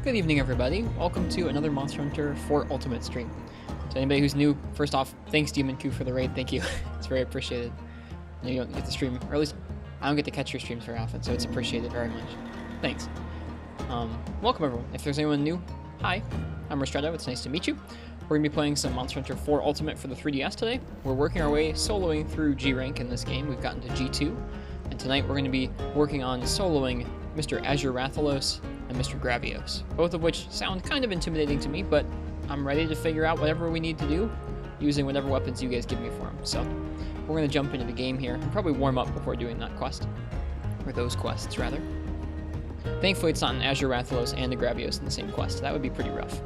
Good evening, everybody. Welcome to another Monster Hunter 4 Ultimate stream. To anybody who's new, first off, thanks Demon Q for the raid. Thank you. It's very appreciated. I know you don't get to stream, or at least I don't get to catch your streams very often, so it's appreciated very much. Thanks. Welcome everyone. If there's anyone new, hi. I'm Ristretto. It's nice to meet you. We're gonna be playing some Monster Hunter 4 Ultimate for the 3DS today. We're working our way soloing through G rank in this game. We've gotten to G2, and tonight we're gonna be working on soloing Mr. Azure Rathalos and Mr. Gravios, both of which sound kind of intimidating to me, but I'm ready to figure out whatever we need to do using whatever weapons you guys give me for them. So we're going to jump into the game here and probably warm up before doing that quest, or those quests rather. Thankfully it's not an Azure Rathalos and a Gravios in the same quest. That would be pretty rough.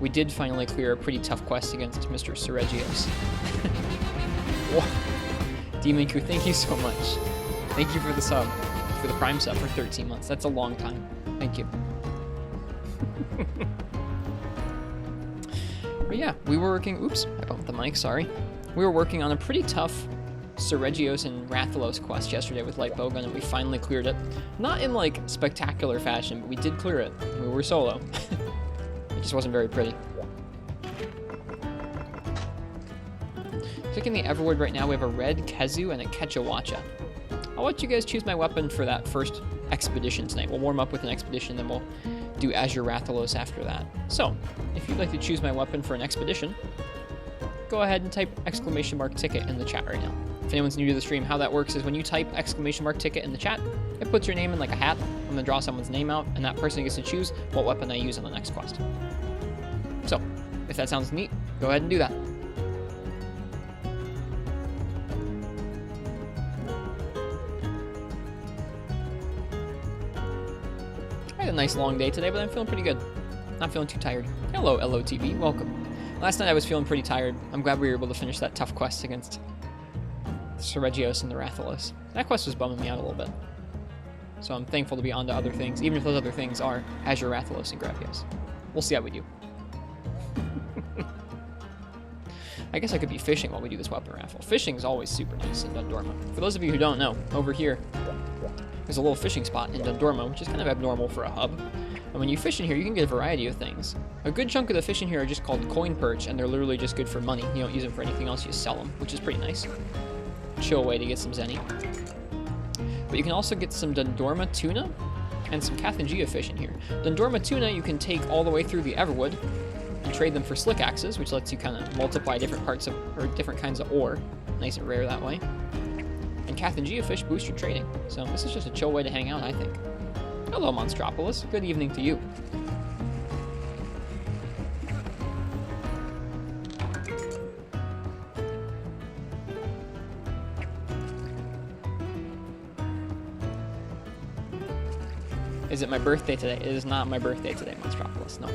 We did finally clear a pretty tough quest against Mr. Seregios. Demon Q, thank you so much. Thank you for the sub, for the Prime sub for 13 months. That's a long time. Thank you. But yeah, we were working, oops, I bumped the mic, sorry. We were working on a pretty tough Seregios and Rathalos quest yesterday with Light Bowgun, and we finally cleared it. Not in like spectacular fashion, but we did clear it. We were solo. It just wasn't very pretty. Clicking the Everwood right now, we have a red Kezu and a Kechawacha. I'll let you guys choose my weapon for that first expedition tonight. We'll warm up with an expedition, then we'll do Azure Rathalos after that. So, if you'd like to choose my weapon for an expedition, go ahead and type !ticket in the chat right now. If anyone's new to the stream, how that works is when you type !ticket in the chat, it puts your name in like a hat. I'm gonna draw someone's name out, and that person gets to choose what weapon I use on the next quest. So, if that sounds neat, go ahead and do that. I had a nice long day today, but I'm feeling pretty good. Not feeling too tired. Hello, LOTV. Welcome. Last night I was feeling pretty tired. I'm glad we were able to finish that tough quest against Seregios and the Rathalos. That quest was bumming me out a little bit. So I'm thankful to be on to other things, even if those other things are Azure Rathalos and Gravios. We'll see how we do. I guess I could be fishing while we do this weapon raffle. Fishing is always super nice in Dundorma. For those of you who don't know, over here, there's a little fishing spot in Dundorma, which is kind of abnormal for a hub. And when you fish in here, you can get a variety of things. A good chunk of the fish in here are just called coin perch, and they're literally just good for money. You don't use them for anything else, you just sell them, which is pretty nice. Chill way to get some zenny. But you can also get some Dundorma tuna and some Kathangia fish in here. Dundorma tuna you can take all the way through the Everwood and trade them for slick axes, which lets you kind of multiply different parts of, or different kinds of ore. Nice and rare that way. And Kathangia fish boost your trading. So this is just a chill way to hang out, I think. Hello, Monstropolis. Good evening to you. Is it my birthday today? It is not my birthday today, Monstropolis. No.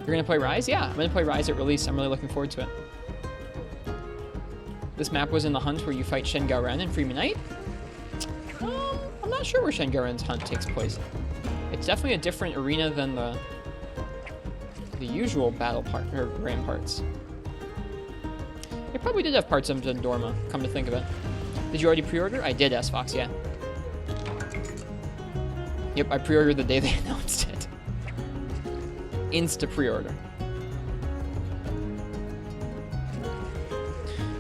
You're gonna play Rise? Yeah, I'm gonna play Rise at release. I'm really looking forward to it. This map was in the hunt where you fight Shen Gaoren and Freeman Knight. I'm not sure where Shen Gaoren's hunt takes place. It's definitely a different arena than the usual battle part or ramparts. It probably did have parts of Dundorma, come to think of it. Did you already pre-order? I did, S-Fox, yeah. Yep, I pre-ordered the day they announced it. Insta pre-order.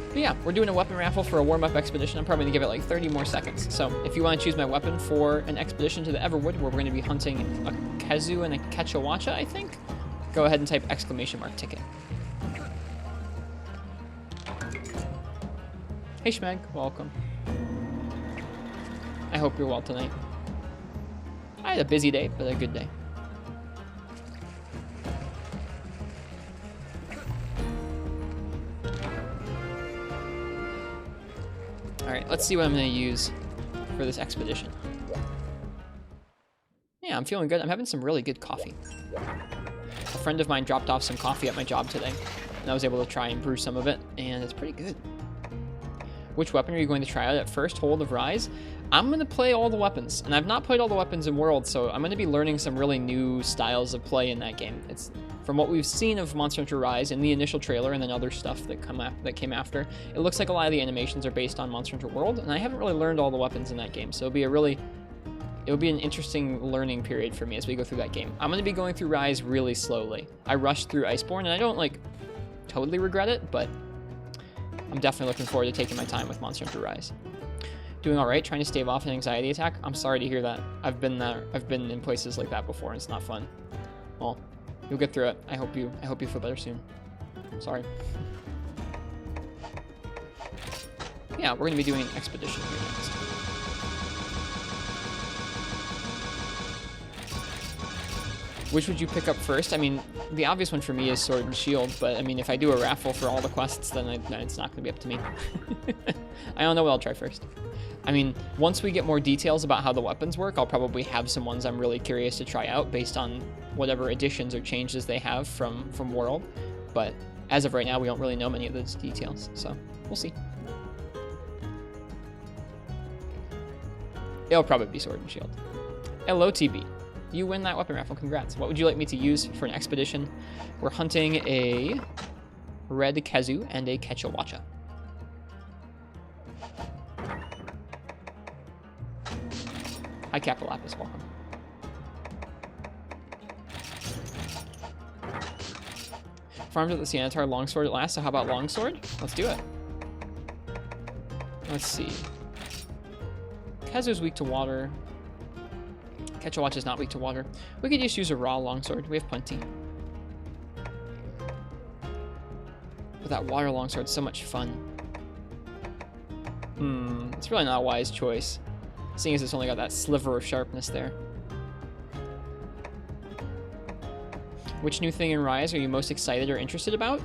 But yeah, we're doing a weapon raffle for a warm-up expedition. I'm probably gonna give it like 30 more seconds. So if you want to choose my weapon for an expedition to the Everwood, where we're gonna be hunting a Kezu and a Kechawacha, I think, go ahead and type !ticket. Hey Schmeg, welcome. I hope you're well tonight. I had a busy day, but a good day. Alright, let's see what I'm going to use for this expedition. Yeah, I'm feeling good. I'm having some really good coffee. A friend of mine dropped off some coffee at my job today, and I was able to try and brew some of it, and it's pretty good. Which weapon are you going to try out at first? Hold of Rise? I'm going to play all the weapons, and I've not played all the weapons in World, so I'm going to be learning some really new styles of play in that game. It's from what we've seen of Monster Hunter Rise in the initial trailer and then other stuff that came after. It looks like a lot of the animations are based on Monster Hunter World, and I haven't really learned all the weapons in that game, so it'll be an interesting learning period for me as we go through that game. I'm going to be going through Rise really slowly. I rushed through Iceborne, and I don't like totally regret it, but I'm definitely looking forward to taking my time with Monster Hunter Rise. Doing all right, trying to stave off an anxiety attack. I'm sorry to hear that. I've been there. I've been in places like that before, and it's not fun. Well, you'll get through it. I hope you feel better soon. Sorry. Yeah, we're going to be doing an expedition here next. Which would you pick up first? I mean, the obvious one for me is Sword and Shield, but I mean, if I do a raffle for all the quests, then it's not going to be up to me. I don't know what I'll try first. I mean, once we get more details about how the weapons work, I'll probably have some ones I'm really curious to try out based on whatever additions or changes they have from World. But as of right now, we don't really know many of those details, so we'll see. It'll probably be Sword and Shield. Hello, TB. You win that weapon raffle, congrats. What would you like me to use for an expedition? We're hunting a red Kazu and a Quetzalwacha. Hi, Capilapis, welcome. Farmed at the Sianatar longsword at last, so how about longsword? Let's do it. Let's see. Kazu's weak to water. Quetzalwacha is not weak to water. We could just use a raw longsword. We have plenty. But that water longsword's so much fun. It's really not a wise choice, seeing as it's only got that sliver of sharpness there. Which new thing in Rise are you most excited or interested about?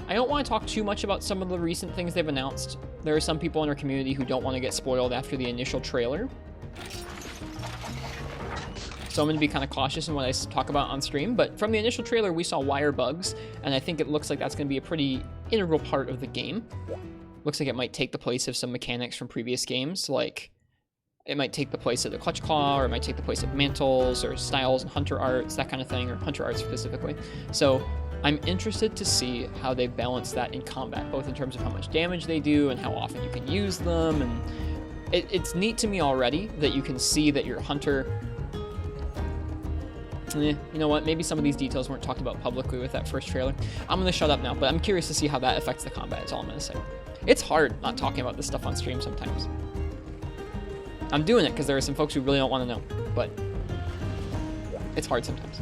I don't want to talk too much about some of the recent things they've announced. There are some people in our community who don't want to get spoiled after the initial trailer. So I'm going to be kind of cautious in what I talk about on stream. But from the initial trailer, we saw wire bugs, and I think it looks like that's going to be a pretty integral part of the game. Looks like it might take the place of some mechanics from previous games, like it might take the place of the Clutch Claw, or it might take the place of mantles, or styles and hunter arts, that kind of thing, or hunter arts specifically. So I'm interested to see how they balance that in combat, both in terms of how much damage they do and how often you can use them. And it's neat to me already that you can see that your hunter... you know what? Maybe some of these details weren't talked about publicly with that first trailer. I'm going to shut up now, but I'm curious to see how that affects the combat, is all I'm going to say. It's hard not talking about this stuff on stream sometimes. I'm doing it because there are some folks who really don't want to know, but it's hard sometimes.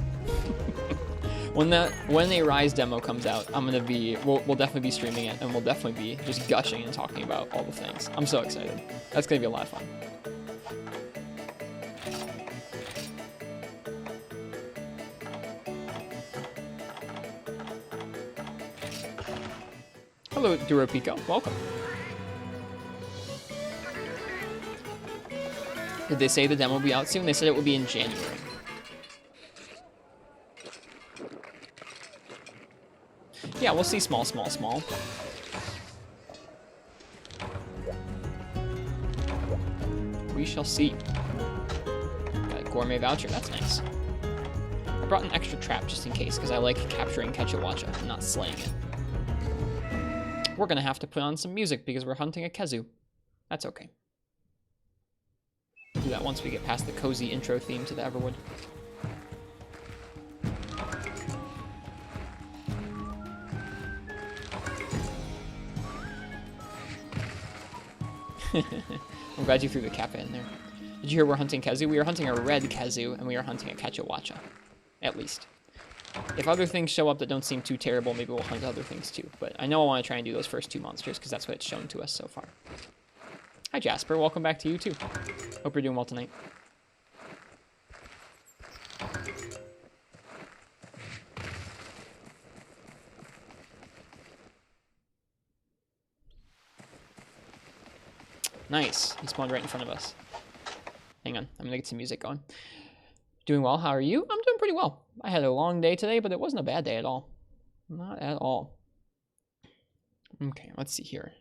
When a Rise demo comes out, we'll definitely be streaming it, and we'll definitely be just gushing and talking about all the things. I'm so excited. That's going to be a lot of fun. Hello, Duropico. Welcome. Did they say the demo will be out soon? They said it will be in January. Yeah, we'll see small. We shall see. Got a gourmet voucher. That's nice. I brought an extra trap just in case, because I like capturing Quetzalwacha and not slaying it. We're going to have to put on some music because we're hunting a Kazu. That's okay. We'll do that once we get past the cozy intro theme to the Everwood. I'm glad you threw the kappa in there. Did you hear we're hunting Kazu? We are hunting a red Kazu, and we are hunting a Quetzalwacha. At least. If other things show up that don't seem too terrible, maybe we'll hunt other things too. But I know I want to try and do those first two monsters, because that's what it's shown to us so far. Hi, Jasper. Welcome back to you, too. Hope you're doing well tonight. Nice. He spawned right in front of us. Hang on. I'm going to get some music going. Doing well. How are you? I'm doing pretty well. I had a long day today, but it wasn't a bad day at all. Not at all. Okay, let's see here.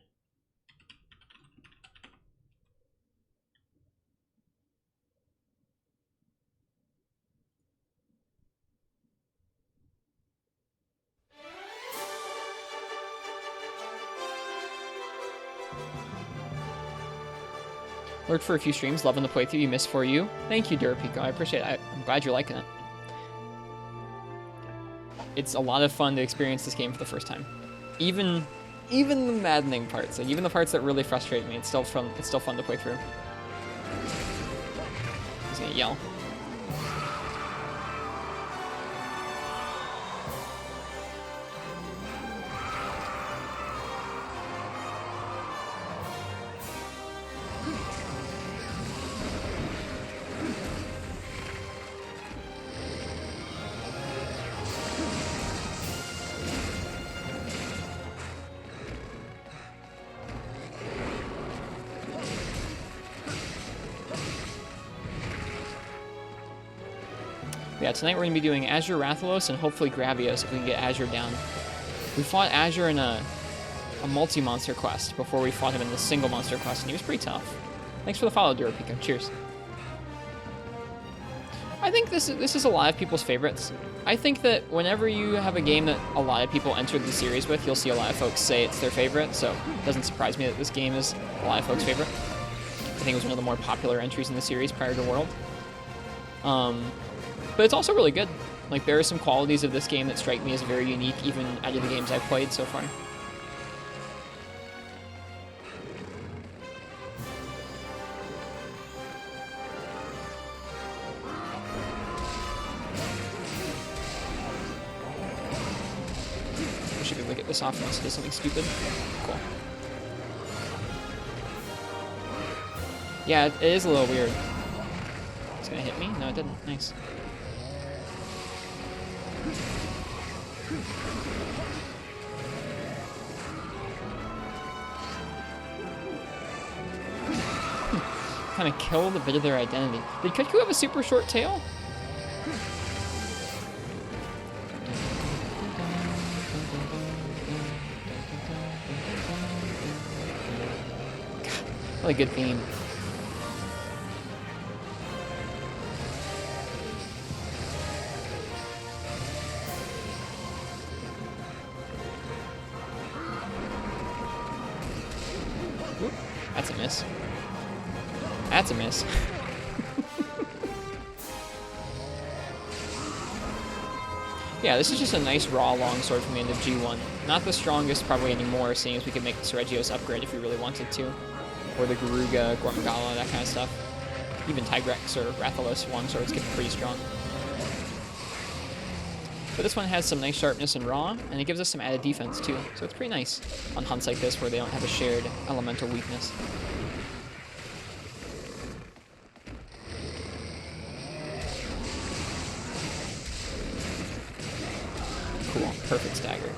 Lurked for a few streams, loving the playthrough. You missed for you. Thank you, Durapico. I appreciate it. I'm glad you're liking it. It's a lot of fun to experience this game for the first time. Even the maddening parts, like even the parts that really frustrate me, it's still fun. It's still fun to play through. He's gonna yell. Yeah, tonight we're going to be doing Azure Rathalos and hopefully Gravios if we can get Azure down. We fought Azure in a multi-monster quest before we fought him in the single monster quest, and he was pretty tough. Thanks for the follow, Durapico. Cheers. I think this is a lot of people's favorites. I think that whenever you have a game that a lot of people entered the series with, you'll see a lot of folks say it's their favorite, so it doesn't surprise me that this game is a lot of folks' favorite. I think it was one of the more popular entries in the series prior to World. But it's also really good. Like, there are some qualities of this game that strike me as very unique, even out of the games I've played so far. I should be able to get this off unless it does something stupid. Cool. Yeah, it is a little weird. It's gonna hit me? No, it didn't. Nice. Kind of killed a bit of their identity. Did Kutku have a super short tail? What a good theme. Oop, that's a miss. That's a miss. Yeah, this is just a nice raw longsword from the end of G1. Not the strongest probably anymore, seeing as we could make the Seregios upgrade if we really wanted to. Or the Garuga, Gormagala, that kind of stuff. Even Tigrex or Rathalos longswords get pretty strong. But this one has some nice sharpness and raw, and it gives us some added defense too. So it's pretty nice on hunts like this where they don't have a shared elemental weakness. Cool, perfect stagger.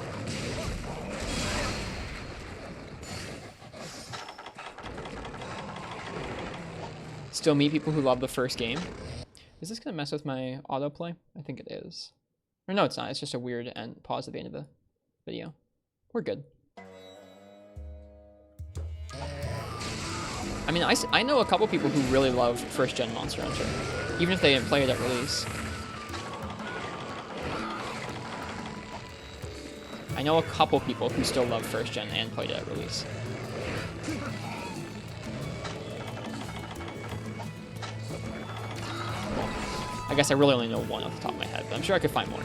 Still meet people who love the first game. Is this gonna mess with my autoplay? I think it is. Or no, it's not. It's just a weird end pause at the end of the video. We're good. I mean, I know a couple people who really love first gen Monster Hunter, even if they didn't play it at release. I know a couple people who still love first gen and played it at release. Well, I guess I really only know one off the top of my head, but I'm sure I could find more.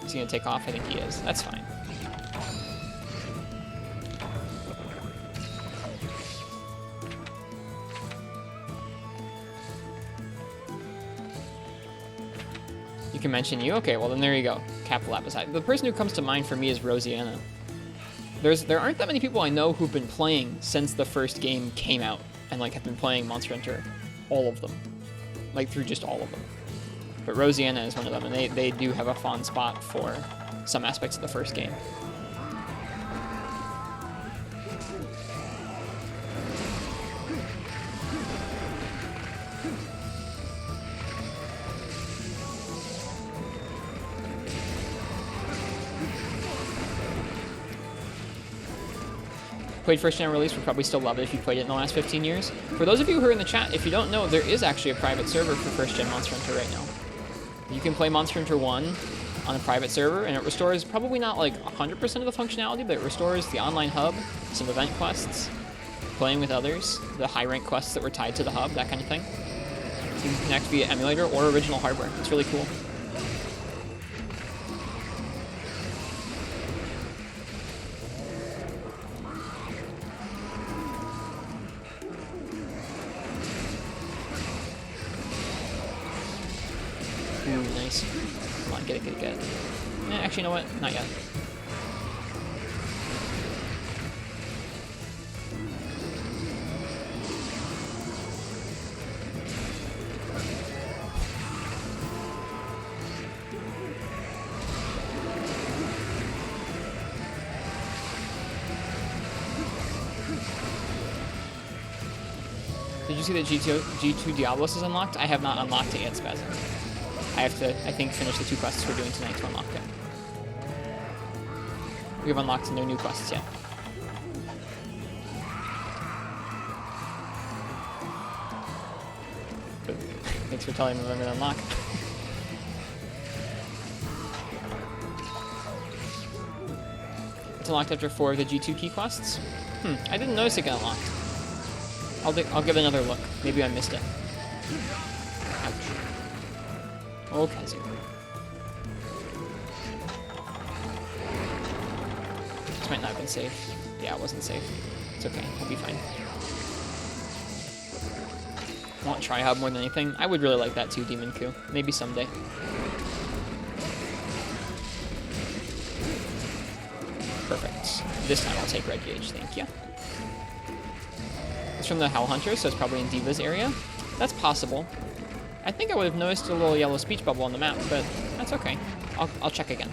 Is he gonna take off? I think he is. That's fine. You can mention you? Okay, well then there you go. Capital Apposite. The person who comes to mind for me is Rosianna. There aren't that many people I know who've been playing since the first game came out and like have been playing Monster Hunter, all of them, like through just all of them. But Rosianna is one of them, and they do have a fond spot for some aspects of the first game. Played first gen release, would probably still love it if you played it in the last 15 years. For those of you who are in the chat, if you don't know, there is actually a private server for first gen Monster Hunter right now. You can play Monster Hunter 1 on a private server, and it restores probably not like 100% of the functionality, but it restores the online hub, some event quests, playing with others, the high rank quests that were tied to the hub, that kind of thing. You can connect via emulator or original hardware. It's really cool. Ooh, nice. Come on, get it, get it, get it. Actually, you know what? Not yet. Did you see that G2 Diablos is unlocked? I have not unlocked it yet, Spazzy. I have to, I think, finish the 2 quests we're doing tonight to unlock it. We have unlocked no new quests yet. But thanks for telling me when I'm going to unlock. It's unlocked after 4 of the G2 key quests? I didn't notice it got unlocked. I'll give it another look. Maybe I missed it. Ouch. Oh, Kazu. This might not have been safe. Yeah, it wasn't safe. It's okay. We'll be fine. I want Tri-Hub more than anything. I would really like that too, Demon Coup. Maybe someday. Perfect. This time I'll take Red Gauge, thank you. It's from the Hell Hunter, so it's probably in Diva's area. That's possible. I think I would have noticed a little yellow speech bubble on the map, but that's okay. I'll check again.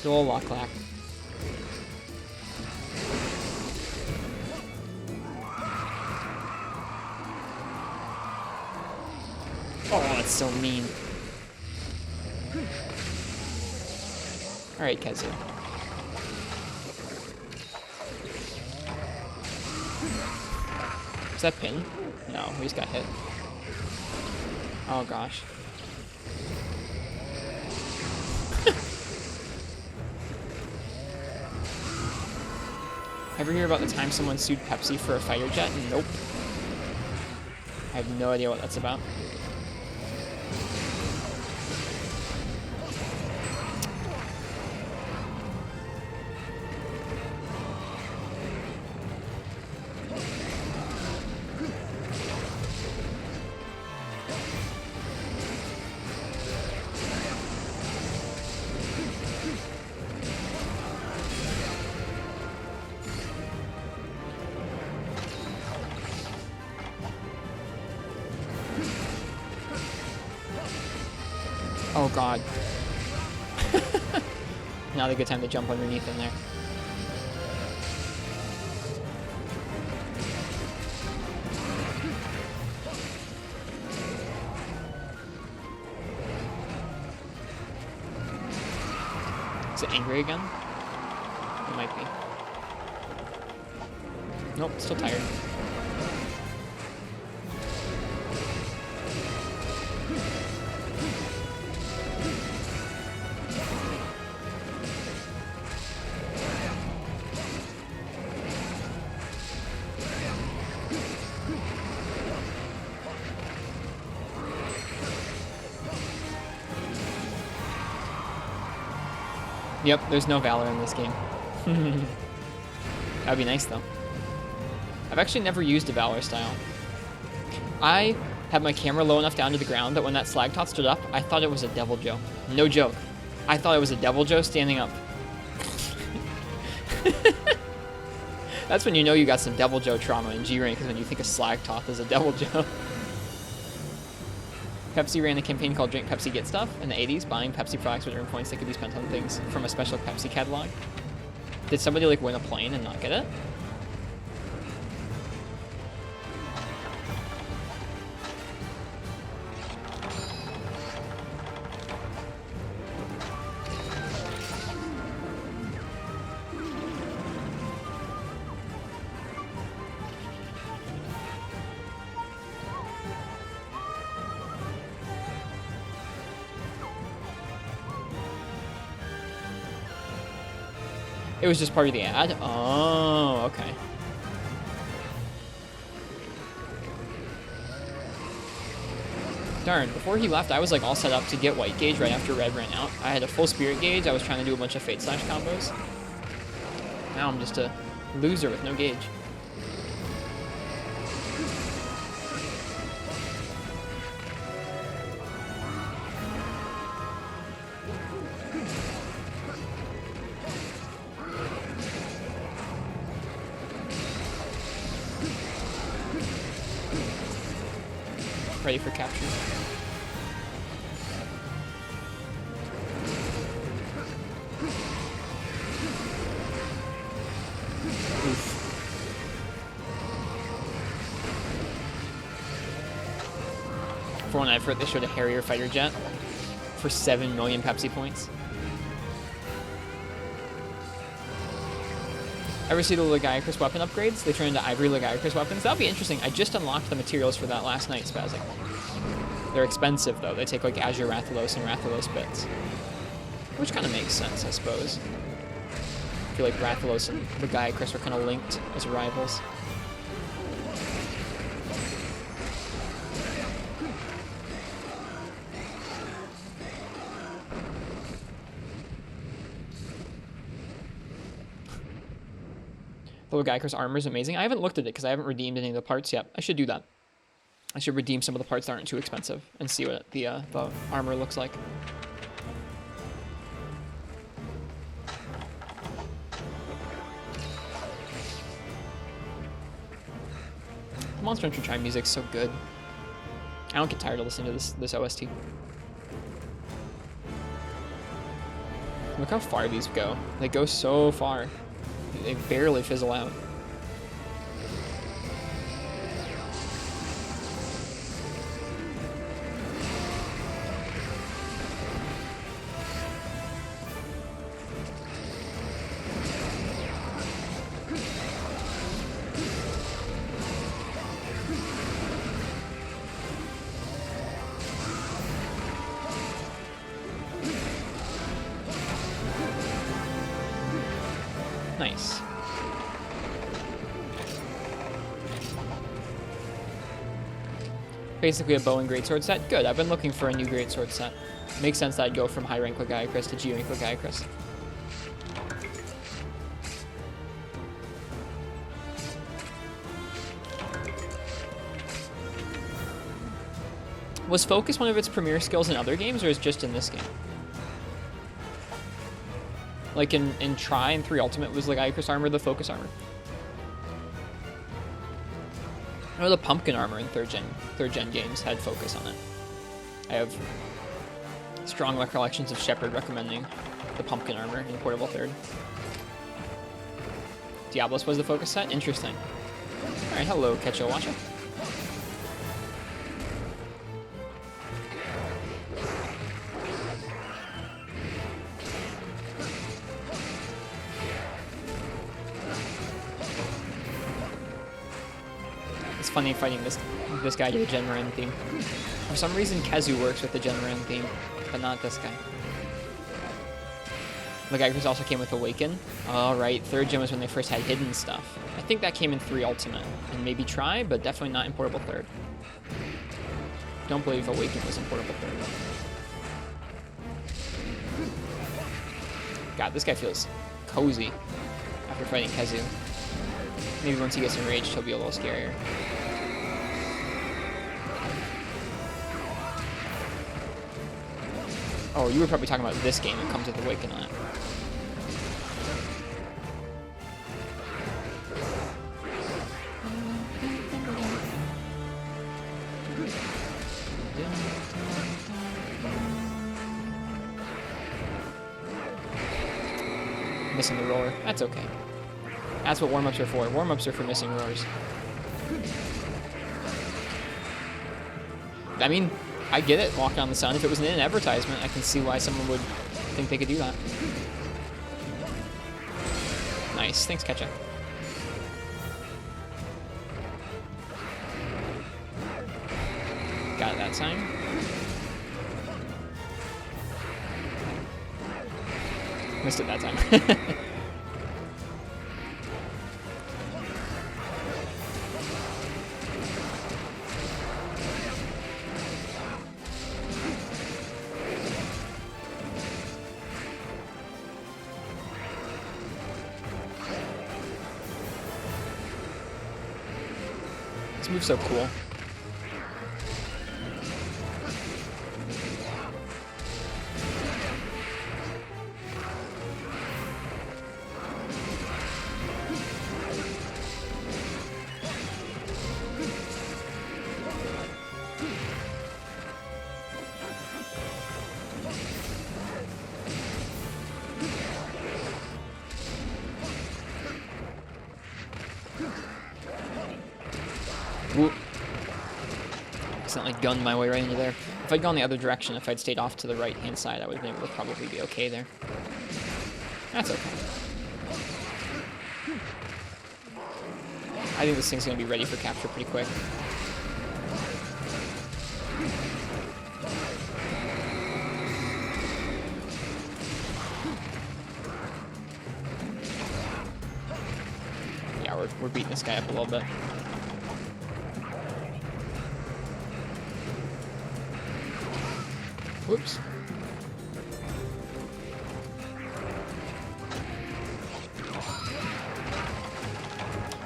Dual lock-lack. Oh, that's so mean. Alright, Kazu. Is that pin? No, we just got hit. Oh gosh. Ever hear about the time someone sued Pepsi for a fighter jet? Nope. I have no idea what that's about. Oh god. Not a good time to jump underneath in there. Is it angry again? It might be. Nope, still tired. Yep, there's no Valor in this game. That'd be nice, though. I've actually never used a Valor style. I had my camera low enough down to the ground that when that Slag Tot stood up, I thought it was a Devil Joe. No joke. I thought it was a Devil Joe standing up. That's when you know you got some Devil Joe trauma in G-Rank, is when you think a Slag Tot is a Devil Joe. Pepsi ran a campaign called Drink Pepsi Get Stuff in the 80s, buying Pepsi products would earn points that could be spent on things from a special Pepsi catalog. Did somebody like win a plane and not get it? It was just part of the ad? Oh, okay. Darn, before he left, I was like all set up to get white gauge right after red ran out. I had a full spirit gauge. I was trying to do a bunch of fate slash combos. Now I'm just a loser with no gauge. Ready for capture. Oof. For one effort, they showed a Harrier fighter jet for 7 million Pepsi points. Ever see the Legiacris weapon upgrades? They turn into Ivory Legiacris weapons. That'll be interesting. I just unlocked the materials for that last night, Spazic. They're expensive, though. They take, like, Azure Rathalos and Rathalos bits. Which kind of makes sense, I suppose. I feel like Rathalos and Legiacris are kind of linked as rivals. The Legiacris armor is amazing. I haven't looked at it because I haven't redeemed any of the parts yet. I should do that. I should redeem some of the parts that aren't too expensive and see what the armor looks like. Monster Hunter Chime music's so good. I don't get tired of listening to this OST. Look how far these go. They go so far. They barely fizzle out. Nice. Basically a bow and greatsword set. Good. I've been looking for a new greatsword set. Makes sense that I'd go from high rank Legiacris to G rank Legiacris. Was Focus one of its premier skills in other games, or is it just in this game? Like in Tri and 3 Ultimate, was Legiacris armor the Focus armor? I know the Pumpkin armor in third gen games had Focus on it. I have strong recollections of Shepard recommending the Pumpkin armor in Portable Third. Diablos was the Focus set? Interesting. Alright, hello, Ketcho Watcha. It's funny fighting this guy to the Genren theme. For some reason, Kazu works with the Genren theme, but not this guy. Legiacris also came with Awaken. Alright, 3rd gen was when they first had hidden stuff. I think that came in 3 Ultimate, and maybe Tri, but definitely not in Portable Third. Don't believe Awaken was in Portable Third. God, this guy feels cozy after fighting Kazu. Maybe once he gets enraged, he'll be a little scarier. Oh, you were probably talking about this game that comes with Awaken on it. Missing the roar. That's okay. That's what warm-ups are for. Warm-ups are for missing roars. I mean, I get it, Walk on the Sun. If it was in an advertisement, I can see why someone would think they could do that. Nice. Thanks, Ketchup. Got it that time. Missed it that time. This move's so cool. Whoop. Accidentally gunned my way right into there. If I'd gone the other direction, if I'd stayed off to the right-hand side, I would have been able to probably be okay there. That's okay. I think this thing's going to be ready for capture pretty quick. Yeah, we're beating this guy up a little bit. Whoops.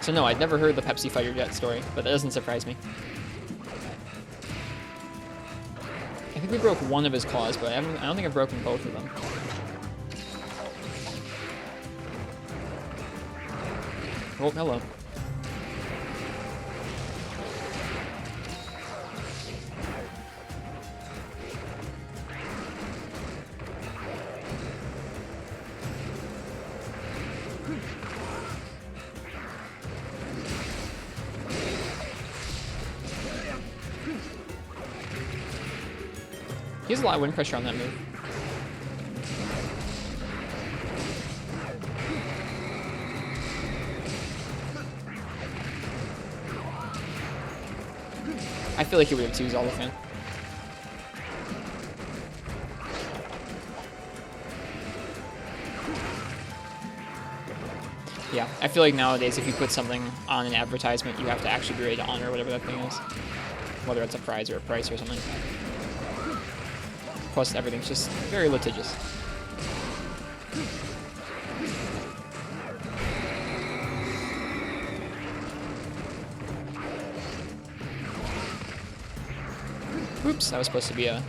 So no, I'd never heard the Pepsi Fighter Jet story, but that doesn't surprise me. I think we broke one of his claws, but I don't think I've broken both of them. Oh, hello. He has a lot of wind pressure on that move. I feel like he would have twos all the time. Yeah, I feel like nowadays if you put something on an advertisement, you have to actually be ready to honor whatever that thing is. Whether it's a prize or a price or something. Plus, everything's just very litigious. Oops, that was supposed to be a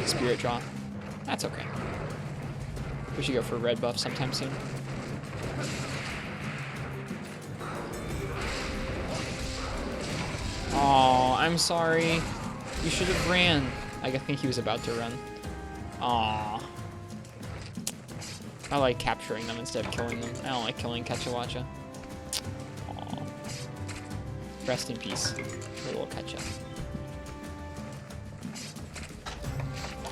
spirit draw. That's okay. We should go for red buff sometime soon. Oh, I'm sorry. You should have ran. I think he was about to run. Aww. I like capturing them instead of killing them. I don't like killing Ketchawacha. Aww. Rest in peace, little Ketcha.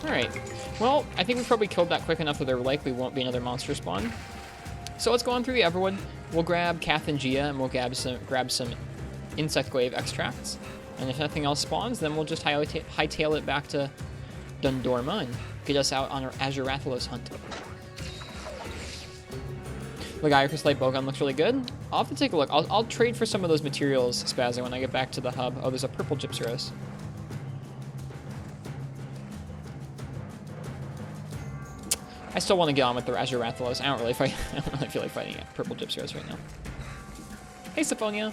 Alright. Well, I think we probably killed that quick enough that there likely won't be another monster spawn. So let's go on through the Everwood. We'll grab Kath and Gia, and we'll grab some Insect Glaive extracts. And if nothing else spawns, then we'll just hightail it back to Dundorma and get us out on our Azurathalos hunt. Lagiacrus Light Bowgun looks really good. I'll have to take a look. I'll trade for some of those materials, Spazzer, when I get back to the hub. Oh, there's a purple Gypsyros. I still want to get on with the Azurathalos. I don't really feel like fighting purple Gypsyros right now. Hey, Syphonia.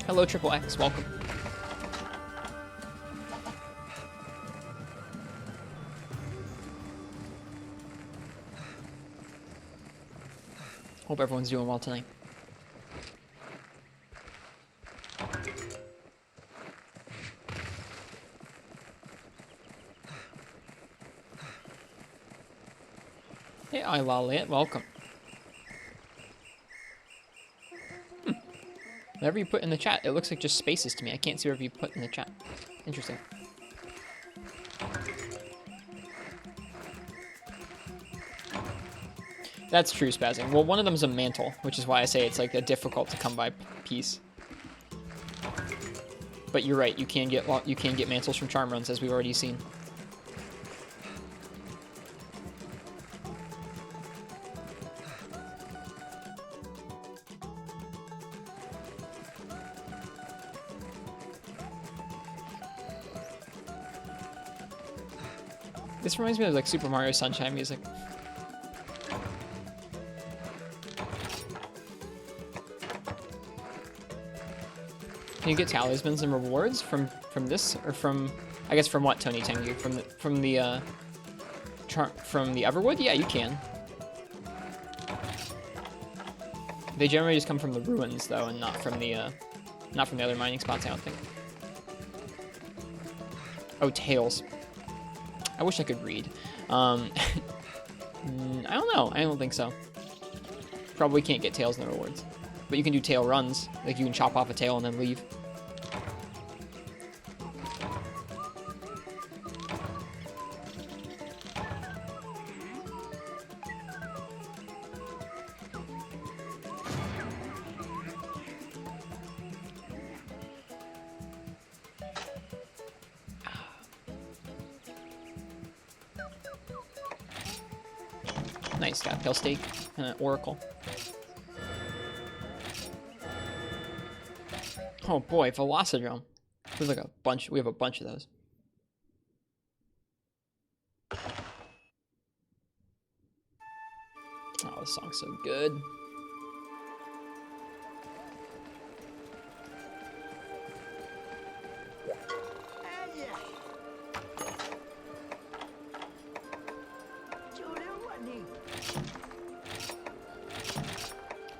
Hello, Triple X. Welcome. Hope everyone's doing well tonight. Hey, Ilalit. Welcome. Whatever you put in the chat, it looks like just spaces to me. I can't see whatever you put in the chat. Interesting. That's true, Spazzing. Well, one of them is a mantle, which is why I say it's like a difficult to come by piece. But you're right. You can get mantles from charm runs, as we've already seen. This reminds me of like Super Mario Sunshine music. Can you get talismans and rewards from this, or from, I guess from what, Tony Tengu? From the Everwood? Yeah, you can. They generally just come from the ruins though, and not from the other mining spots, I don't think. Oh, tails. I wish I could read. I don't know. I don't think so. Probably can't get tails in the rewards. But you can do tail runs. Like, you can chop off a tail and then leave. Nice, got a pale steak and an oracle. Oh boy, Velocidrome. There's like a bunch. We have a bunch of those. Oh, this song's so good.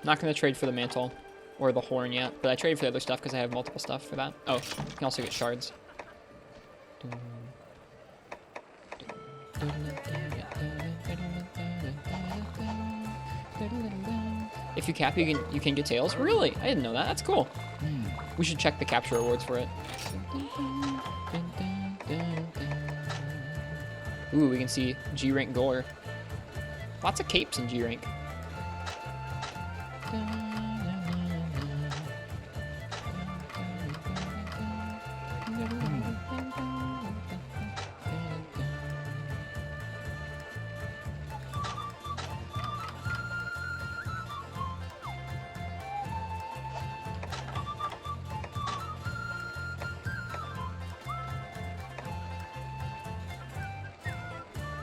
Not gonna trade for the mantle or the horn yet, but I traded for the other stuff because I have multiple stuff for that. Oh, you can also get shards. If you cap, you can get tails. Really? I didn't know that. That's cool. We should check the capture rewards for it. Ooh, we can see G rank gore. Lots of capes in G rank.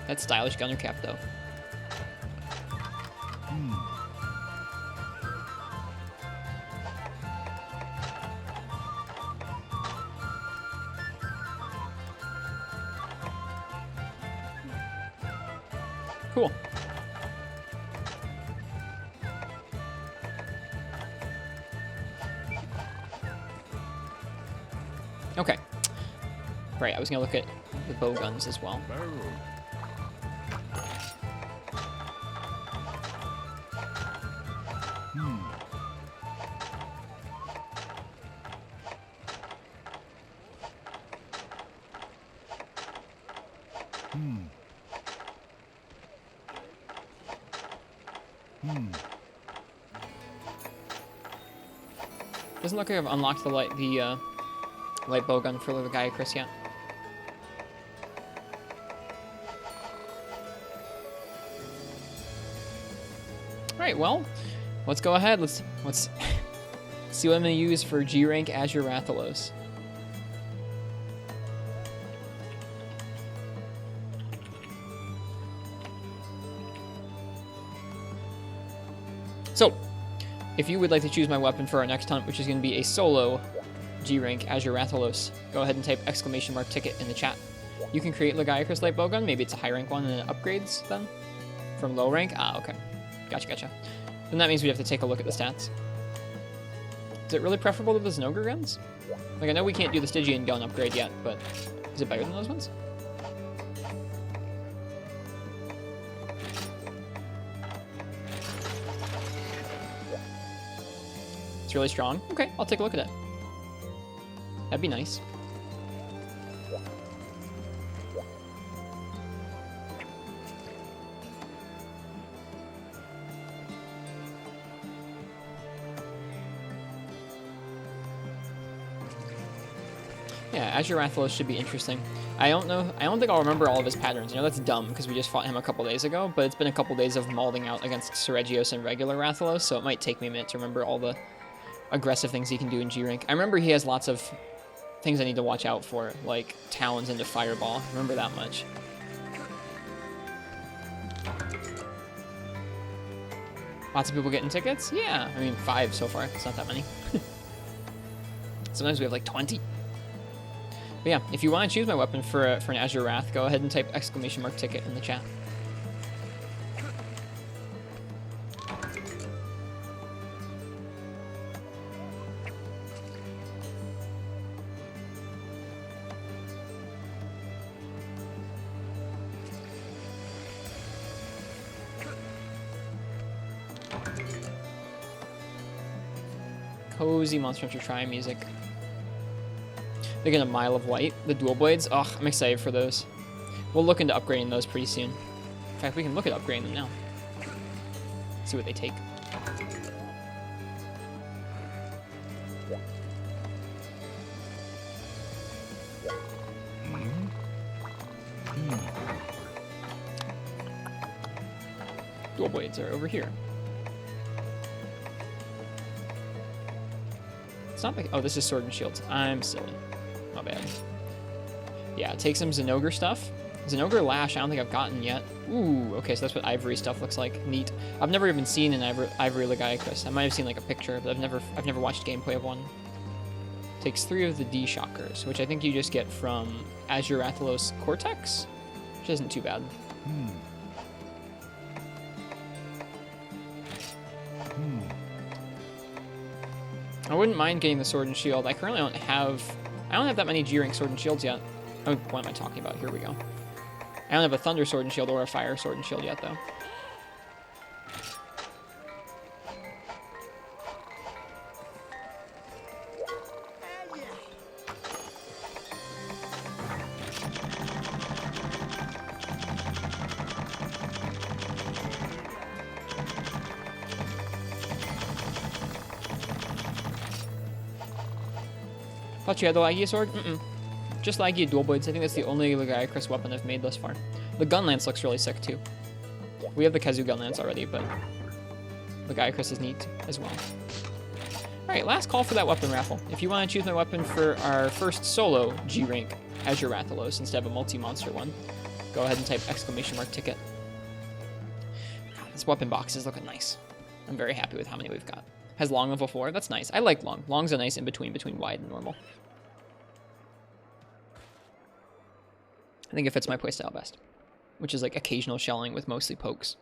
That stylish gunner cap, though. Cool. Okay. Right, I was gonna look at the bow guns as well. Doesn't look like I've unlocked the light bowgun for the guy Chris yet. Alright, well, let's go ahead. Let's see what I'm gonna use for G rank Azure Rathalos. So, if you would like to choose my weapon for our next hunt, which is going to be a solo G-Rank Azure Rathalos, go ahead and type !ticket in the chat. You can create Legiacris Light Bowgun. Maybe it's a high rank one and it upgrades then from low rank. Ah, okay. Gotcha. Then that means we have to take a look at the stats. Is it really preferable to the Znogre guns? Like, I know we can't do the Stygian gun upgrade yet, but is it better than those ones? It's really strong. Okay, I'll take a look at it. That'd be nice. Yeah, Azure Rathalos should be interesting. I don't think I'll remember all of his patterns. You know, that's dumb because we just fought him a couple days ago, but it's been a couple days of malding out against Seregios and regular Rathalos, so it might take me a minute to remember all the aggressive things he can do in G-Rank. I remember he has lots of things I need to watch out for, like talons into Fireball. I remember that much. Lots of people getting tickets? Yeah, I mean 5 so far. It's not that many. Sometimes we have like 20. But yeah, if you want to choose my weapon for an Azure Wrath, go ahead and type !ticket in the chat. Cozy Monster Hunter Tri music. They get a Mile of White, the dual blades. Ugh, I'm excited for those. We'll look into upgrading those pretty soon. In fact, we can look at upgrading them now. See what they take. Dual blades are over here. It's not like, oh, this is Sword and Shields. I'm silly. My bad. Yeah, take some Zenogre stuff. Zenogre Lash, I don't think I've gotten yet. Ooh, okay, so that's what Ivory stuff looks like. Neat. I've never even seen an Ivory Legiacus. I might have seen like a picture, but I've never watched gameplay of one. Takes 3 of the D Shockers, which I think you just get from Azure Rathalos Cortex, which isn't too bad. I wouldn't mind getting the Sword and Shield. I currently don't have that many G-Rank Sword and Shields yet. Oh, what am I talking about? Here we go. I don't have a Thunder Sword and Shield or a Fire Sword and Shield yet, though. Thought you had the Lagia sword? Just Lagia dual blades. I think that's the only Legiacus weapon I've made thus far. The gun lance looks really sick too. We have the Kazoo gun lance already, but Legiacus is neat as well. Alright, last call for that weapon raffle. If you want to choose my weapon for our first solo G-Rank Azure Rathalos instead of a multi-monster one, go ahead and type !ticket. God, this weapon box is looking nice. I'm very happy with how many we've got. Has long level 4. That's nice. I like long. Long's a nice in between wide and normal. I think it fits my playstyle best, which is like occasional shelling with mostly pokes.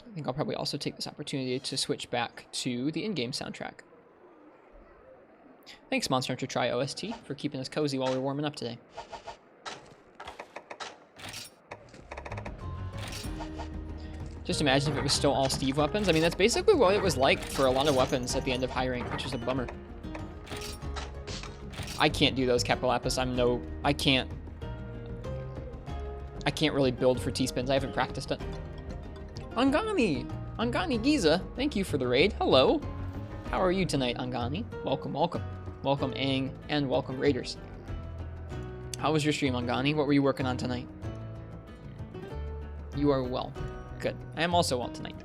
I think I'll probably also take this opportunity to switch back to the in-game soundtrack. Thanks, Monster Hunter Tri OST, for keeping us cozy while we're warming up today. Just imagine if it was still all Steve weapons. I mean, that's basically what it was like for a lot of weapons at the end of high rank, which is a bummer. I can't do those, Capilapis. I can't really build for T-spins. I haven't practiced it. Angani Giza, thank you for the raid. Hello. How are you tonight, Angani? Welcome, welcome. Welcome, Aang, and welcome, Raiders. How was your stream, Angani? What were you working on tonight? You are well. Good. I am also well tonight.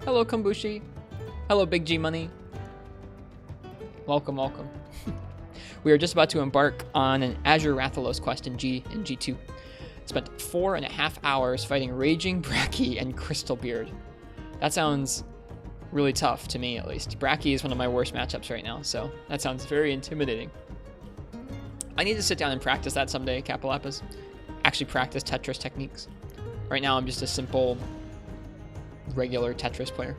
Hello, Kambushi. Hello, Big G Money. Welcome, welcome. We are just about to embark on an Azure Rathalos quest in G2. Spent 4.5 hours fighting Raging Bracky and Crystalbeard. That sounds really tough to me, at least. Bracky is one of my worst matchups right now, so that sounds very intimidating. I need to sit down and practice that someday, Capilapis. Actually practice Tetris techniques. Right now, I'm just a simple, regular Tetris player.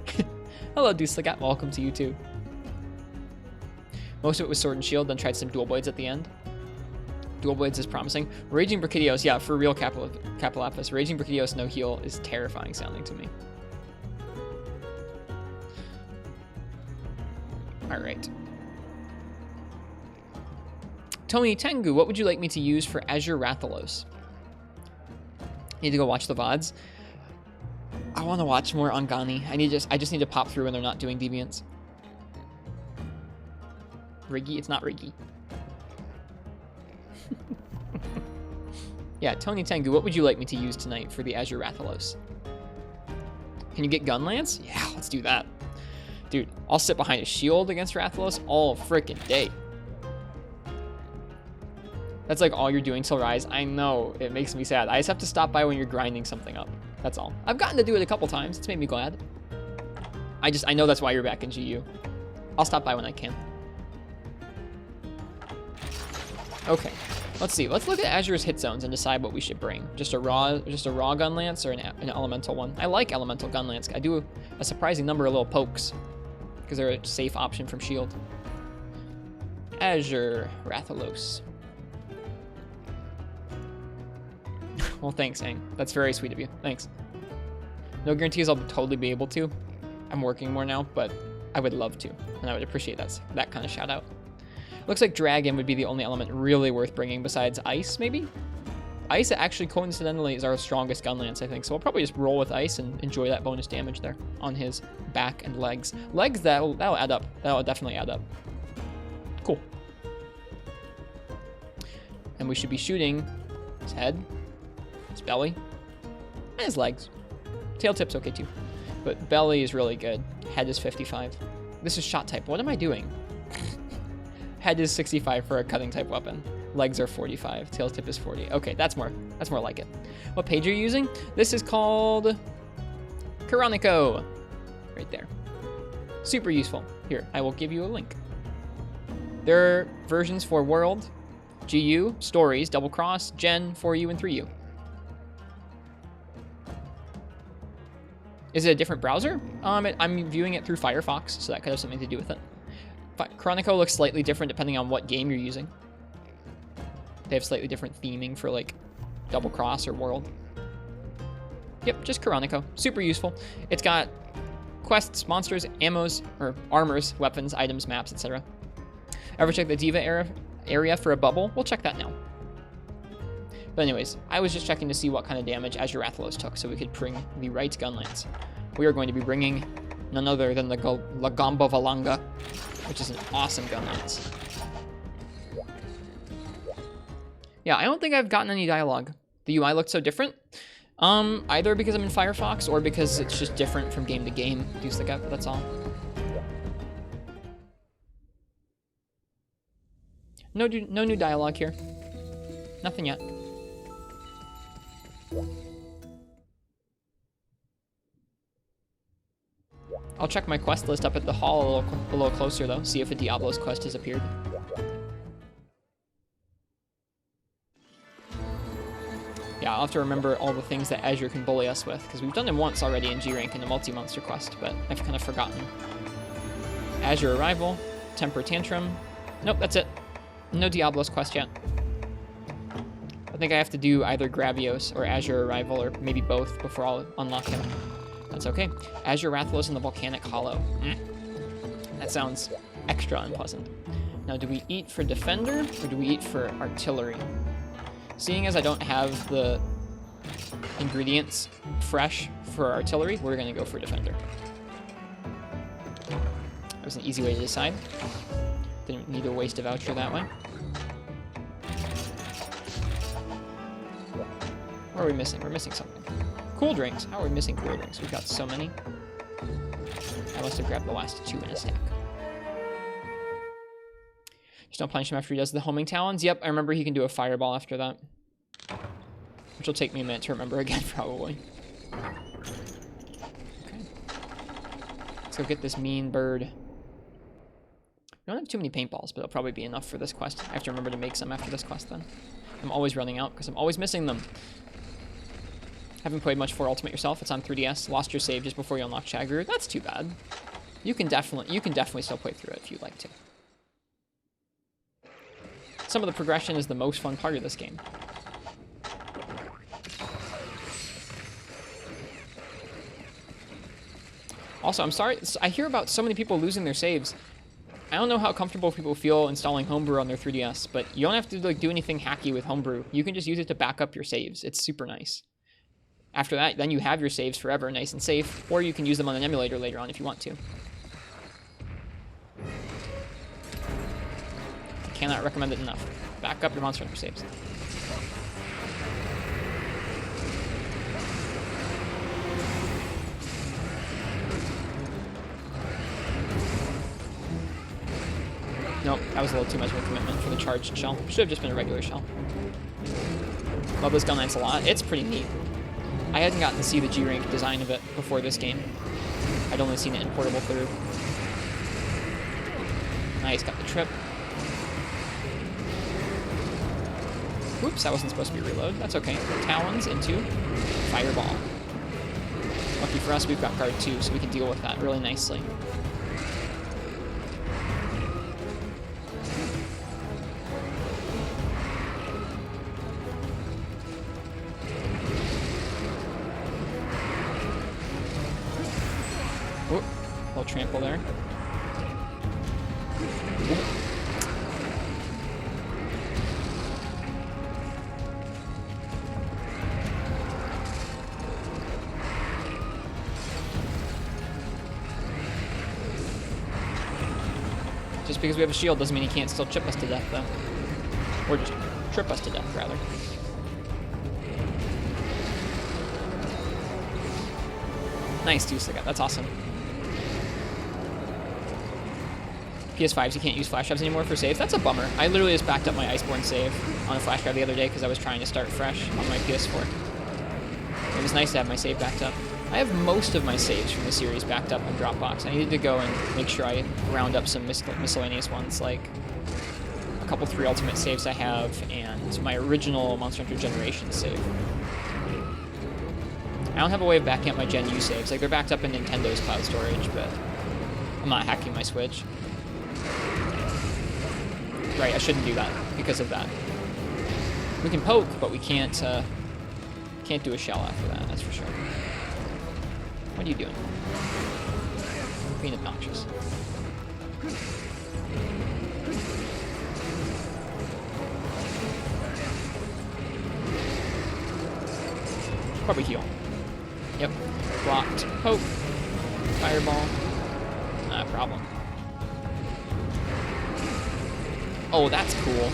Hello, Deucelagat. Welcome to you, too. Most of it was Sword and Shield, then tried some Dual Blades at the end. Dual Blades is promising. Raging Brachydios, yeah, for real, Capilapis. Raging Brachydios no heal is terrifying sounding to me. Alright. Tony Tengu, what would you like me to use for Azure Rathalos? Need to go watch the VODs. I want to watch more Angani. I just need to pop through when they're not doing deviants. Riggy? It's not Riggy. Yeah, Tony Tengu, what would you like me to use tonight for the Azure Rathalos? Can you get Gun Lance? Yeah, let's do that. Dude, I'll sit behind a shield against Rathalos all frickin' day. That's like all you're doing till Rise. I know, it makes me sad. I just have to stop by when you're grinding something up. That's all. I've gotten to do it a couple times. It's made me glad. I know that's why you're back in GU. I'll stop by when I can. Okay, let's see. Let's look at Azure's hit zones and decide what we should bring. Just a raw gun lance or an elemental one. I like elemental gun lance. I do a surprising number of little pokes because they're a safe option from shield. Azure Rathalos. Well, thanks, Ang. That's very sweet of you. Thanks. No guarantees I'll totally be able to. I'm working more now, but I would love to, and I would appreciate that kind of shout out. Looks like Dragon would be the only element really worth bringing besides Ice, maybe? Ice actually coincidentally is our strongest gun lance, I think, so we'll probably just roll with Ice and enjoy that bonus damage there on his back and legs. Legs, that'll add up. That'll definitely add up. Cool. And we should be shooting his head, his belly, and his legs. Tail tip's okay too. But belly is really good. Head is 55. This is shot type. What am I doing? Head is 65 for a cutting type weapon. Legs are 45. Tail tip is 40. Okay, that's more like it. What page are you using? This is called Chronico. Right there. Super useful. Here, I will give you a link. There are versions for World, GU, Stories, Double Cross, Gen, 4U, and 3U. Is it a different browser? I'm viewing it through Firefox, so that could have something to do with it. Chronico looks slightly different depending on what game you're using. They have slightly different theming for like Double Cross or World. Yep, just Chronico. Super useful. It's got quests, monsters, ammos, or armors, weapons, items, maps, etc. Ever check the Diva area for a bubble? We'll check that now. But anyways, I was just checking to see what kind of damage Azure Rathalos took so we could bring the right gun lance. We are going to be bringing none other than the Lagomba Valanga, which is an awesome gun lance. Yeah, I don't think I've gotten any dialogue. The UI looked so different. Either because I'm in Firefox or because it's just different from game to game. Deuce the gap, that's all. No new dialogue here. Nothing yet. I'll check my quest list up at the hall a little closer, though, see if a Diablo's quest has appeared. Yeah, I'll have to remember all the things that Azure can bully us with, because we've done them once already in G-Rank in the multi-monster quest, but I've kind of forgotten. Azure Arrival, Temper Tantrum. Nope, that's it. No Diablo's quest yet. I think I have to do either Gravios or Azure Arrival, or maybe both, before I'll unlock him. That's okay. Azure Rathalos in the Volcanic Hollow. That sounds extra unpleasant. Now, do we eat for Defender, or do we eat for Artillery? Seeing as I don't have the ingredients fresh for Artillery, we're going to go for Defender. That was an easy way to decide. Didn't need to waste a voucher that way. What are we missing? We're missing something. Cool drinks. How are we missing cool drinks? We've got so many. I must have grabbed the last two in a stack. Just don't punish him after he does the homing talons. Yep, I remember he can do a fireball after that. Which will take me a minute to remember again, probably. Okay. Let's go get this mean bird. I don't have too many paintballs, but it'll probably be enough for this quest. I have to remember to make some after this quest, then. I'm always running out, because I'm always missing them. Haven't played much for Ultimate yourself. It's on 3DS. Lost your save just before you unlock Chagru. That's too bad. You can definitely still play through it if you'd like to. Some of the progression is the most fun part of this game. Also, I'm sorry, I hear about so many people losing their saves. I don't know how comfortable people feel installing Homebrew on their 3DS, but you don't have to like do anything hacky with Homebrew. You can just use it to back up your saves. It's super nice. After that, then you have your saves forever, nice and safe, or you can use them on an emulator later on if you want to. I cannot recommend it enough. Back up your Monster Hunter saves. Nope, that was a little too much of a commitment for the charged shell. Should have just been a regular shell. Love this gun lance a lot. It's pretty neat. I hadn't gotten to see the G-Rank design of it before this game. I'd only seen it in Portable Third. Nice, got the trip. Oops, that wasn't supposed to be reload. That's okay. Talons into Fireball. Lucky for us, we've got guard 2, so we can deal with that really nicely. Oop, little trample there. Oop. Just because we have a shield doesn't mean he can't still chip us to death, though. Or just trip us to death, rather. Nice, Deuce. That's awesome. PS5s, you can't use flash drives anymore for saves. That's a bummer. I literally just backed up my Iceborne save on a flash drive the other day because I was trying to start fresh on my PS4. It was nice to have my save backed up. I have most of my saves from the series backed up in Dropbox. I needed to go and make sure I round up some miscellaneous ones, like a couple 3 Ultimate saves I have, and my original Monster Hunter Generations save. I don't have a way of backing up my Gen U saves. Like, they're backed up in Nintendo's cloud storage, but I'm not hacking my Switch. Right, I shouldn't do that because of that. We can poke, but we can't do a shell after that, that's for sure. What are you doing? Being obnoxious. Probably heal. Yep. Blocked. Poke. Fireball. Not a problem. Oh, that's cool.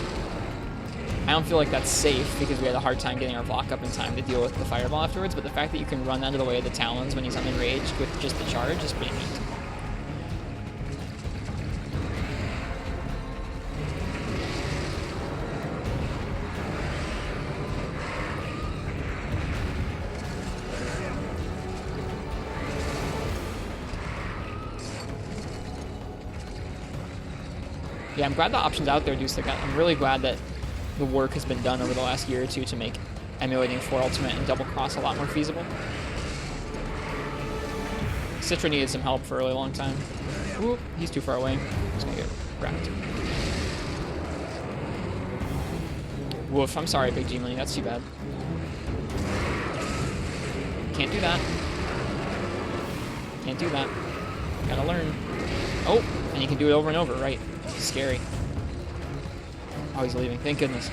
I don't feel like that's safe because we had a hard time getting our block up in time to deal with the fireball afterwards, but the fact that you can run out of the way of the Talons when he's unenraged with just the charge is pretty neat. Yeah, I'm glad the option's out there, Deuce. I'm really glad that the work has been done over the last year or two to make emulating 4 Ultimate and Double Cross a lot more feasible. Citra needed some help for a really long time. Ooh, he's too far away. He's gonna get wrecked. Woof, I'm sorry, Big G Money, that's too bad. Can't do that. Can't do that. Gotta learn. Oh, and you can do it over and over, right? Scary. Oh, he's leaving. Thank goodness.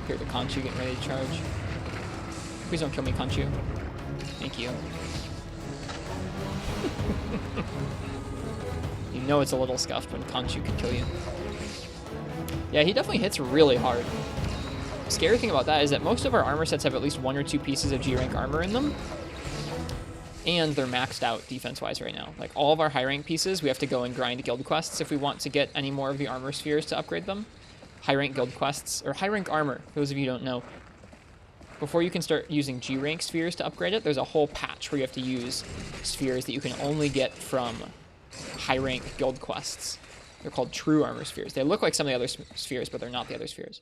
Here, the Conchu getting ready to charge. Please don't kill me, Conchu. Thank you. You know it's a little scuffed when Conchu can kill you. Yeah, he definitely hits really hard. The scary thing about that is that most of our armor sets have at least 1 or 2 pieces of G-rank armor in them. And they're maxed out defense-wise right now. Like, all of our high-rank pieces, we have to go and grind guild quests if we want to get any more of the armor spheres to upgrade them. High-rank guild quests, or high-rank armor, for those of you who don't know. Before you can start using G-rank spheres to upgrade it, there's a whole patch where you have to use spheres that you can only get from high-rank guild quests. They're called true armor spheres. They look like some of the other spheres, but they're not the other spheres.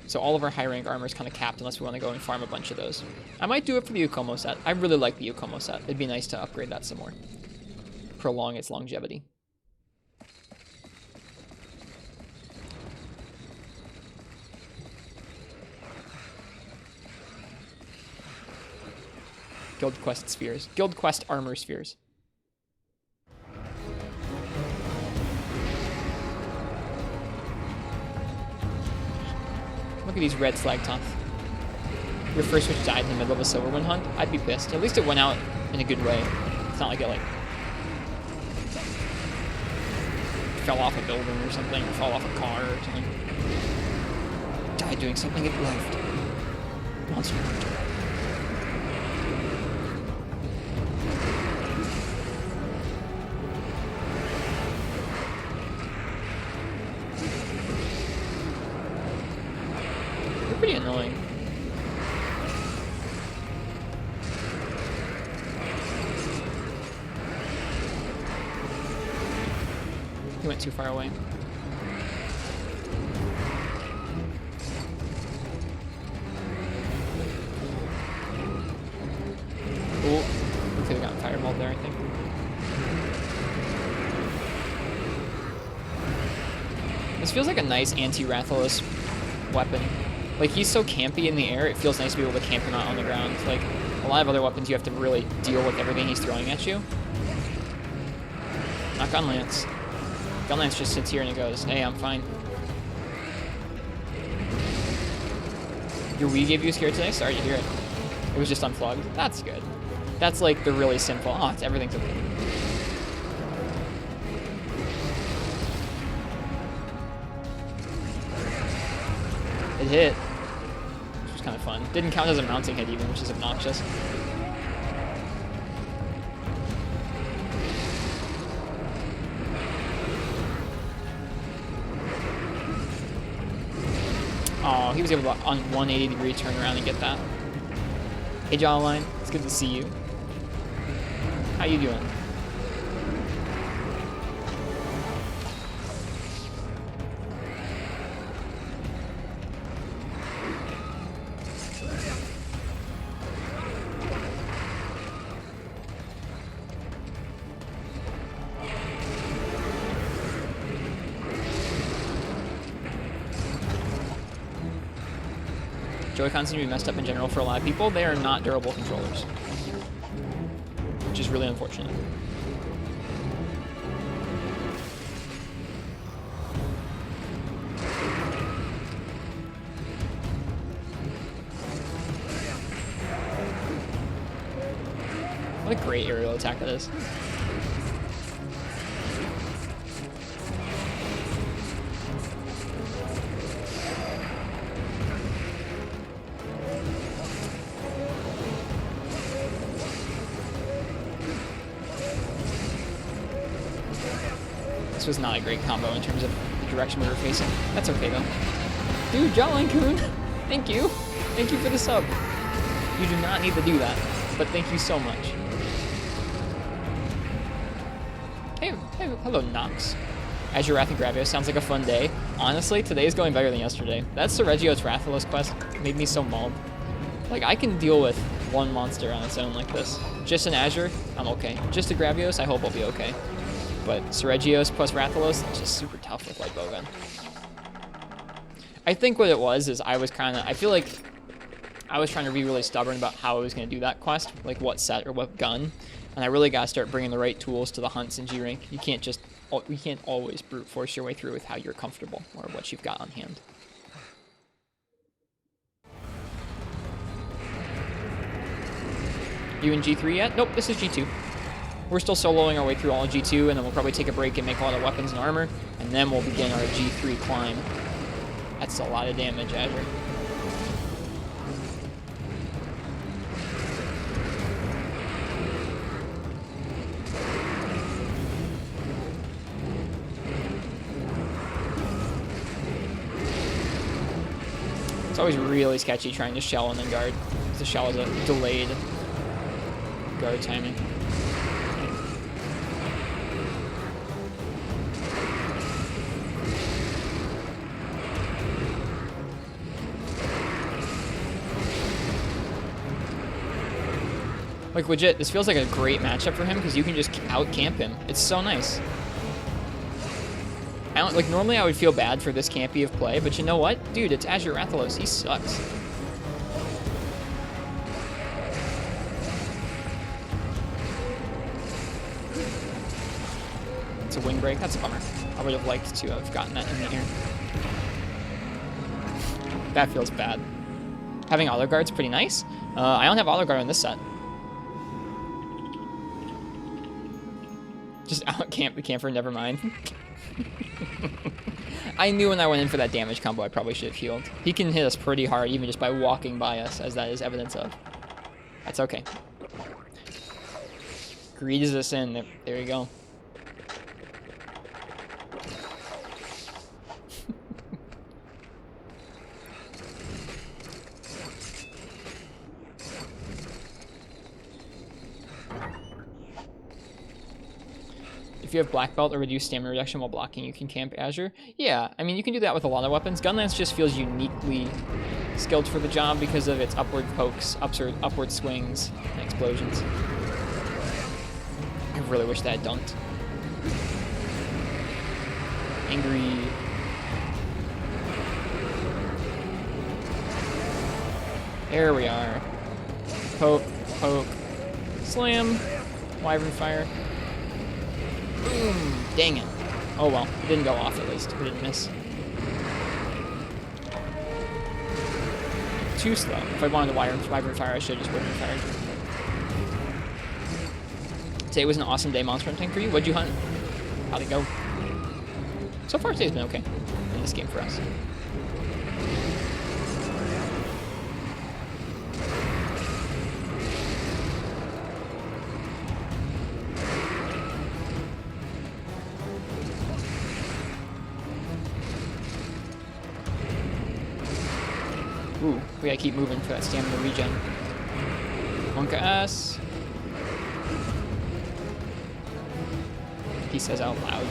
So all of our high-rank armor is kind of capped unless we want to go and farm a bunch of those. I might do it for the Ukomo set. I really like the Ukomo set. It'd be nice to upgrade that some more. Prolong its longevity. Guild Quest spheres. Guild Quest armor spheres. Look at these red Slagtoth. Your first switch died in the middle of a Silverwind hunt? I'd be pissed. At least it went out in a good way. It's not like it, like, fell off a building or something, or fell off a car or something. Died doing something it loved. Monster Hunter. pretty annoying. He went too far away. Ooh, we could have gotten fireballed there, I think. This feels like a nice anti-Rathalos weapon. Like, he's so campy in the air, it feels nice to be able to camp him out on the ground. Like, a lot of other weapons, you have to really deal with everything he's throwing at you. Not Gunlance. Gunlance just sits here and he goes, hey, I'm fine. Your Wii gave you a scare today? Sorry to hear it. It was just unplugged. That's good. That's like the really simple, oh, it's, everything's okay. It hit, which was kind of fun. Didn't count as a mounting hit even, which is obnoxious. Oh, he was able to, on 180-degree turn around and get that. Hey, Jawline, it's good to see you. How you doing? Joy-Cons seem to be messed up in general for a lot of people. They are not durable controllers, which is really unfortunate. What a great aerial attack that is. Was not a great combo in terms of the direction we were facing. That's okay though. Dude, Jawline-kun, thank you. Thank you for the sub. You do not need to do that, but thank you so much. Hey, hello Nox. Azure Wrath and Gravios sounds like a fun day. Honestly, today is going better than yesterday. That Serregio's Rathalos quest made me so mauled. Like, I can deal with one monster on its own like this. Just an Azure, I'm okay. Just a Gravios, I hope I'll be okay. But Serregios plus Rathalos, it's just super tough with Light Bowgun. I think what it was is I feel like I was trying to be really stubborn about how I was going to do that quest, like what set or what gun, and I really got to start bringing the right tools to the hunts in G-Rank. You can't always brute force your way through with how you're comfortable or what you've got on hand. You in G3 yet? Nope, this is G2. We're still soloing our way through all of G2, and then we'll probably take a break and make a lot of weapons and armor, and then we'll begin our G3 climb. That's a lot of damage, Azure. It's always really sketchy trying to shell and then guard. The shell is a delayed guard timing. Like, legit, this feels like a great matchup for him because you can just out-camp him. It's so nice. Like, normally I would feel bad for this campy of play, but you know what? Dude, it's Azure Rathalos. He sucks. It's a wing break. That's a bummer. I would have liked to have gotten that in the air. That feels bad. Having auto guard's pretty nice. I don't have auto guard on this set. Just out-camp the camper, never mind. I knew when I went in for that damage combo I probably should have healed. He can hit us pretty hard even just by walking by us, as that is evidence of. That's okay. Greases us in. There you go. If you have black belt or reduced stamina reduction while blocking, you can camp Azure. Yeah, I mean, you can do that with a lot of weapons. Gunlance just feels uniquely skilled for the job because of its upward pokes, upward swings, and explosions. I really wish that had dunked. Angry. There we are. Poke, poke, slam, wyvern fire. Boom! Dang it. Oh well, it didn't go off at least. It didn't miss. Too slow. If I wanted to wyvern fire, I should have just wyvern fired. Today was an awesome day monster hunting for you. What'd you hunt? How'd it go? So far today's been okay in this game for us. Ooh, we gotta keep moving for that stamina regen. Wonka S. He says out loud.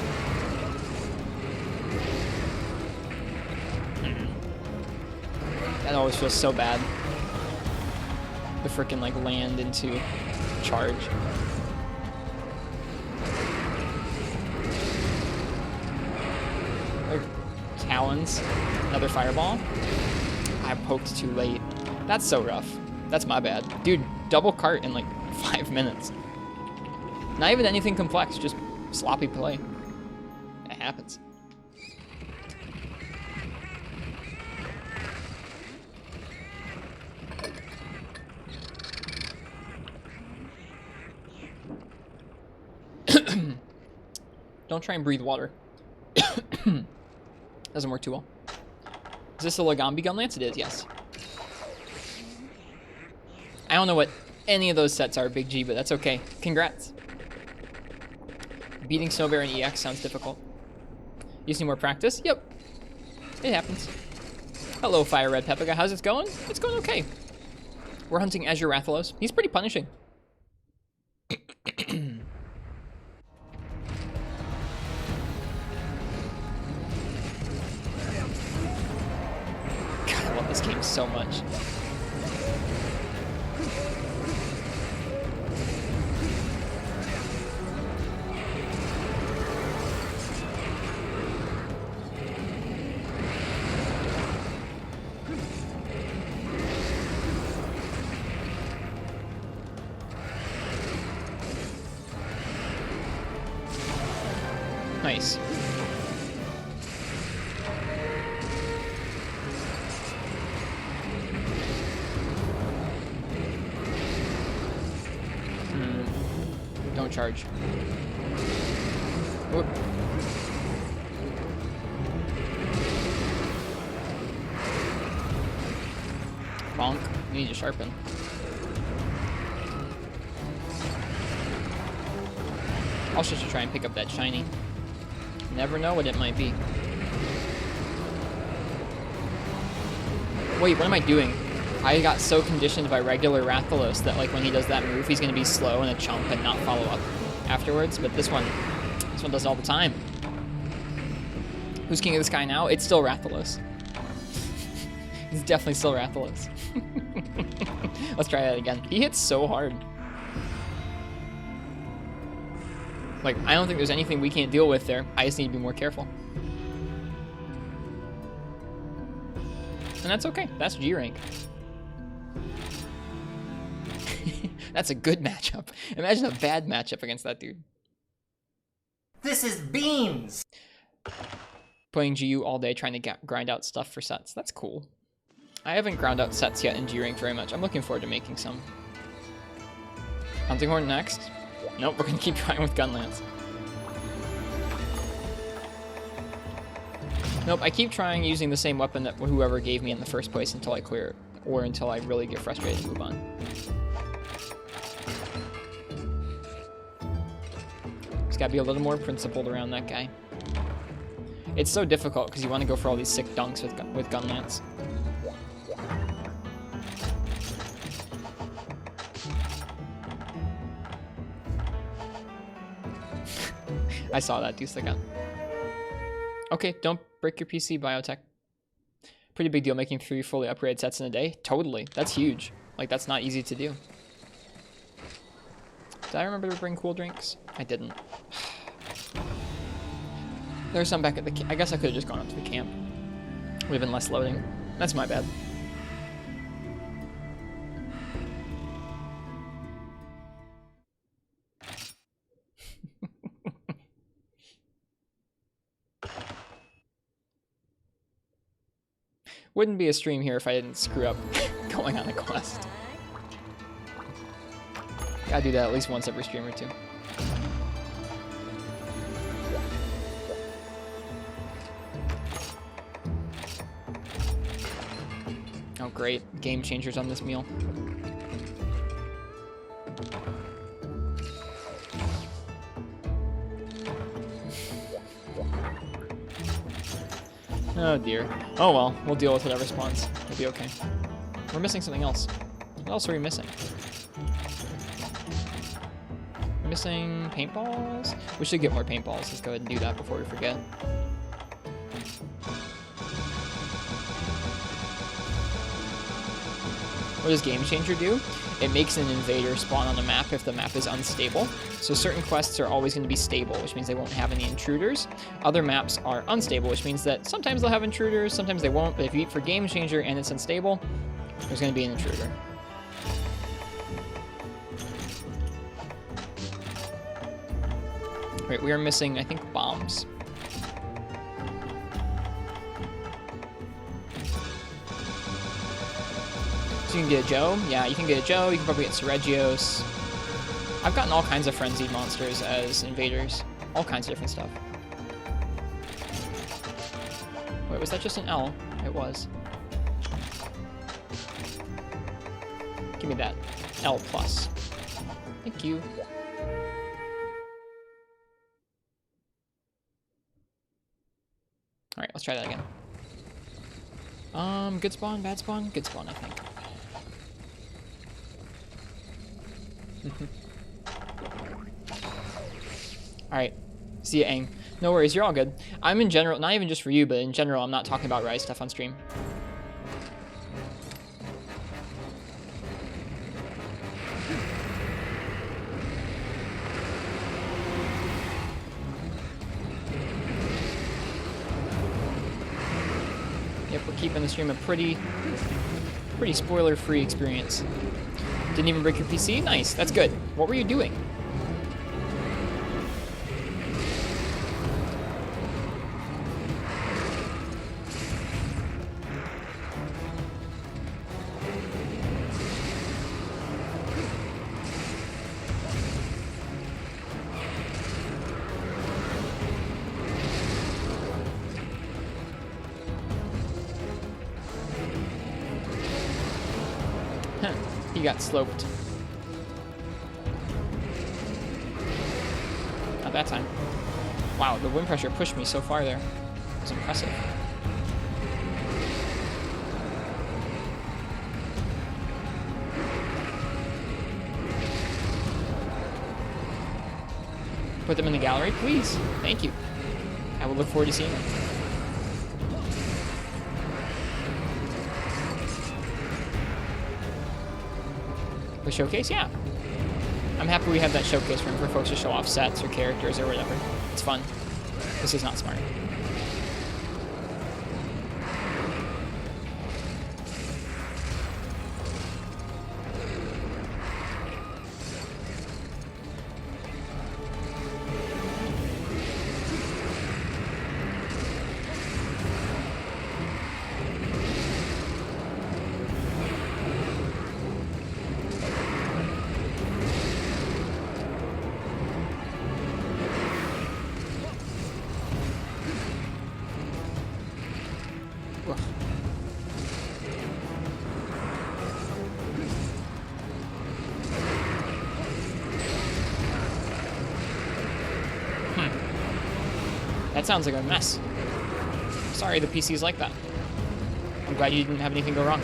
That always feels so bad. The frickin' like land into charge. Or talons. Another fireball. I poked too late. That's so rough. That's my bad. Dude, double cart in like 5 minutes. Not even anything complex, just sloppy play. It happens. Don't try and breathe water. Doesn't work too well. Is this a Lagambi Gunlance? It is, yes. I don't know what any of those sets are, Big G, but that's okay. Congrats. Beating Snow Bear in EX sounds difficult. You just need more practice? Yep. It happens. Hello, Fire Red Pepega. How's it going? It's going okay. We're hunting Azure Rathalos. He's pretty punishing. God, I love this game so much. Nice. Don't charge. Whoop. Bonk. You need to sharpen. I'll just try and pick up that shiny. Never know what it might be. Wait, what am I doing? I got so conditioned by regular Rathalos that like when he does that move, he's gonna be slow and a chump and not follow up afterwards. But this one does it all the time. Who's king of the sky now? It's still Rathalos. It's definitely still Rathalos. Let's try that again. He hits so hard. Like, I don't think there's anything we can't deal with there. I just need to be more careful. And that's okay. That's G rank. That's a good matchup. Imagine a bad matchup against that dude. This is beans! Playing GU all day trying to grind out stuff for sets. That's cool. I haven't ground out sets yet in G rank very much. I'm looking forward to making some. Hunting Horn next. Nope, we're gonna keep trying with Gunlance. Nope, I keep trying using the same weapon that whoever gave me in the first place until I clear it, or until I really get frustrated and move on. Just gotta be a little more principled around that guy. It's so difficult because you want to go for all these sick dunks with Gunlance. I saw that, deuce again. Okay, don't break your PC, Biotech. Pretty big deal making 3 fully upgraded sets in a day. Totally. That's huge. Like, that's not easy to do. Did I remember to bring cool drinks? I didn't. There's some back at the camp. I guess I could have just gone up to the camp. Would have been less loading. That's my bad. Wouldn't be a stream here if I didn't screw up going on a quest. Gotta do that at least once every stream or two. Oh great, game changers on this meal. Oh dear. Oh well, we'll deal with whatever spawns. We'll be okay. We're missing something else. What else are we missing? We're missing paintballs? We should get more paintballs. Let's go ahead and do that before we forget. What does Game Changer do? It makes an invader spawn on the map if the map is unstable. So certain quests are always going to be stable, which means they won't have any intruders. Other maps are unstable, which means that sometimes they'll have intruders, sometimes they won't. But if you eat for Game Changer and it's unstable, there's going to be an intruder. Right, we are missing, I think, bombs. So you can get a Joe. Yeah, you can get a Joe. You can probably get Sergios. I've gotten all kinds of frenzied monsters as invaders. All kinds of different stuff. Wait, was that just an L? It was. Give me that. L plus. Thank you. Alright, let's try that again. Good spawn, bad spawn? Good spawn, I think. Alright. See ya, Aang. No worries, you're all good. I'm in general, not even just for you, but in general, I'm not talking about Rise stuff on stream. Yep, we're keeping the stream a pretty spoiler-free experience. Didn't even break your PC? Nice, that's good. What were you doing? He got sloped. Not that time. Wow, the wind pressure pushed me so far there. It was impressive. Put them in the gallery, please. Thank you. I will look forward to seeing them. The showcase? Yeah. I'm happy we have that showcase room for folks to show off sets or characters or whatever. It's fun. This is not smart. That sounds like a mess. Sorry the PC's like that. I'm glad you didn't have anything go wrong.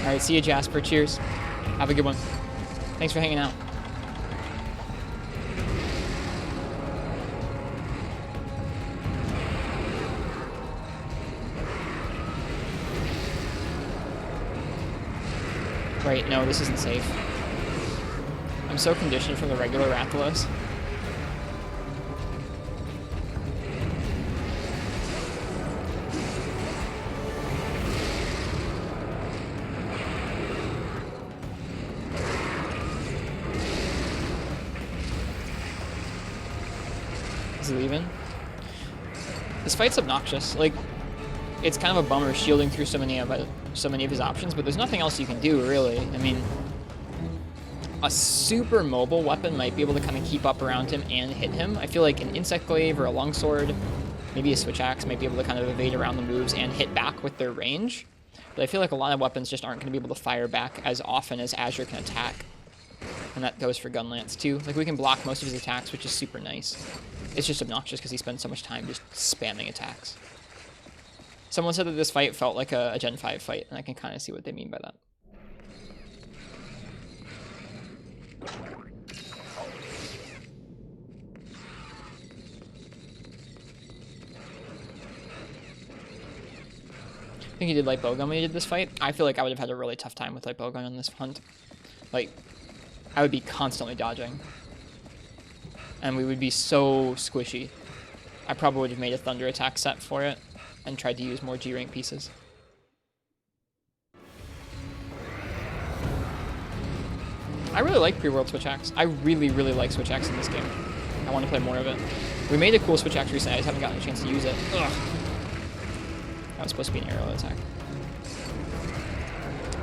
Alright, see you, Jasper. Cheers. Have a good one. Thanks for hanging out. Right, no, this isn't safe. I'm so conditioned from the regular Rathalos. Is he leaving? This fight's obnoxious. Like, it's kind of a bummer shielding through so many of his options, but there's nothing else you can do, really. I mean, a super mobile weapon might be able to kind of keep up around him and hit him. I feel like an Insect Glaive or a Longsword, maybe a Switch Axe, might be able to kind of evade around the moves and hit back with their range. But I feel like a lot of weapons just aren't going to be able to fire back as often as Azure can attack. And that goes for Gunlance, too. Like, we can block most of his attacks, which is super nice. It's just obnoxious because he spends so much time just spamming attacks. Someone said that this fight felt like a Gen 5 fight, and I can kind of see what they mean by that. I think he did light bowgun when he did this fight. I feel like I would have had a really tough time with light bowgun on this hunt. Like, I would be constantly dodging. And we would be so squishy. I probably would have made a thunder attack set for it and tried to use more G-rank pieces. I really like pre-world Switch Axe. I really, really like Switch Axe in this game. I want to play more of it. We made a cool Switch Axe recently, I just haven't gotten a chance to use it. Ugh. That was supposed to be an arrow attack.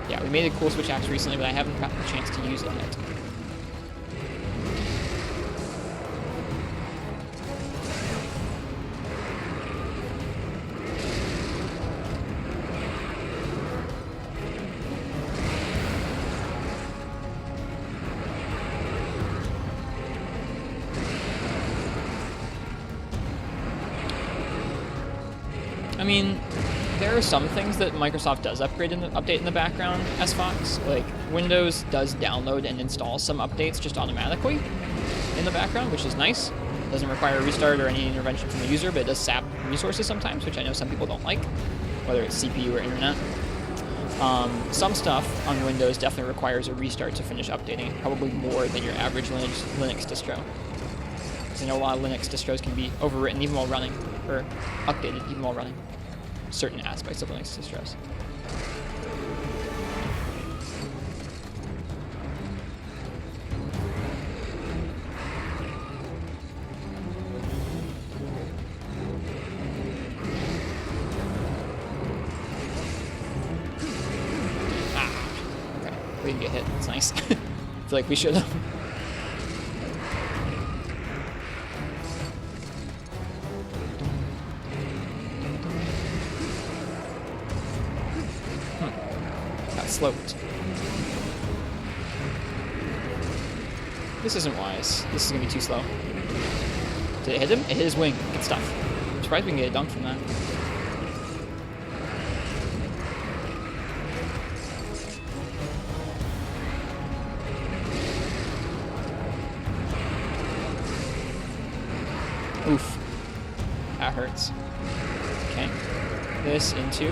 Yeah, we made a cool Switch Axe recently, but I haven't gotten a chance to use it yet. I mean, there are some things that Microsoft does upgrade in the update in the background, SFox. Like, Windows does download and install some updates just automatically in the background, which is nice. It doesn't require a restart or any intervention from the user, but it does sap resources sometimes, which I know some people don't like, whether it's CPU or internet. Some stuff on Windows definitely requires a restart to finish updating, probably more than your average Linux distro. Because I know a lot of Linux distros can be overwritten even while running, or updated even while running. Certain aspects of Linux distros. Okay. We didn't get hit. That's nice. I feel like we should have. Sloped. This isn't wise. This is gonna be too slow. Did it hit him? It hit his wing. Good stuff. I'm surprised we can get a dunk from that. Oof. That hurts. Okay. This into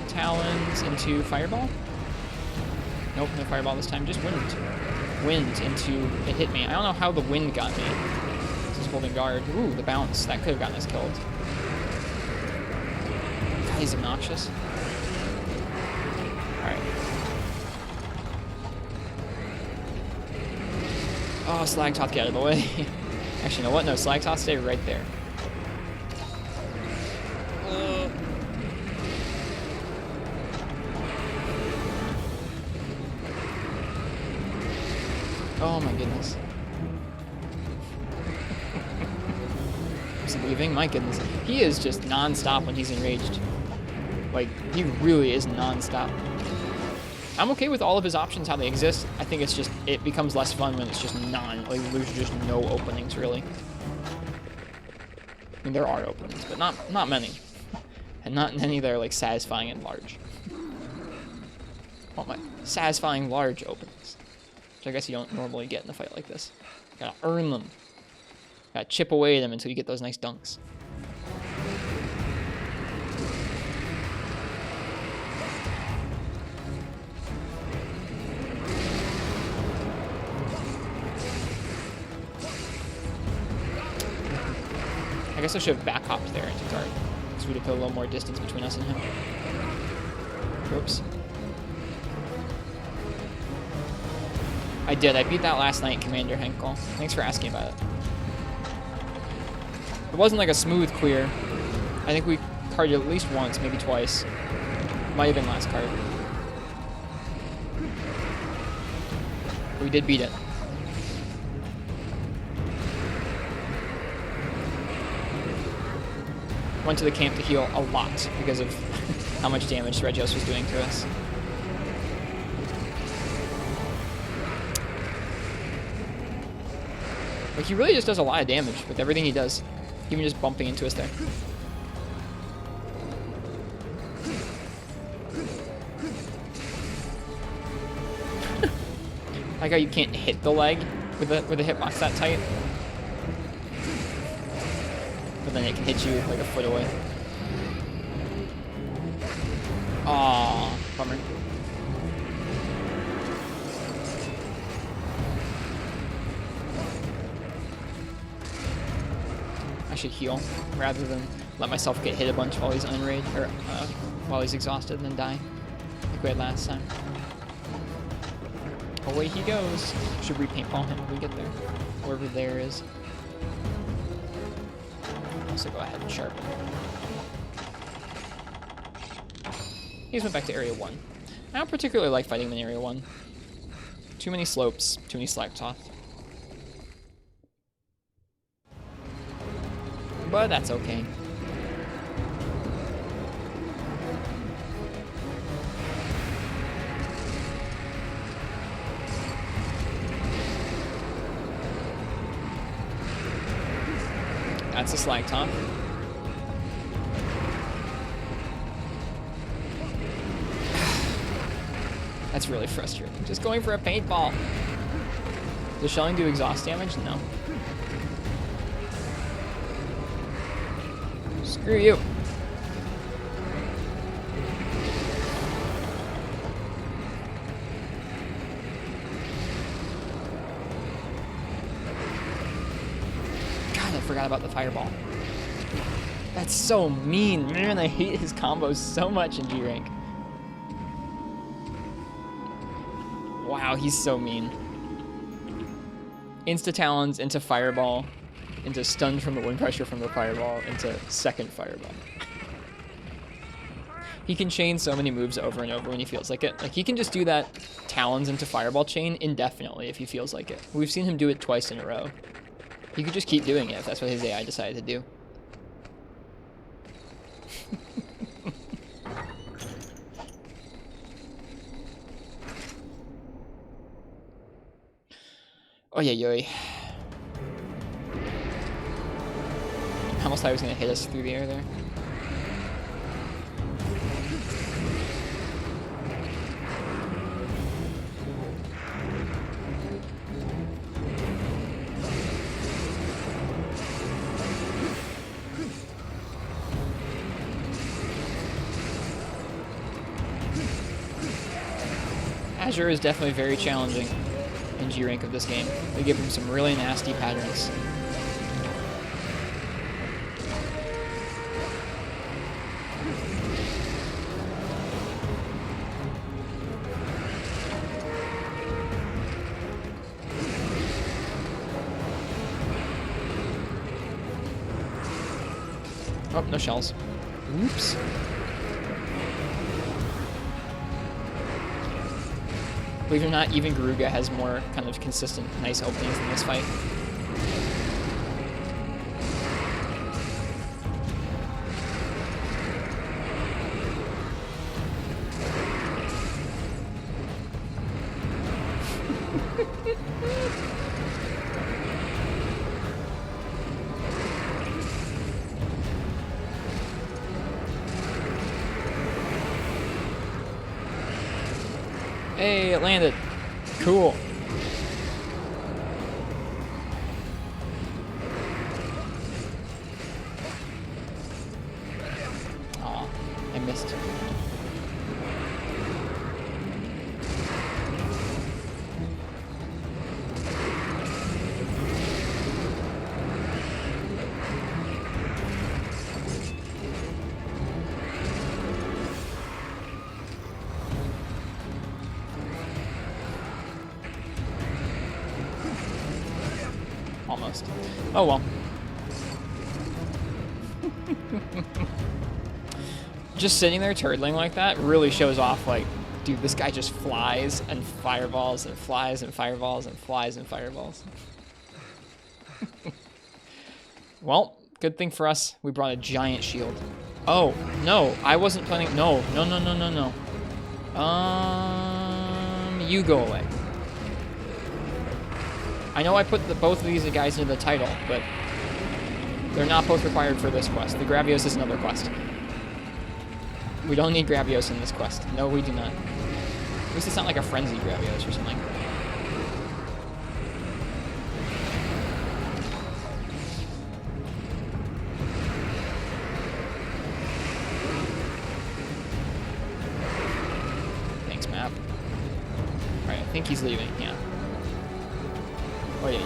Talons into Fireball? Nope, no Fireball this time, just Wind. Wind into, it hit me. I don't know how the Wind got me. This is holding guard. Ooh, the bounce. That could have gotten us killed. God, he's obnoxious. Alright. Oh, Slagtoth, get out of the way. Actually, you know what? No, Slagtoth, stay right there. Oh my goodness. Is he leaving? My goodness. He is just non-stop when he's enraged. Like, he really is non-stop. I'm okay with all of his options, how they exist. I think it's just, it becomes less fun when it's just like, there's just no openings, really. I mean, there are openings, but not many. And not many that are, like, satisfying and large. want my satisfying large openings. Which I guess you don't normally get in a fight like this. Gotta earn them. Gotta chip away at them until you get those nice dunks. I guess I should have back hopped there into guard, because we'd have put a little more distance between us and him. Oops. I did. I beat that last night, Commander Henkel. Thanks for asking about it. It wasn't like a smooth clear. I think we carded at least once, maybe twice. Might have been last card. But we did beat it. Went to the camp to heal a lot because of how much damage Regios was doing to us. Like, he really just does a lot of damage with everything he does. Even just bumping into us there. I like how you can't hit the leg with a hitbox that tight. But then it can hit you like a foot away. Aww, bummer. I should heal rather than let myself get hit a bunch while he's unraged or while he's exhausted and then die, like we had last time. Away he goes. Should repaintball him when we get there, wherever there is. So go ahead and sharpen. He just went back to Area 1. I don't particularly like fighting him in Area 1. Too many slopes, too many slacktoth. But that's okay. That's a slag top. That's really frustrating. Just going for a paintball. Does shelling do exhaust damage? No. Screw you. I forgot about the fireball. That's so mean. Man, I hate his combos so much in G rank. Wow, he's so mean. Insta talons into fireball, into stun from the wind pressure from the fireball, into second fireball. He can chain so many moves over and over when he feels like it. Like, he can just do that talons into fireball chain indefinitely if he feels like it. We've seen him do it twice in a row. He could just keep doing it if that's what his AI decided to do. Oh yeah, yo. I almost thought he was gonna hit us through the air there. Azure is definitely very challenging in G rank of this game. They give him some really nasty patterns. Oh, no shells. Oops. Believe it or not, even Garuga has more kind of consistent, nice openings in this fight. Yay, it landed. Cool. Aw, I missed. Almost. Oh well. Just sitting there turtling like that really shows off, like, dude, this guy just flies and fireballs and flies and fireballs and flies and fireballs. Well, good thing for us, we brought a giant shield. Oh, no, I wasn't planning. No, no, no, no, no, no. You go away. I know I put both of these guys into the title, but they're not both required for this quest. The Gravios is another quest. We don't need Gravios in this quest. No, we do not. At least it's not like a frenzy Gravios or something. Thanks, map. Alright, I think he's leaving, yeah. Oh yeah.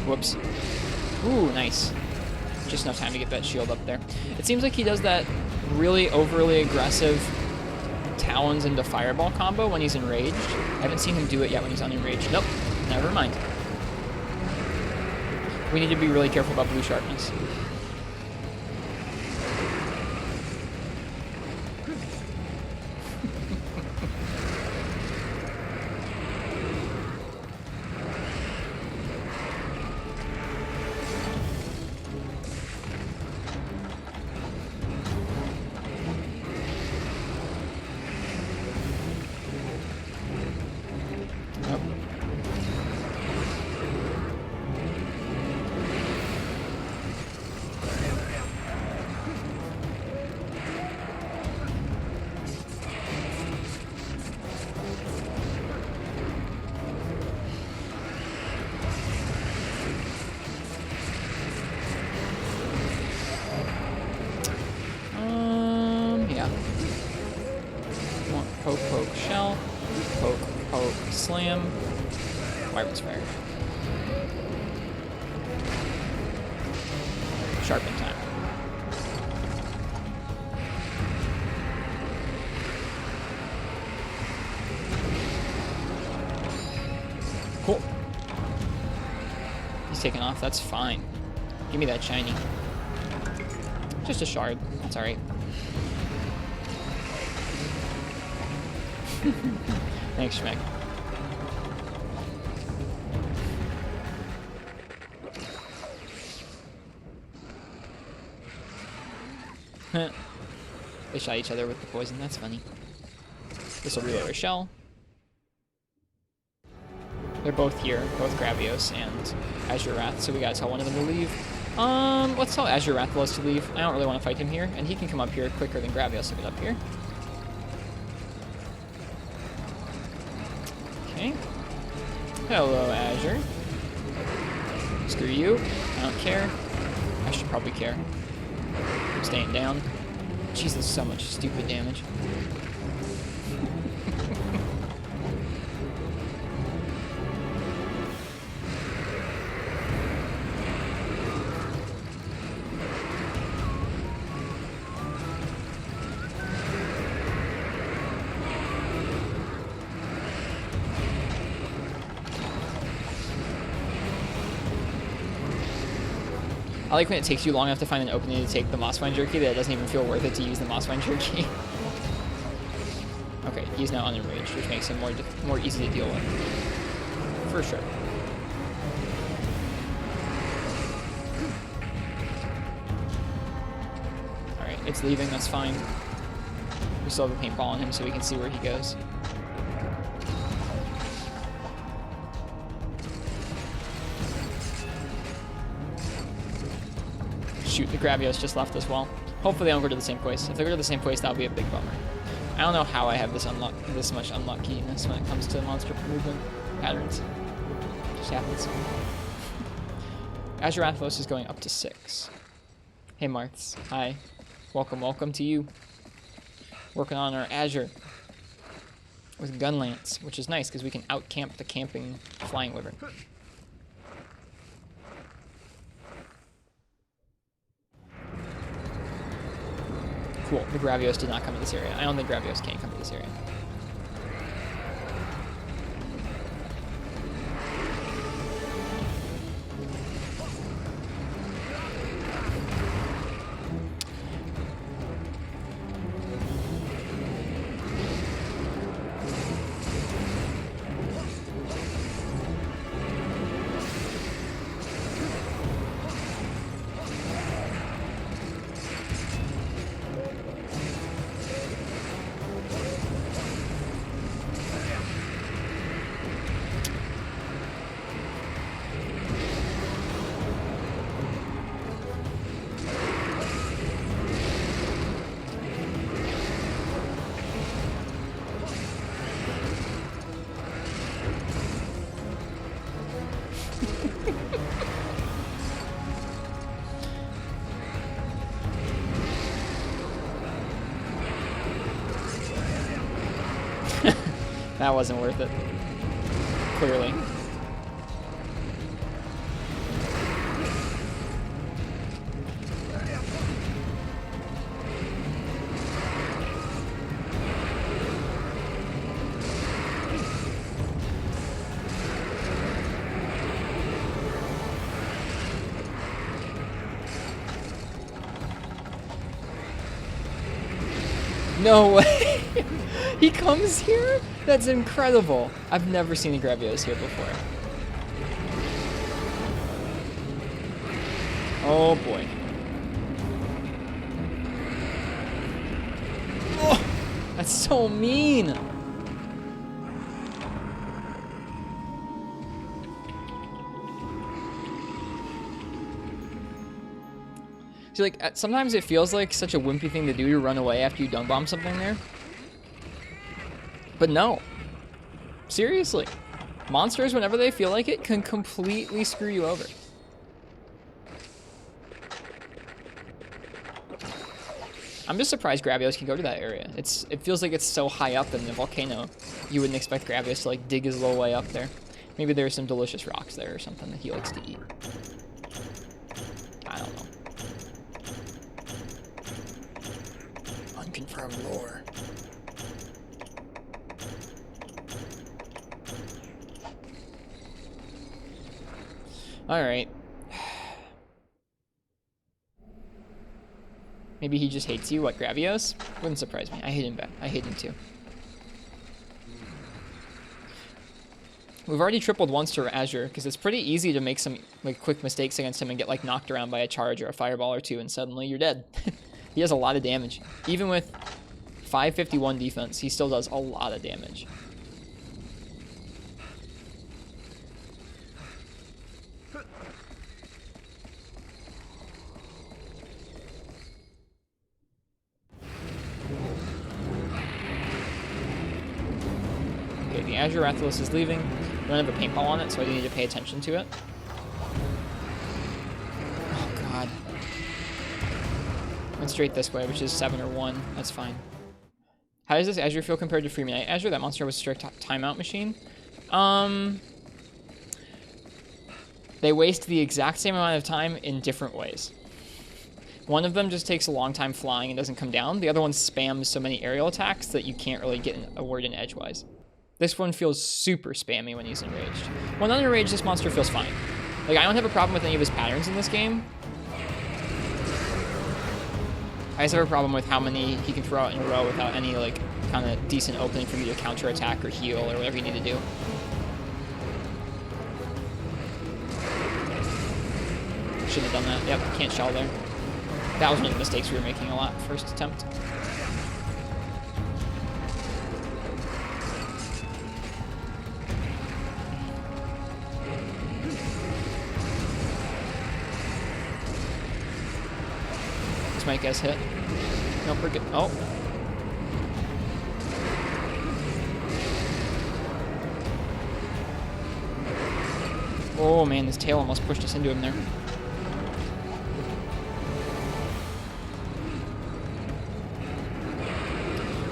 Whoops. Ooh, nice. Just enough time to get that shield up there. It seems like he does that really overly aggressive Talons into Fireball combo when he's enraged. I haven't seen him do it yet when he's unenraged. Nope, never mind. We need to be really careful about blue sharpness. Poke, poke, shell. Poke, poke, slam. Wyvern's fire. Sharpen time. Cool. He's taking off. That's fine. Give me that shiny. Just a shard. That's alright. Thanks, Schmeck. They shot each other with the poison. That's funny. This will reload our shell. They're both here, both Gravios and Azure Wrath, so we gotta tell one of them to leave. Let's tell Azure Wrath to leave. I don't really want to fight him here, and he can come up here quicker than Gravios to get up here. Okay. Hello, Azure. Screw you. I don't care. I should probably care. I'm staying down. Jesus, so much stupid damage. I like when it takes you long enough to find an opening to take the Mossvine Jerky that it doesn't even feel worth it to use the Mossvine Jerky. Okay, he's now unenraged, which makes him more easy to deal with. For sure. Alright, it's leaving, that's fine. We still have a paintball on him so we can see where he goes. Shoot, the Gravios just left as well. Hopefully they don't go to the same place. If they go to the same place, that'll be a big bummer. I don't know how I have this much unluckiness when it comes to monster movement patterns. It just happens. Azure Athos is going up to 6. Hey Marks, hi. Welcome to you. Working on our Azure with Gunlance, which is nice because we can out-camp the camping Flying Wyvern. Cool, the Gravios did not come to this area. I don't think Gravios can come to this area. That wasn't worth it. Clearly. No way! He comes here? That's incredible. I've never seen the Gravios here before. Oh boy. Oh, that's so mean. See, like, sometimes it feels like such a wimpy thing to do to run away after you dung bomb something there. But no. Seriously. Monsters, whenever they feel like it, can completely screw you over. I'm just surprised Gravios can go to that area. It feels like it's so high up in the volcano. You wouldn't expect Gravios to like dig his little way up there. Maybe there's some delicious rocks there or something that he likes to eat. I don't know. Unconfirmed lore. Alright. Maybe he just hates you, what, Gravios? Wouldn't surprise me. I hate him back. I hate him too. We've already tripled once to Azure, because it's pretty easy to make some like quick mistakes against him and get like knocked around by a charge or a fireball or two, and suddenly you're dead. He has a lot of damage. Even with 551 defense, he still does a lot of damage. Okay, the Azure Rathalos is leaving. We don't have a paintball on it, so I do need to pay attention to it. Oh god. Went straight this way, which is 7 or 1. That's fine. How does this Azure feel compared to Freeman Azure? That monster was a strict timeout machine. They waste the exact same amount of time in different ways. One of them just takes a long time flying and doesn't come down. The other one spams so many aerial attacks that you can't really get a word in edgewise. This one feels super spammy when he's enraged. When unenraged, this monster feels fine. Like, I don't have a problem with any of his patterns in this game. I just have a problem with how many he can throw out in a row without any, like, kind of decent opening for you to counterattack or heal or whatever you need to do. Shouldn't have done that. Yep, can't shell there. That was one of the mistakes we were making a lot first attempt. This might get us hit. Nope, we're good. Oh. Oh man, this tail almost pushed us into him there.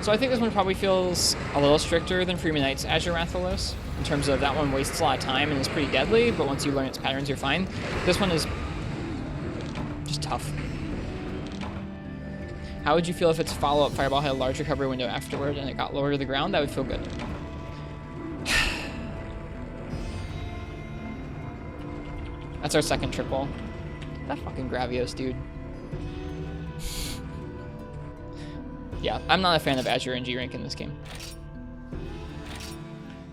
So I think this one probably feels a little stricter than Freeman Knight's Azure Rathalos, in terms of that one wastes a lot of time and is pretty deadly, but once you learn its patterns, you're fine. This one is just tough. How would you feel if its follow-up Fireball had a large recovery window afterward and it got lower to the ground? That would feel good. That's our second triple. That fucking Gravios, dude. Yeah, I'm not a fan of Azure and G-Rank in this game.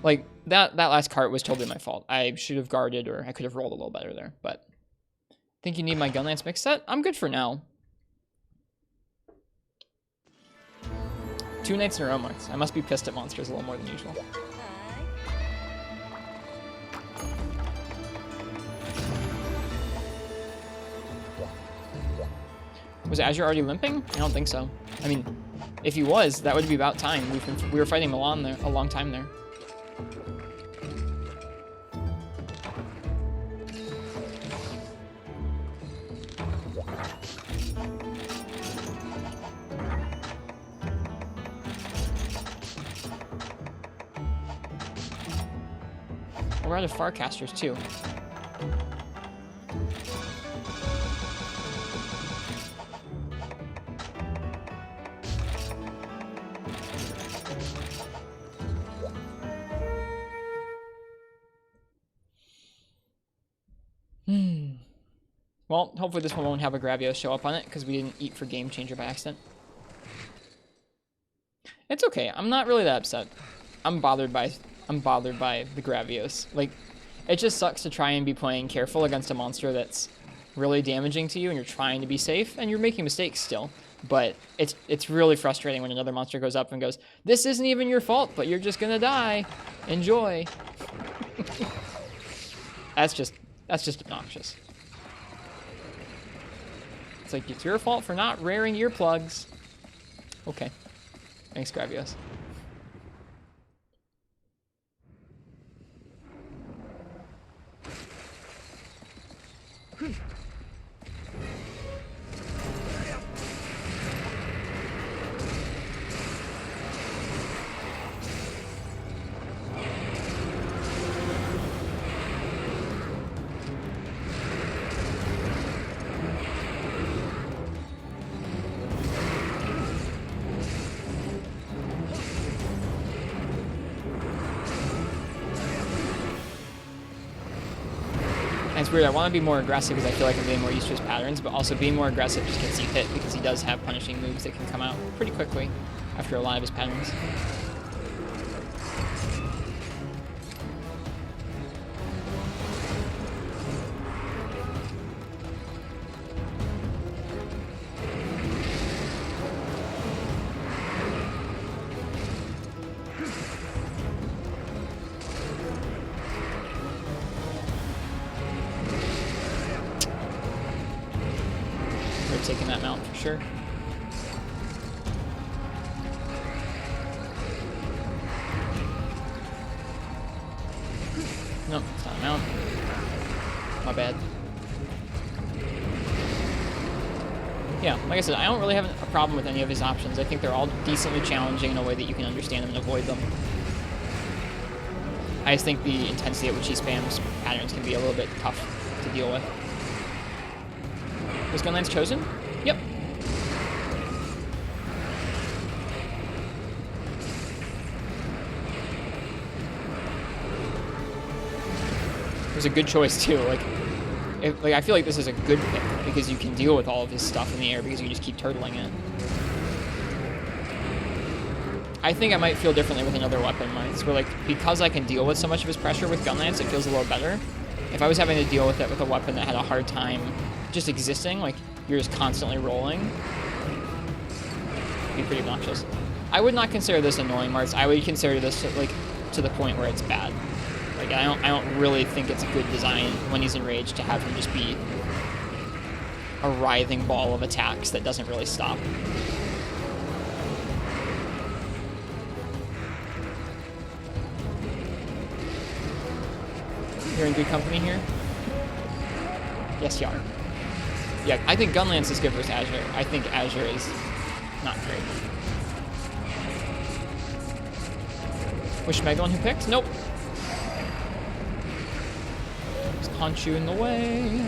Like, that last cart was totally my fault. I should have guarded, or I could have rolled a little better there, but... Think you need my Gunlance mix set? I'm good for now. 2 nights in a row, Marks. I must be pissed at monsters a little more than usual. Was Azure already limping? I don't think so. I mean, if he was, that would be about time. We were fighting Milan there a long time there. We're out of Farcasters too. Well, hopefully this one won't have a Gravios show up on it because we didn't eat for Game Changer by accident. It's okay. I'm not really that upset. I'm bothered by the Gravios. Like, it just sucks to try and be playing careful against a monster that's really damaging to you and you're trying to be safe and you're making mistakes still. But it's really frustrating when another monster goes up and goes, "This isn't even your fault, but you're just gonna die. Enjoy." That's just obnoxious. It's like, it's your fault for not raring earplugs. Okay. Thanks, Gravios. It's weird, I want to be more aggressive because I feel like I'm getting more used to his patterns, but also being more aggressive just gets you hit because he does have punishing moves that can come out pretty quickly after a lot of his patterns. Taking that mount for sure. Stun him out. My bad. Yeah, like I said, I don't really have a problem with any of his options. I think they're all decently challenging in a way that you can understand them and avoid them. I just think the intensity at which he spams patterns can be a little bit tough to deal with. Was Gunlance chosen? Yep. It was a good choice too. Like I feel like this is a good pick because you can deal with all of his stuff in the air because you just keep turtling it. I think I might feel differently with another weapon. It's where, like, because I can deal with so much of his pressure with Gunlance, it feels a little better. If I was having to deal with it with a weapon that had a hard time just existing, like you're just constantly rolling, it'd be pretty obnoxious. I would not consider this annoying, Marts. I would consider this like to the point where it's bad. Like I don't really think it's a good design when he's enraged to have him just be a writhing ball of attacks that doesn't really stop. You're in good company here? Yes, you are. Yeah, I think Gunlance is good versus Azure. I think Azure is not great. Was Shmeg the one who picked? Nope. Just punch you in the way.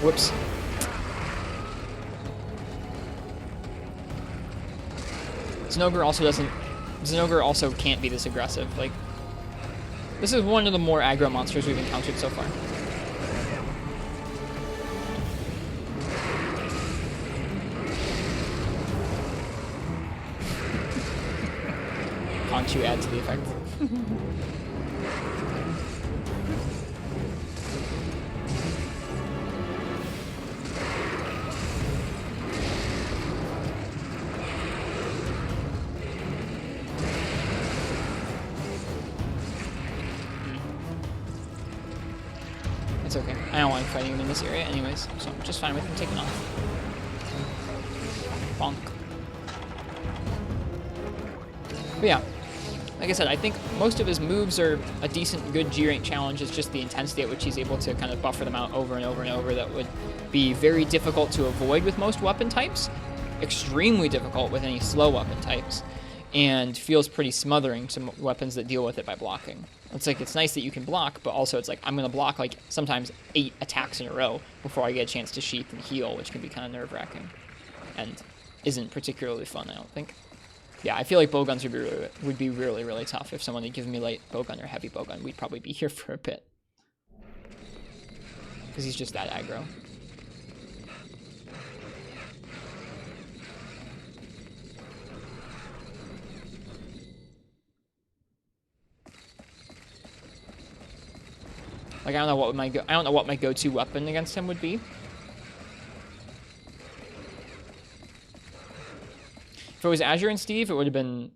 Whoops. Zinogre also can't be this aggressive. Like, this is one of the more aggro monsters we've encountered so far. Can't you add to the effect? It's okay. I don't like fighting him in this area anyways, so I'm just fine with him taking off. Bonk. But yeah, like I said, I think most of his moves are a decent, good G-rank challenge. It's just the intensity at which he's able to kind of buffer them out over and over and over that would be very difficult to avoid with most weapon types, extremely difficult with any slow weapon types, and feels pretty smothering to weapons that deal with it by blocking. It's like, it's nice that you can block, but also it's like, I'm going to block like sometimes 8 attacks in a row before I get a chance to sheath and heal, which can be kind of nerve-wracking and isn't particularly fun, I don't think. Yeah, I feel like bowguns would be really, really tough. If someone had given me light bowgun or heavy bowgun, we'd probably be here for a bit. Because he's just that aggro. Like, I don't know what my go-to weapon against him would be. If it was Azure and Steve, it would have been...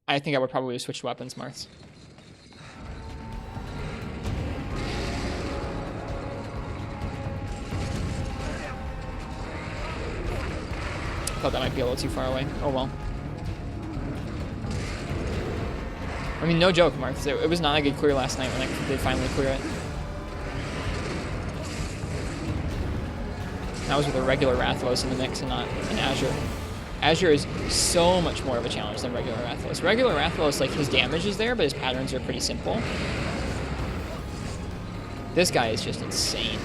I think I would probably have switched weapons, Marths. I thought that might be a little too far away. Oh well. I mean, no joke, Marths. It was not a good clear last night when I did finally clear it. That was with a regular Rathalos in the mix and not an Azure. Azure is so much more of a challenge than regular Rathalos. Regular Rathalos, like, his damage is there, but his patterns are pretty simple. This guy is just insane.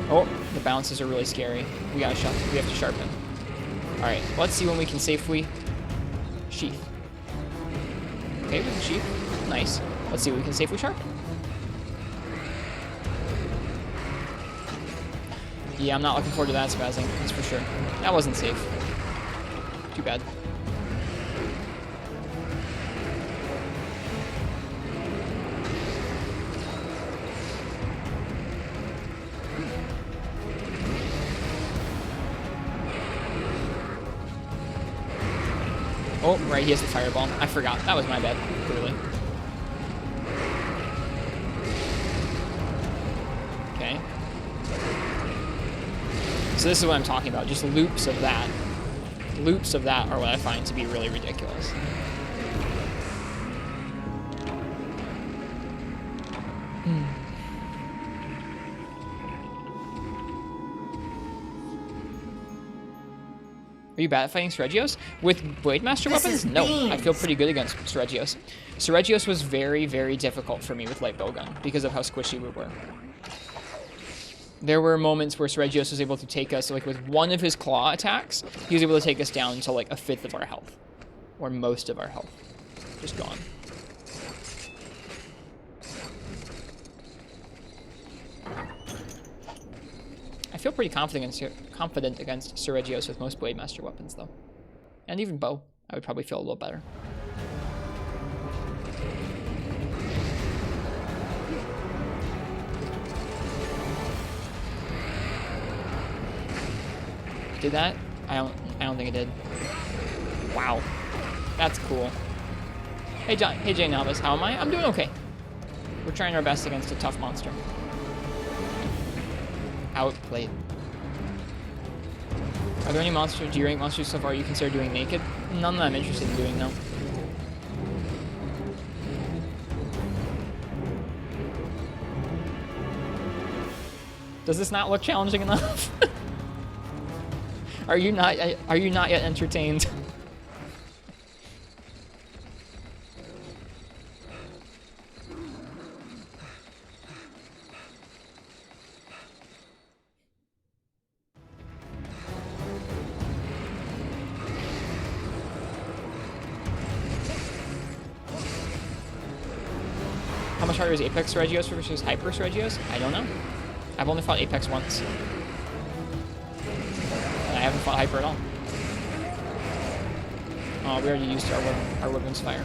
Oh, the bounces are really scary. We have to sharpen. Alright, let's see when we can safely sheath. Okay, we can sheath. Nice. Let's see when we can safely sharpen. Yeah, I'm not looking forward to that spazzing, that's for sure. That wasn't safe. Too bad. Oh, right, he has the fireball. I forgot. That was my bad, clearly. Okay. So this is what I'm talking about. Just loops of that. Loops of that are what I find to be really ridiculous. Are you bad at fighting Seregios? With Blade Master weapons? No, I feel pretty good against Seregios. Seregios was very, very difficult for me with Light Bowgun because of how squishy we were. There were moments where Seregios was able to take us, like with one of his claw attacks, he was able to take us down to like 1/5 of our health. Or most of our health. Just gone. I feel pretty confident against Seregios with most Blade Master weapons, though. And even bow, I would probably feel a little better. Did that? I don't think it did. Wow, that's cool. Hey John, hey Jay Novice, how am I? I'm doing okay. We're trying our best against a tough monster. Outplayed. Are there any monsters, do you rank monsters so far you consider doing naked? None that I'm interested in doing, no. Does this not look challenging enough? Are you not yet entertained? How much harder is Apex Seregios versus Hyper Seregios? I don't know. I've only fought Apex once. And I haven't fought Hyper at all. Oh, we already used our Woodman's Fire.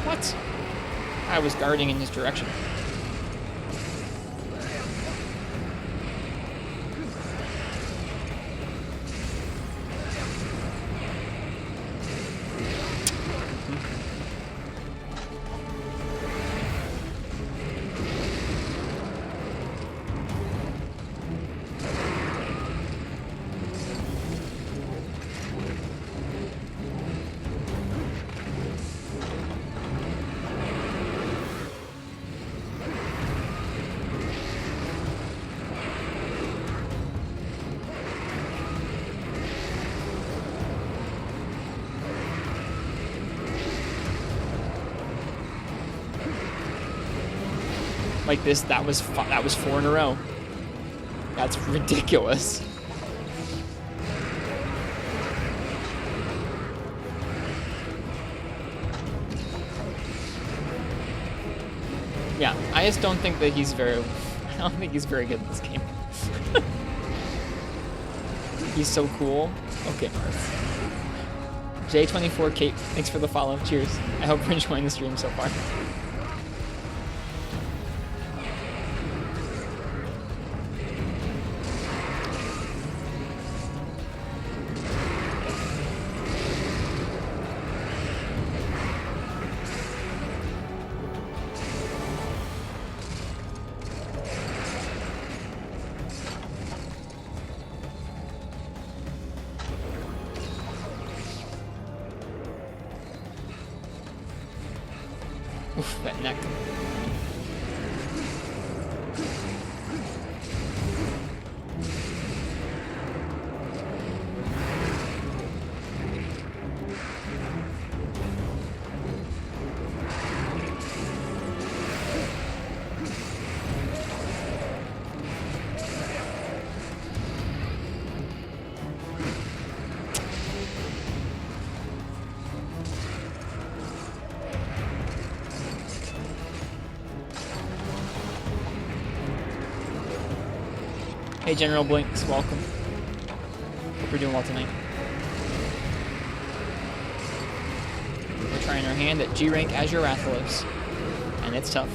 What? I was guarding in his direction. Like this, that was 4 in a row. That's ridiculous. Yeah, I just don't think that he's very. I don't think he's very good at this game. He's so cool. Okay, Marth. J24 Kate, thanks for the follow. Cheers. I hope you're enjoying the stream so far. Oof, that neck. Hey, General Blinks, welcome. Hope you're doing well tonight. We're trying our hand at G rank Azure Rathalos, and it's tough.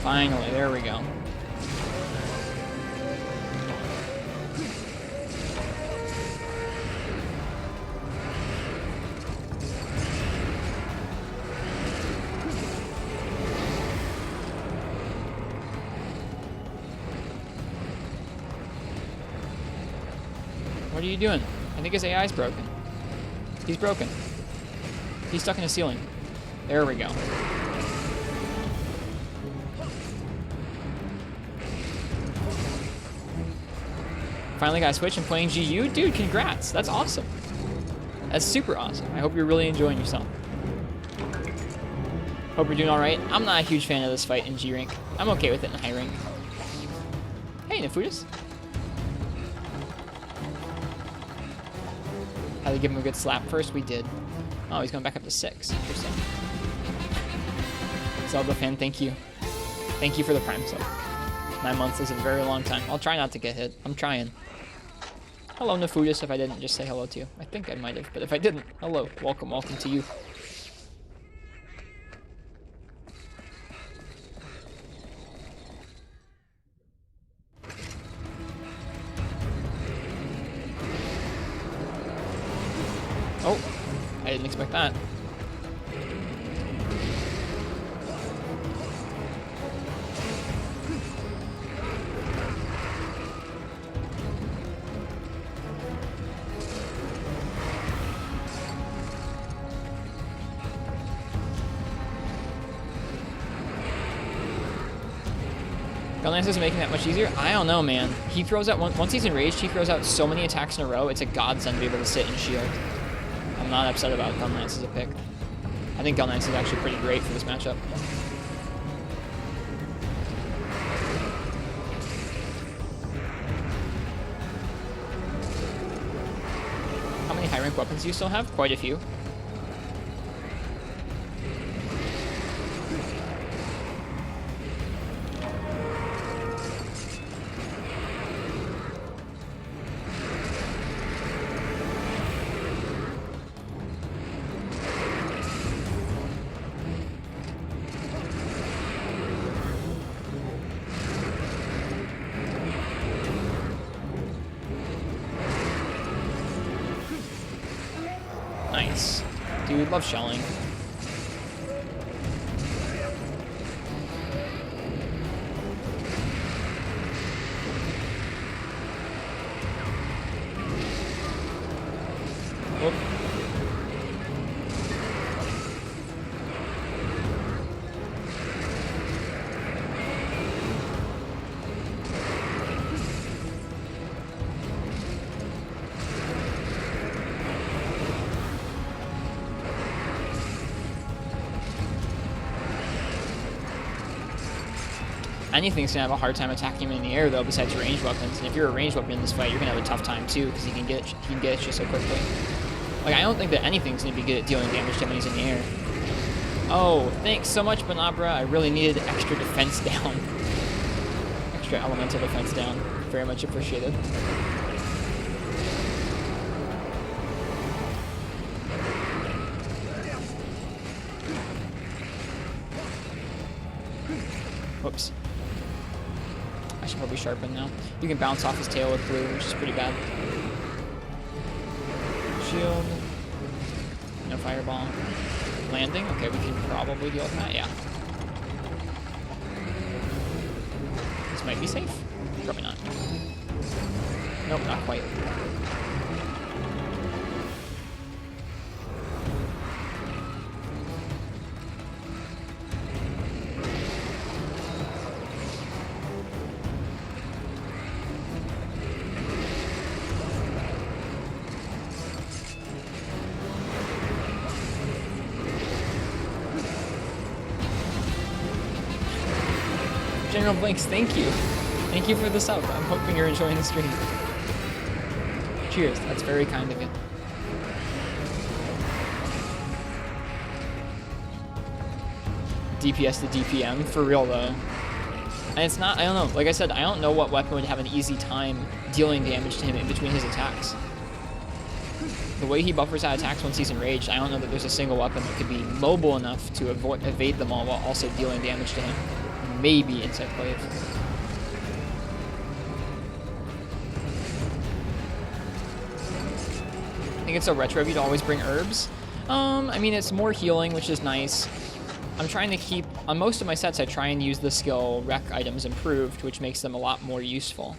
Finally, there we go. What are you doing? I think his AI is broken. He's broken. He's stuck in the ceiling. There we go. Finally got a Switch and playing GU? Dude, congrats. That's awesome. That's super awesome. I hope you're really enjoying yourself. Hope you're doing alright. I'm not a huge fan of this fight in G rank. I'm okay with it in high rank. Hey, Nefudis. Had to give him a good slap first? We did. Oh, he's going back up to 6. Interesting. Zelda fan, thank you. Thank you for the Prime sub. 9 months is a very long time. I'll try not to get hit. I'm trying. Hello, Nefudis, if I didn't just say hello to you. I think I might have, but if I didn't, hello. Welcome, welcome to you. Oh, I didn't expect that. Gunlance isn't making that much easier? I don't know, man. He throws out, once he's enraged, he throws out so many attacks in a row, it's a godsend to be able to sit and shield. I'm not upset about Gunlance as a pick. I think Gunlance is actually pretty great for this matchup. How many high rank weapons do you still have? Quite a few. Nice. Dude, love shelling. Whoop. Anything's gonna have a hard time attacking him in the air though, besides ranged weapons. And if you're a ranged weapon in this fight, you're gonna have a tough time too, because he can get at you so quickly. Like, I don't think that anything's gonna be good at dealing damage to him when he's in the air. Oh, thanks so much, Banabra. I really needed extra defense down. Extra elemental defense down. Very much appreciated. Whoops. I should probably sharpen now. You can bounce off his tail with blue, which is pretty bad. Shield. No fireball. Landing. Okay, we can probably deal with that. Yeah. This might be safe. Probably not. Nope, not quite. General Blinks, thank you. Thank you for the sub. I'm hoping you're enjoying the stream. Cheers, that's very kind of you. DPS to DPM, for real though. And it's not, I don't know, like I said, I don't know what weapon would have an easy time dealing damage to him in between his attacks. The way he buffers out attacks once he's enraged, I don't know that there's a single weapon that could be mobile enough to evade them all while also dealing damage to him. Maybe Insect Glaive. I think it's so retro of you to always bring herbs. I mean, it's more healing, which is nice. I'm trying to keep, on most of my sets, I try and use the skill rec items improved, which makes them a lot more useful.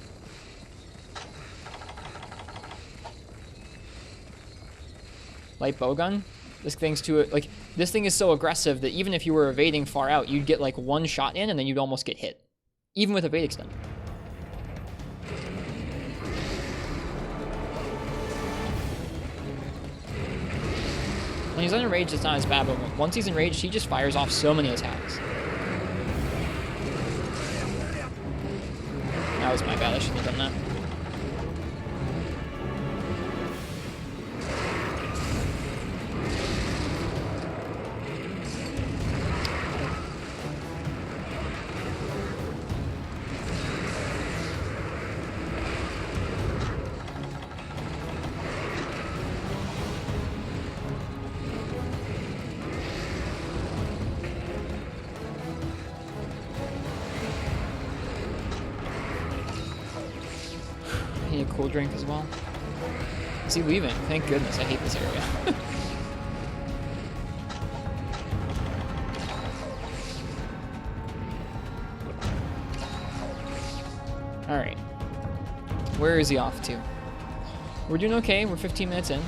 Light bowgun? This thing's too, like, this thing is so aggressive that even if you were evading far out, you'd get like one shot in and then you'd almost get hit. Even with evade extend. When he's unenraged, it's not as bad, but once he's enraged, he just fires off so many attacks. That was my bad, I shouldn't have done that. Cool drink as well. Is he leaving? Thank goodness, I hate this area. Alright. Where is he off to? We're doing okay, we're 15 minutes in.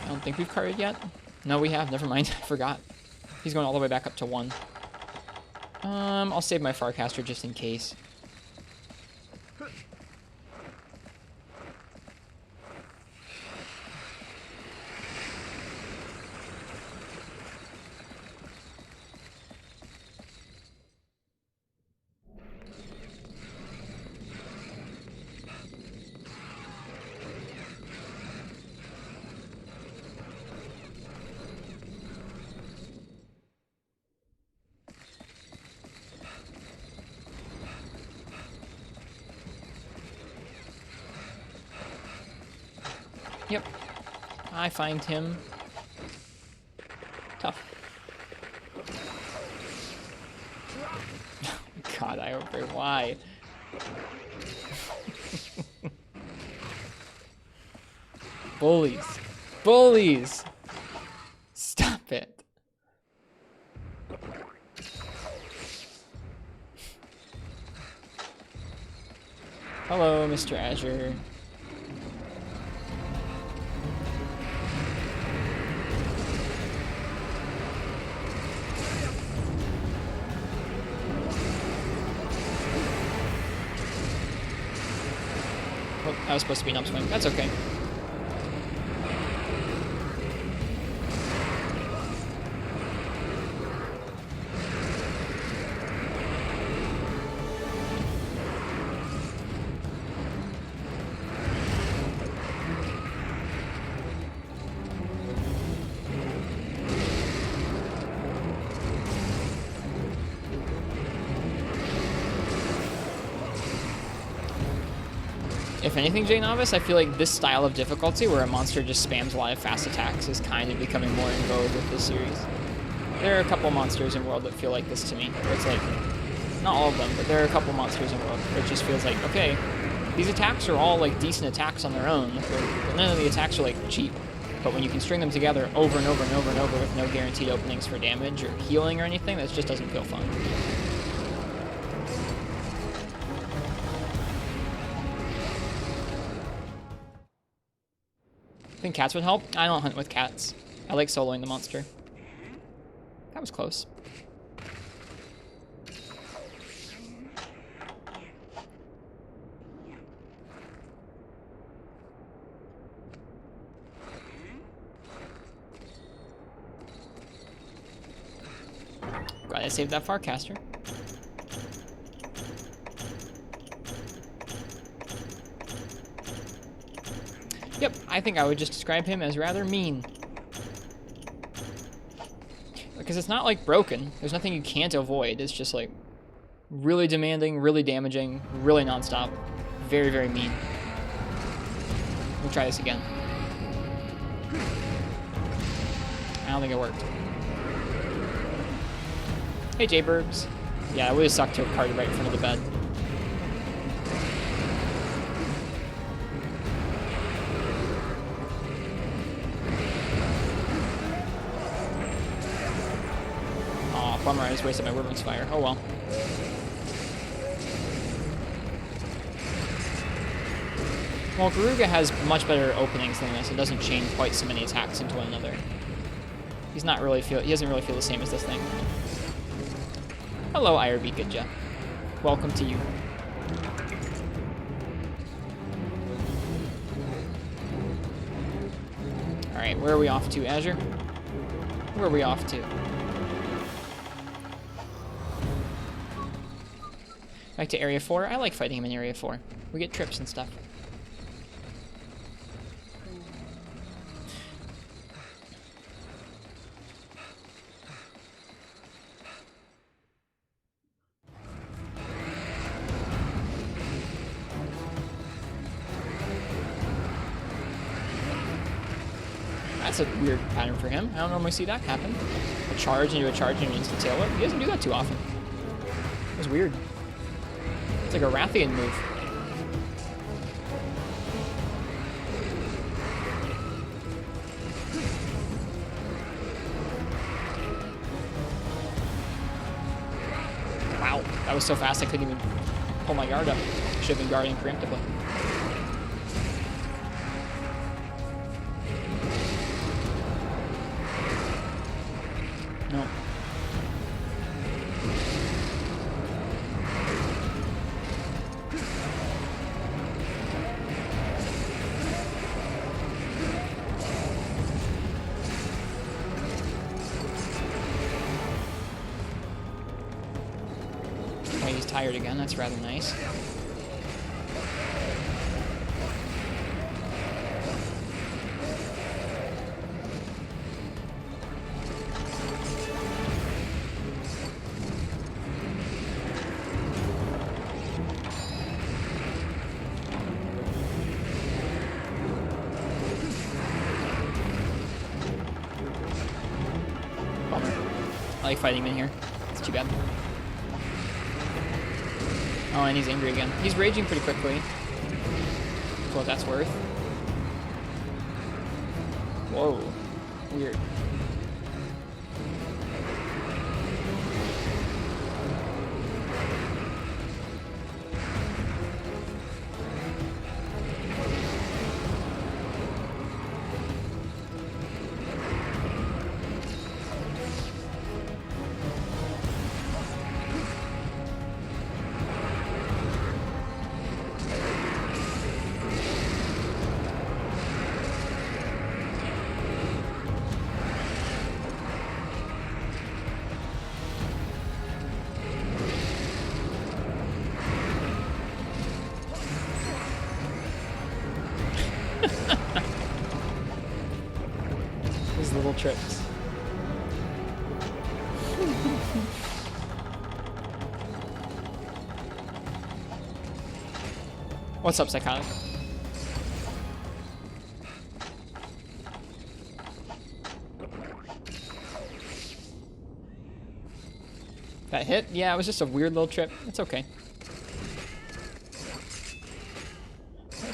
I don't think we've carded yet. No, we have, never mind, I forgot. He's going all the way back up to 1. I'll save my Farcaster just in case. Yep. I find him tough. God, I hope why? Bullies. Bullies! Stop it. Hello, Mr. Azure. That was supposed to be an upswing. That's okay. If anything, J Novice, I feel like this style of difficulty where a monster just spams a lot of fast attacks is kind of becoming more in vogue with this series. There are a couple monsters in World that feel like this to me, where it's like, not all of them, but there are a couple monsters in World where it just feels like, okay, these attacks are all like decent attacks on their own, but none of the attacks are like cheap. But when you can string them together over and over and over and over with no guaranteed openings for damage or healing or anything, that just doesn't feel fun. I think cats would help. I don't hunt with cats. I like soloing the monster. That was close. Glad I saved that Farcaster. Yep, I think I would just describe him as rather mean. Because it's not like broken. There's nothing you can't avoid. It's just like really demanding, really damaging, really nonstop. Very, very mean. We'll try this again. I don't think it worked. Hey, J-Burbs. Yeah, it would have sucked to have carded right in front of the bed. Aw, bummer, I just wasted my Wyvern's Fire. Oh well. Well, Garuga has much better openings than this. It doesn't chain quite so many attacks into one another. He doesn't really feel the same as this thing. Hello, IRB Gidja. Welcome to you. Alright, where are we off to, Azure? Where are we off to? Back to Area 4. I like fighting him in Area 4. We get trips and stuff. That's a weird pattern for him. I don't normally see that happen. A charge into a charge into an instant tail whip. He doesn't do that too often. It was weird. It's like a Rathian move. Wow, that was so fast I couldn't even pull my guard up. Should have been guarding preemptively. No. Oh, he's tired again. That's rather nice. I like fighting him in here. It's too bad. Oh, and he's angry again. He's raging pretty quickly. For what that's worth. Whoa. Weird. These little tricks. What's up, Psychotic? That hit? Yeah, it was just a weird little trip. It's okay.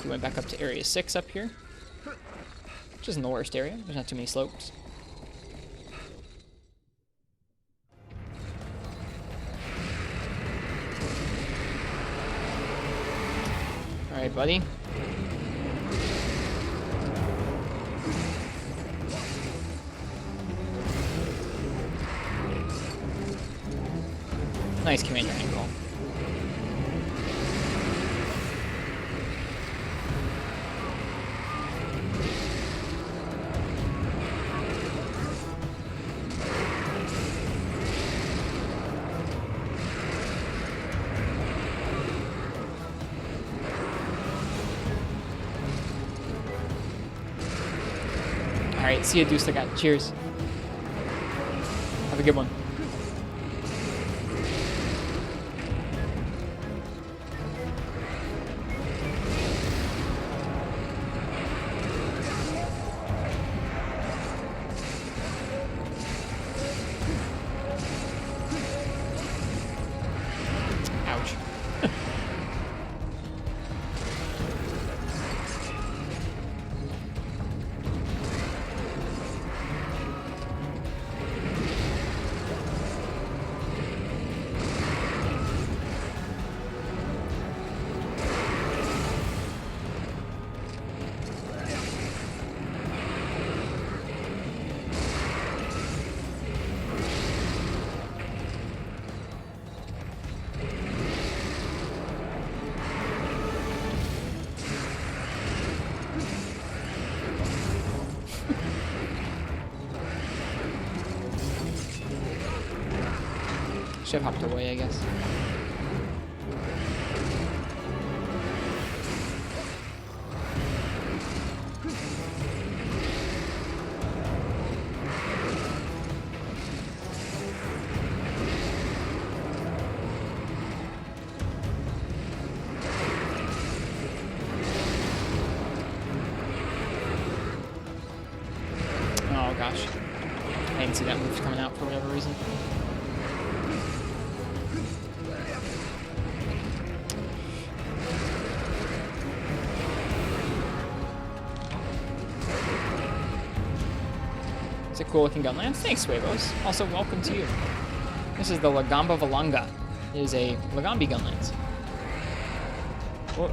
We went back up to Area 6 up here. Which isn't the worst area. There's not too many slopes. Alright, buddy. Nice commander angle. Alright, see you, Deuce. Cheers. Have a good one. Ouch. Should have hopped away, I guess. Oh gosh. I didn't see that move coming out for whatever reason. It's a cool looking gunland. Thanks, Huevos. Also, welcome to you. This is the Lagamba Valanga. It is a Lagambi gunlands. Whoa.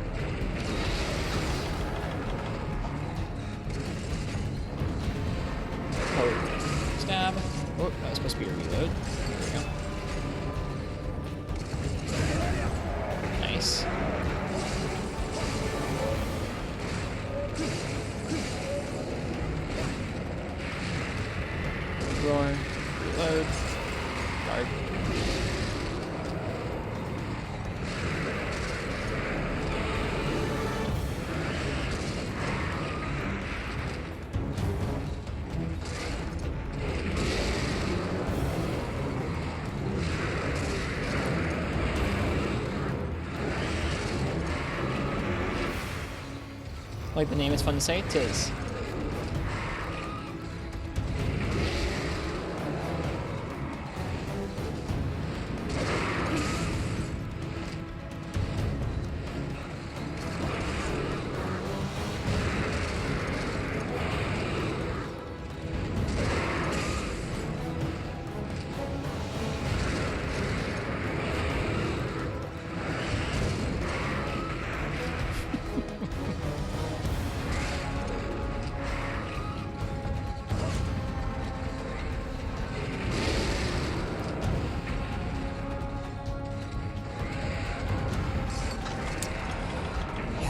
Oh, stab. Oh, that was supposed to be a reload. There we go. Nice. Roar, reload, guard. Like the name is fun to say, it is.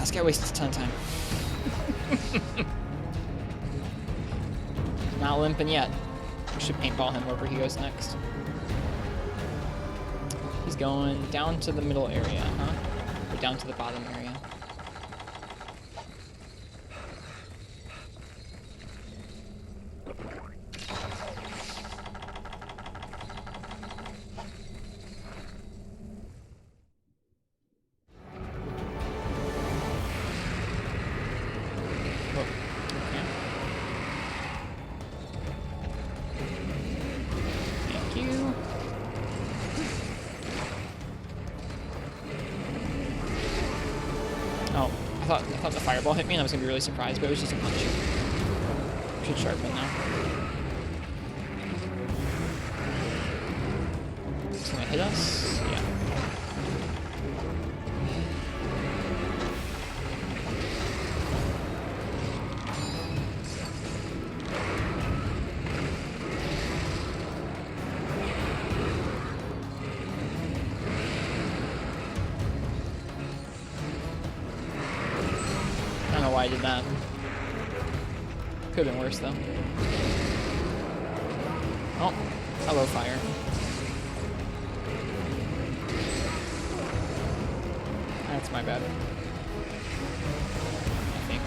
This guy wastes a ton of time. Not limping yet. We should paintball him wherever he goes next. He's going down to the middle area, huh? Or down to the bottom area. I thought the fireball hit me and I was gonna be really surprised, but it was just a punch. Should sharpen now. It's gonna hit us? Yeah. I don't know why I did that. Could have been worse though. Oh, hello fire. That's my bad. I think.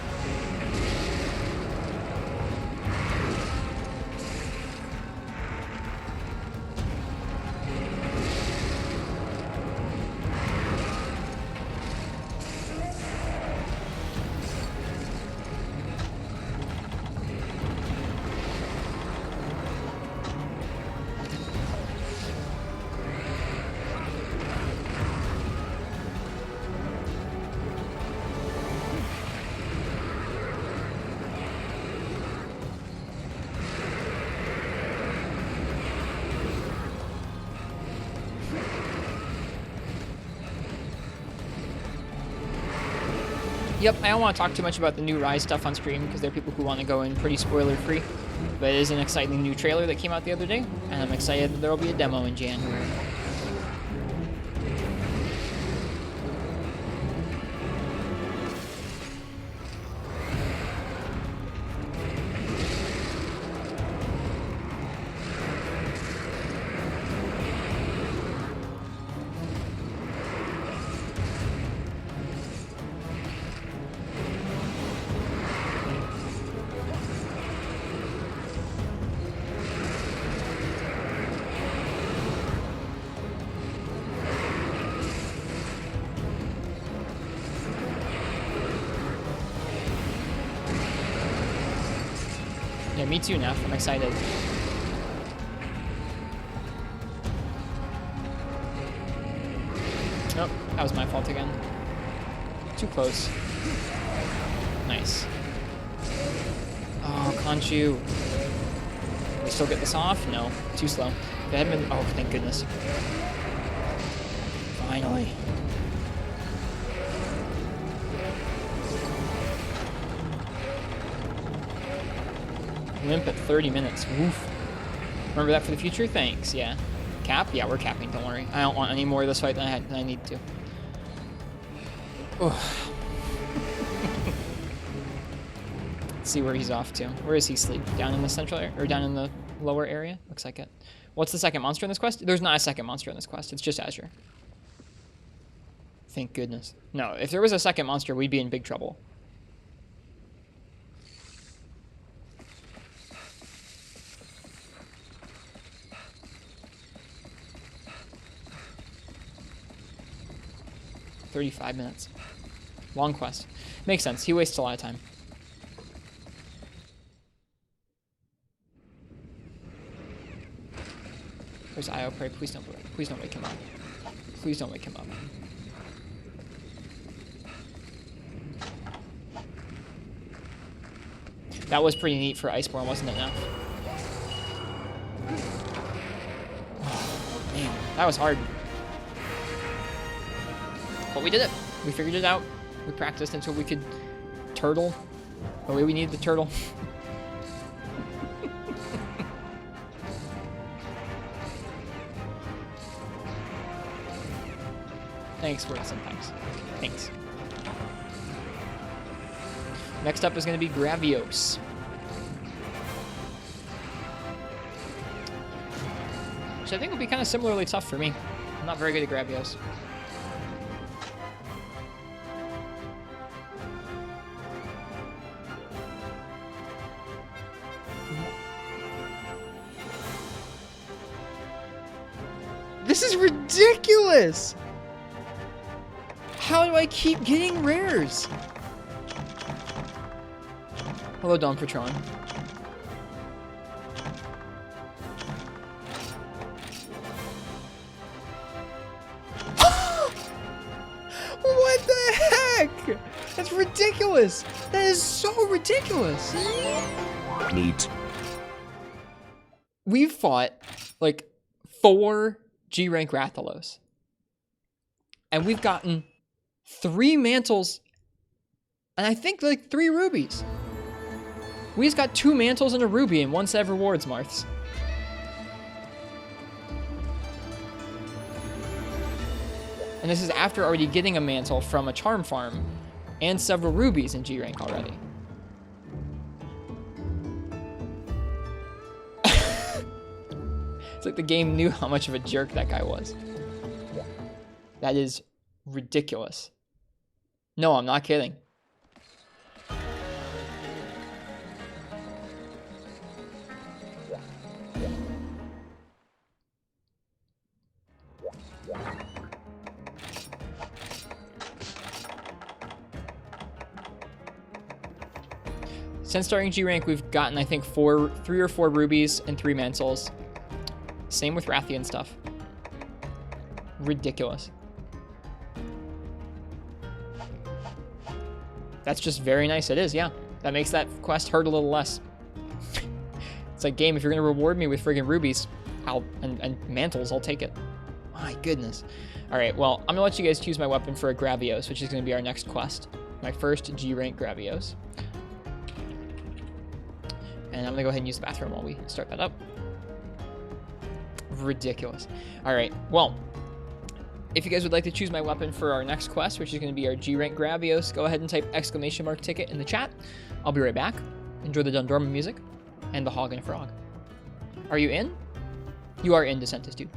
Yep, I don't want to talk too much about the new Rise stuff on stream because there are people who want to go in pretty spoiler-free. But it is an exciting new trailer that came out the other day, and I'm excited that there will be a demo in January. Yeah, me too, Neff. I'm excited. Nope, that was my fault again. Too close. Nice. Oh, Conchu. Can we still get this off? No, too slow. If it hadn't been... Oh, thank goodness. Finally. Limp at 30 minutes. Woof. Remember that for the future? Thanks, yeah. Cap? Yeah, we're capping, don't worry. I don't want any more of this fight than I need to. Let's see where he's off to. Where is he sleep? Down in the central area? Or down in the lower area? Looks like it. What's the second monster in this quest? There's not a second monster in this quest. It's just Azure. Thank goodness. No, if there was a second monster, we'd be in big trouble. $35 minutes. Long quest. Makes sense. He wastes a lot of time. Where's Io? Pray, please don't wake him up. Please don't wake him up. That was pretty neat for Iceborne, wasn't it, now? Oh, man, that was hard. But we did it. We figured it out. We practiced until we could turtle the way we needed the turtle. Thanks, Wilson. Thanks. Thanks. Next up is going to be Gravios. Which I think will be kind of similarly tough for me. I'm not very good at Gravios. This is ridiculous! How do I keep getting rares? Hello, Dawn Patron. What the heck? That's ridiculous! That is so ridiculous! Neat. We've fought like 4 G-rank Rathalos. And we've gotten 3 mantles and I think like 3 rubies. We just got 2 mantles and a ruby and 1 set of rewards, Marths. And this is after already getting a mantle from a charm farm and several rubies in G-rank already. It's like the game knew how much of a jerk that guy was. That is ridiculous. No, I'm not kidding. Since starting G-Rank, we've gotten, I think, 3 or 4 rubies and 3 mantles. Same with Rathian stuff. Ridiculous. That's just very nice. It is, yeah. That makes that quest hurt a little less. It's like, game, if you're going to reward me with friggin' rubies and mantles, I'll take it. My goodness. All right, well, I'm going to let you guys choose my weapon for a Gravios, which is going to be our next quest. my first G rank Gravios. And I'm gonna go ahead and use the bathroom while we start that up. Ridiculous. All right, well, if you guys would like to choose my weapon for our next quest, which is gonna be our G rank Gravios, go ahead and type !ticket in the chat. I'll be right back. Enjoy the Dundorma music and the hog and frog. Are you in? You are in, Decentus, dude.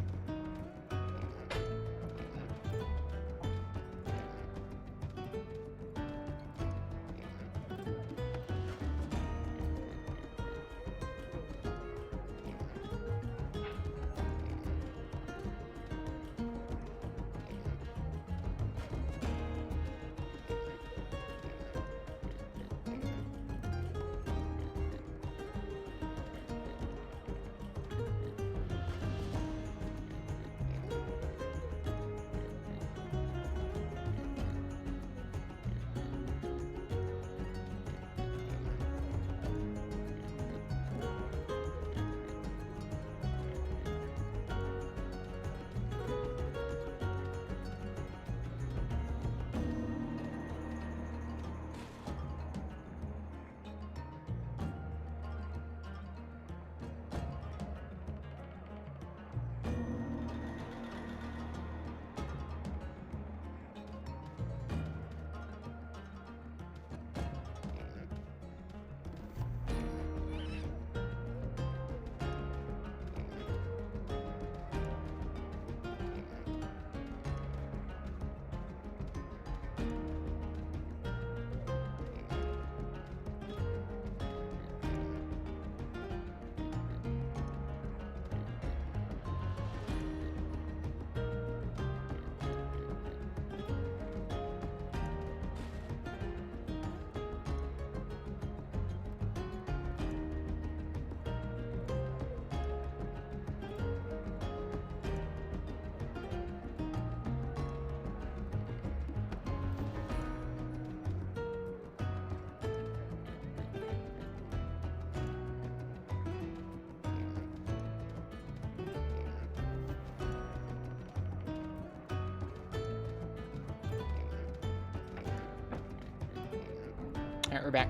All right, we're back.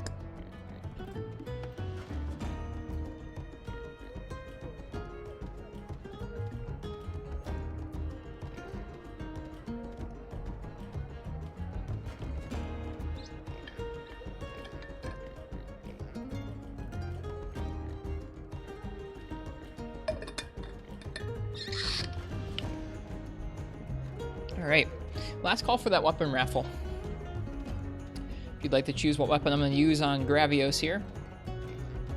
All right, last call for that weapon raffle. If you'd like to choose what weapon I'm going to use on Gravios here,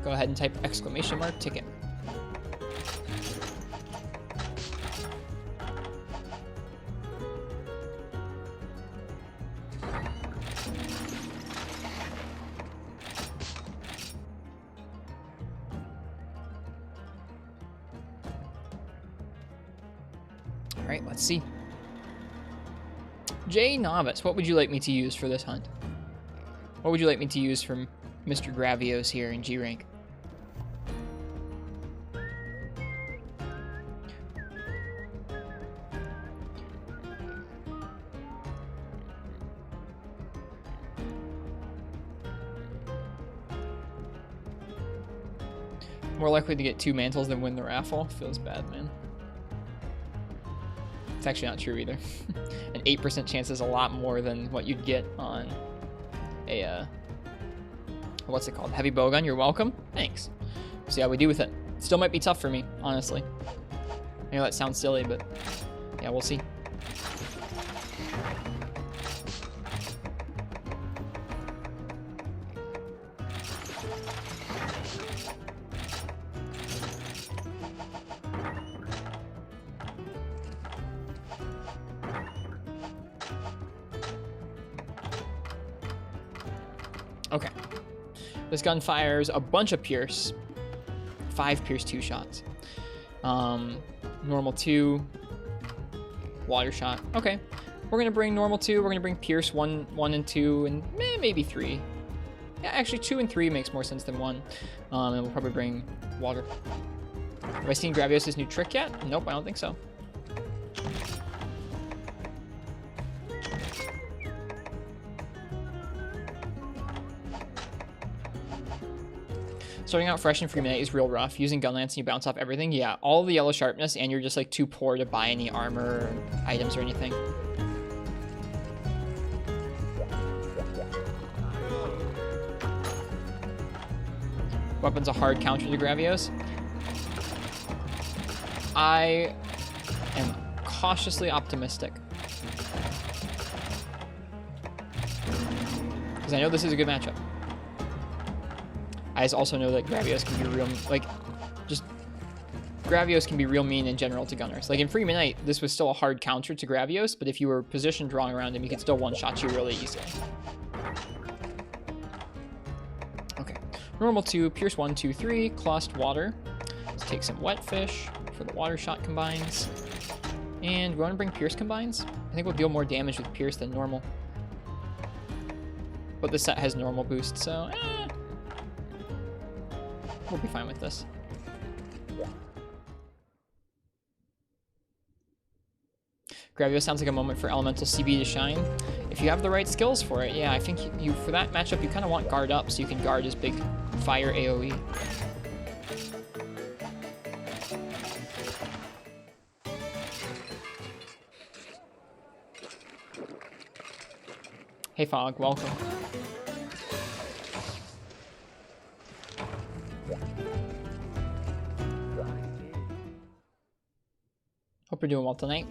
go ahead and type !ticket. All right, let's see. J Novice, what would you like me to use for this hunt? What would you like me to use from Mr. Gravios here in G rank? More likely to get 2 mantles than win the raffle. Feels bad, man. It's actually not true either. An 8% chance is a lot more than what you'd get on a, what's it called? Heavy bowgun. You're welcome. Thanks. See how we do with it. Still might be tough for me, honestly. I know that sounds silly, but yeah, we'll see. Okay. This gun fires a bunch of Pierce. 5 Pierce 2 shots. Normal 2. Water shot. Okay. We're going to bring normal 2. We're going to bring Pierce 1 and 2, and maybe 3. Yeah, actually 2 and 3 makes more sense than 1. And we'll probably bring water. Have I seen Gravios' new trick yet? Nope, I don't think so. Starting out fresh in free minute is real rough. Using gun lance and you bounce off everything. Yeah, all the yellow sharpness and you're just like too poor to buy any armor or items or anything. Weapon's a hard counter to Gravios. I am cautiously optimistic. Because I know this is a good matchup. I also know that Gravios can be real, like, just, Gravios can be real mean in general to gunners. Like, in Free Midnight, this was still a hard counter to Gravios, but if you were positioned drawing around him, he could still one-shot you really easily. Okay. Normal 2, Pierce 1, 2, 3, Clost Water. Let's take some Wet Fish for the Water Shot combines. And we want to bring Pierce combines. I think we'll deal more damage with Pierce than normal. But the set has normal boost, so we'll be fine with this. Gravios sounds like a moment for Elemental CB to shine. If you have the right skills for it, yeah, I think you for that matchup, you kind of want guard up so you can guard his big fire AoE. Hey Fog, welcome. Hope you're doing well tonight.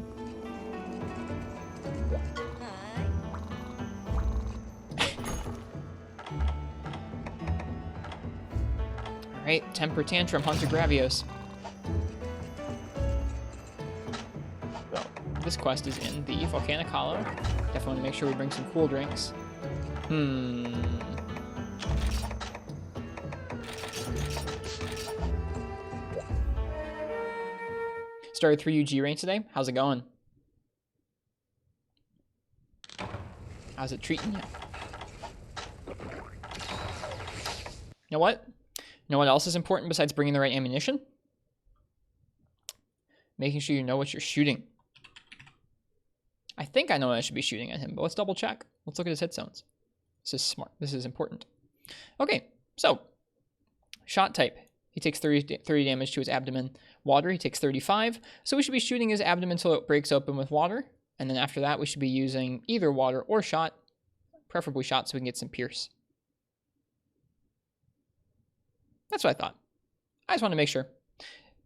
Alright, Temper Tantrum, Hunter Gravios. So, this quest is in the Volcanic Hollow. Definitely want to make sure we bring some cool drinks. Started 3 UG range today. How's it going? How's it treating you? You know what? You know what else is important besides bringing the right ammunition? Making sure you know what you're shooting. I think I know what I should be shooting at him, but let's double check. Let's look at his hit zones. This is smart. This is important. Okay, so shot type. He takes 30 damage to his abdomen. Water, he takes 35. So we should be shooting his abdomen until it breaks open with water. And then after that, we should be using either water or shot, preferably shot so we can get some pierce. That's what I thought. I just wanted to make sure.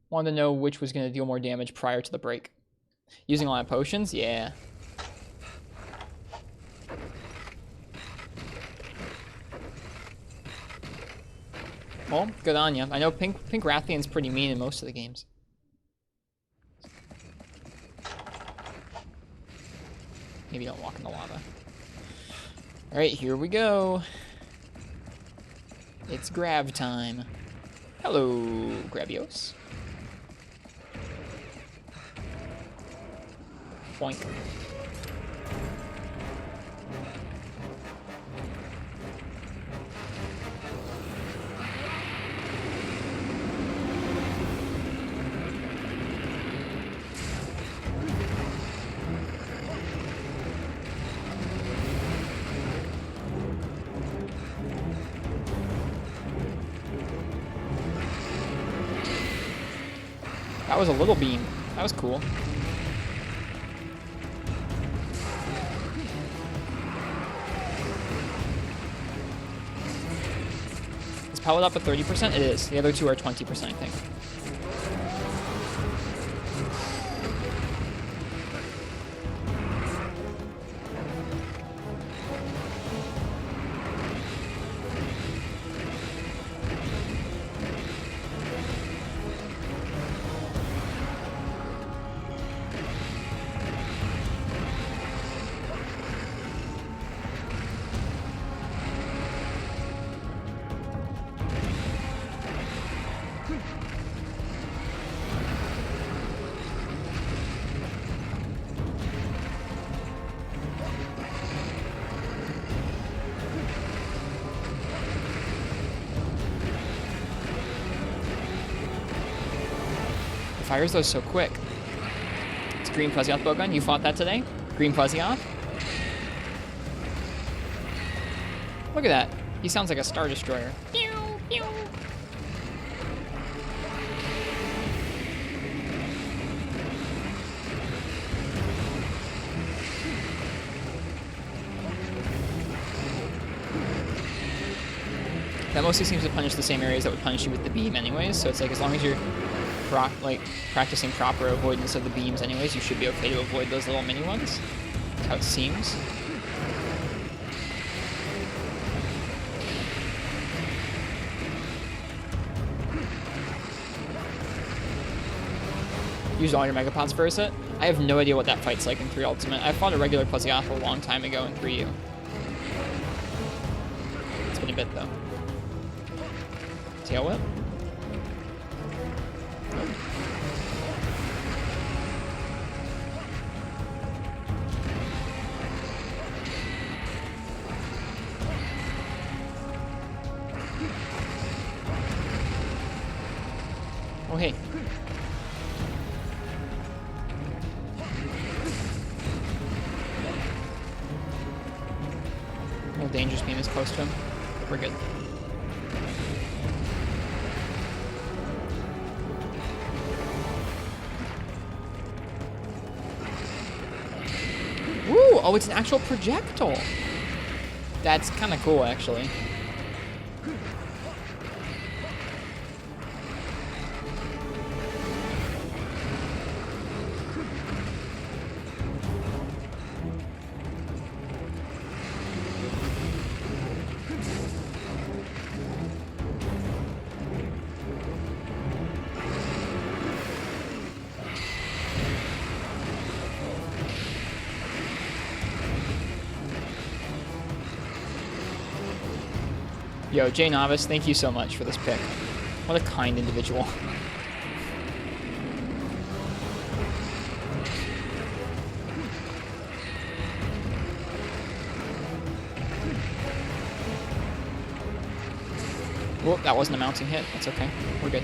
Wanted to know which was going to deal more damage prior to the break. Using a lot of potions? Yeah. Well, good on ya. I know Pink Rathian's pretty mean in most of the games. Maybe don't walk in the lava. Alright, here we go. It's Grav time. Hello, Gravios. Boink. That was a little beam. That was cool. Is pellet up at 30%? It is. The other two are 20%, I think. Fires those so quick. It's Green Fuzzy Off Bowgun. You fought that today? Green Fuzzy Off? Look at that. He sounds like a Star Destroyer. Pew, pew. that mostly seems to punish the same areas that would punish you with the beam anyways, so it's like as long as you're practicing proper avoidance of the beams anyways, you should be okay to avoid those little mini ones. That's how it seems. Use all your Megapods for it. I have no idea what that fight's like in 3 Ultimate. I fought a regular Plesioth a long time ago in 3U. It's been a bit though. Tail Whip? Nope. Oh hey. Dangerous beam is close to him. We're good. Woo! Oh, it's an actual projectile. That's kind of cool, actually. Yo, Jay Novice, thank you so much for this pick. What a kind individual. Whoop, that wasn't a mounting hit. That's okay. We're good.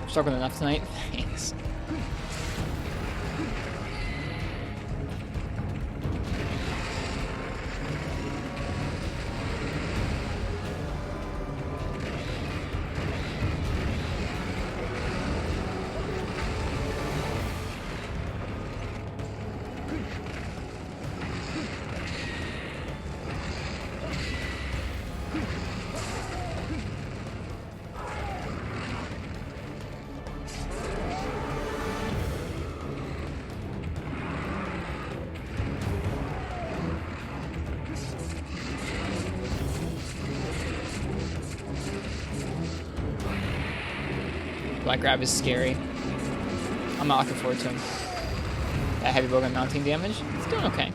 Struggling enough tonight? Thanks. Black grab is scary. I'm not looking forward to him. That heavy bowgun mounting damage, it's doing okay.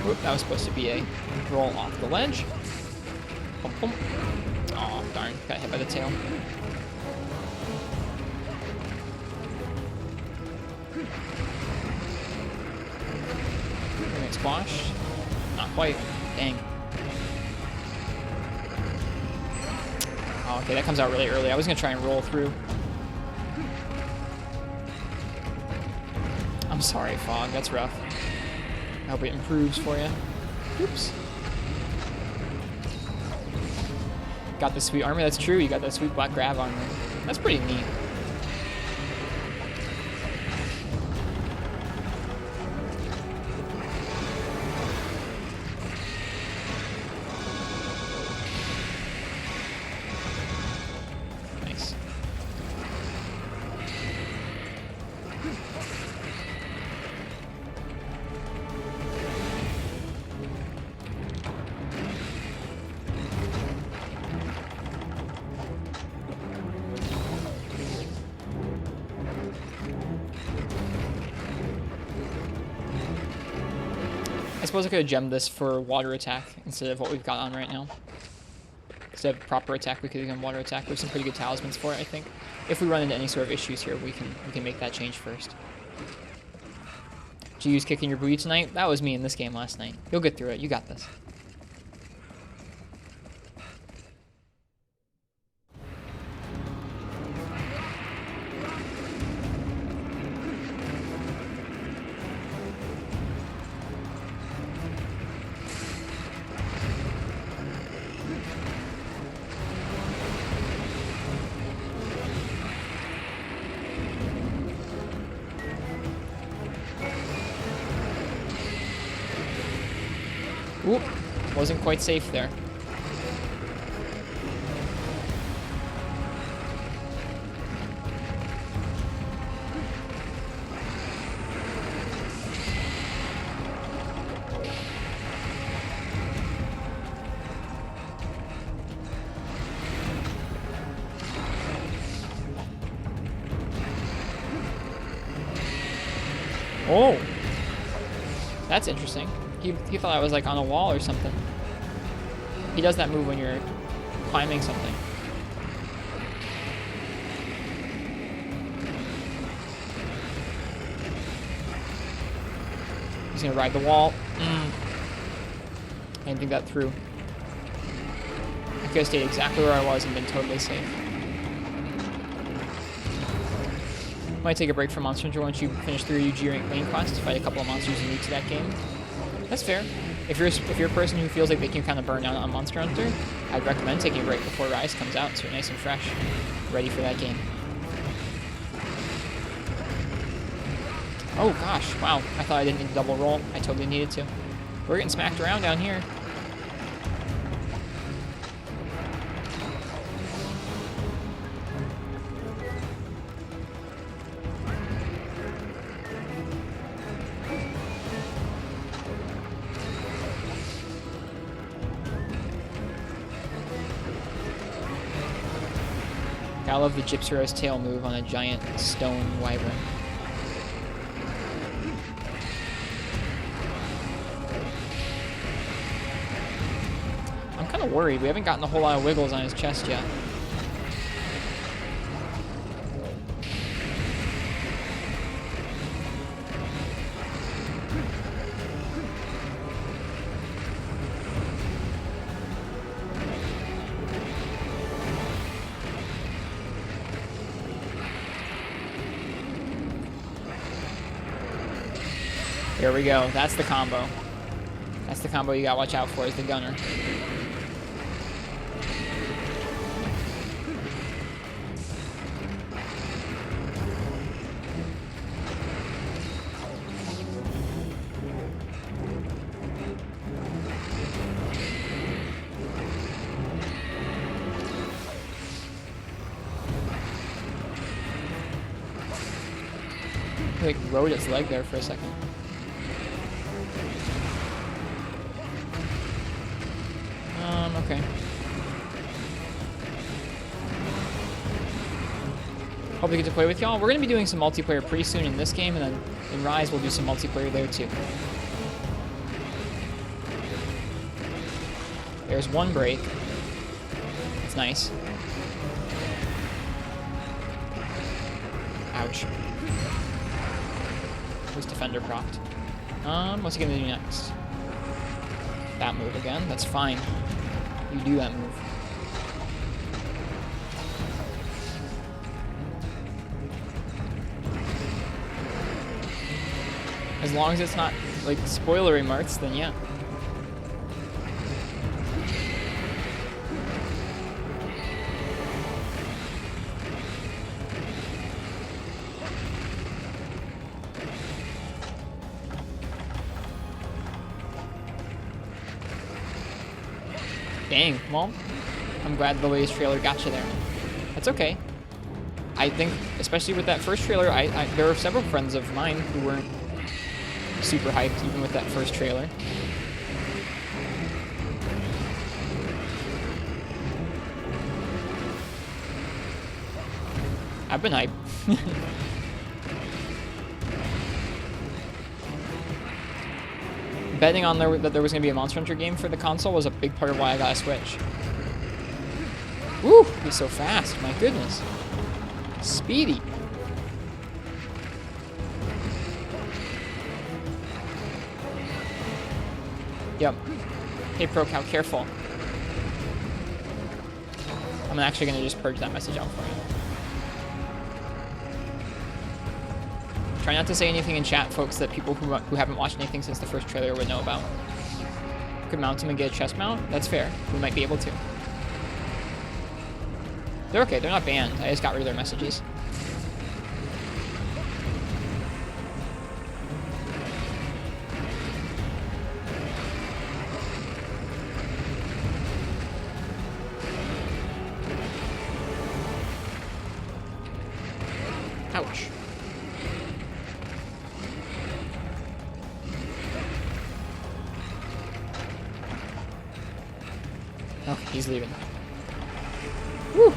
Whoop, that was supposed to be a roll off the ledge. Pum, pum. Aw, darn, got hit by the tail. Squash. Not quite. Dang. Oh, okay, that comes out really early. I was going to try and roll through. I'm sorry, Fog. That's rough. I hope it improves for you. Oops. Got the sweet armor. That's true. You got that sweet black grab armor. That's pretty neat. I suppose I could have gemmed this for water attack instead of what we've got on right now. Instead of proper attack, we could have done water attack. We have some pretty good talismans for it, I think. If we run into any sort of issues here, we can make that change first. Did you use kicking your booty tonight? That was me in this game last night. You'll get through it. You got this. Oop, wasn't quite safe there. Oh, that's interesting. He thought I was like on a wall or something. He does that move when you're climbing something. He's gonna ride the wall. I didn't think that through. I could have stayed exactly where I was and been totally safe. Might take a break from Monster Hunter once you finish through your UG rank main quest to fight a couple of monsters unique to that game. That's fair. If you're a person who feels like they can kind of burn out on Monster Hunter, I'd recommend taking a break before Rise comes out so you're nice and fresh, ready for that game. Oh gosh, wow. I thought I didn't need to double roll. I totally needed to. We're getting smacked around down here. I love the Gypsyro's tail move on a giant stone wyvern. I'm kind of worried. We haven't gotten a whole lot of wiggles on his chest yet. Here we go. That's the combo. That's the combo you gotta watch out for, is the gunner. He like rode its leg there for a second. Okay. Hope to get to play with y'all. We're going to be doing some multiplayer pretty soon in this game, and then in Rise we'll do some multiplayer there too. There's one break. It's nice. Ouch. Who's defender procced? What's he going to do next? That move again. That's fine. You do that move. As long as it's not like spoilery marks, then yeah. Dang, well, I'm glad the latest trailer got you there. That's okay. I think, especially with that first trailer, there were several friends of mine who weren't super hyped even with that first trailer. I've been hyped. Betting on that there was going to be a Monster Hunter game for the console was a big part of why I got a Switch. Woo! He's so fast. My goodness. Speedy. Yep. Hey, ProCal, careful. I'm actually going to just purge that message out for you. Try not to say anything in chat, folks, that people who haven't watched anything since the first trailer would know about. Could mount him and get a chest mount? That's fair. We might be able to. They're okay. They're not banned. I just got rid of their messages. Okay, he's leaving. Woo!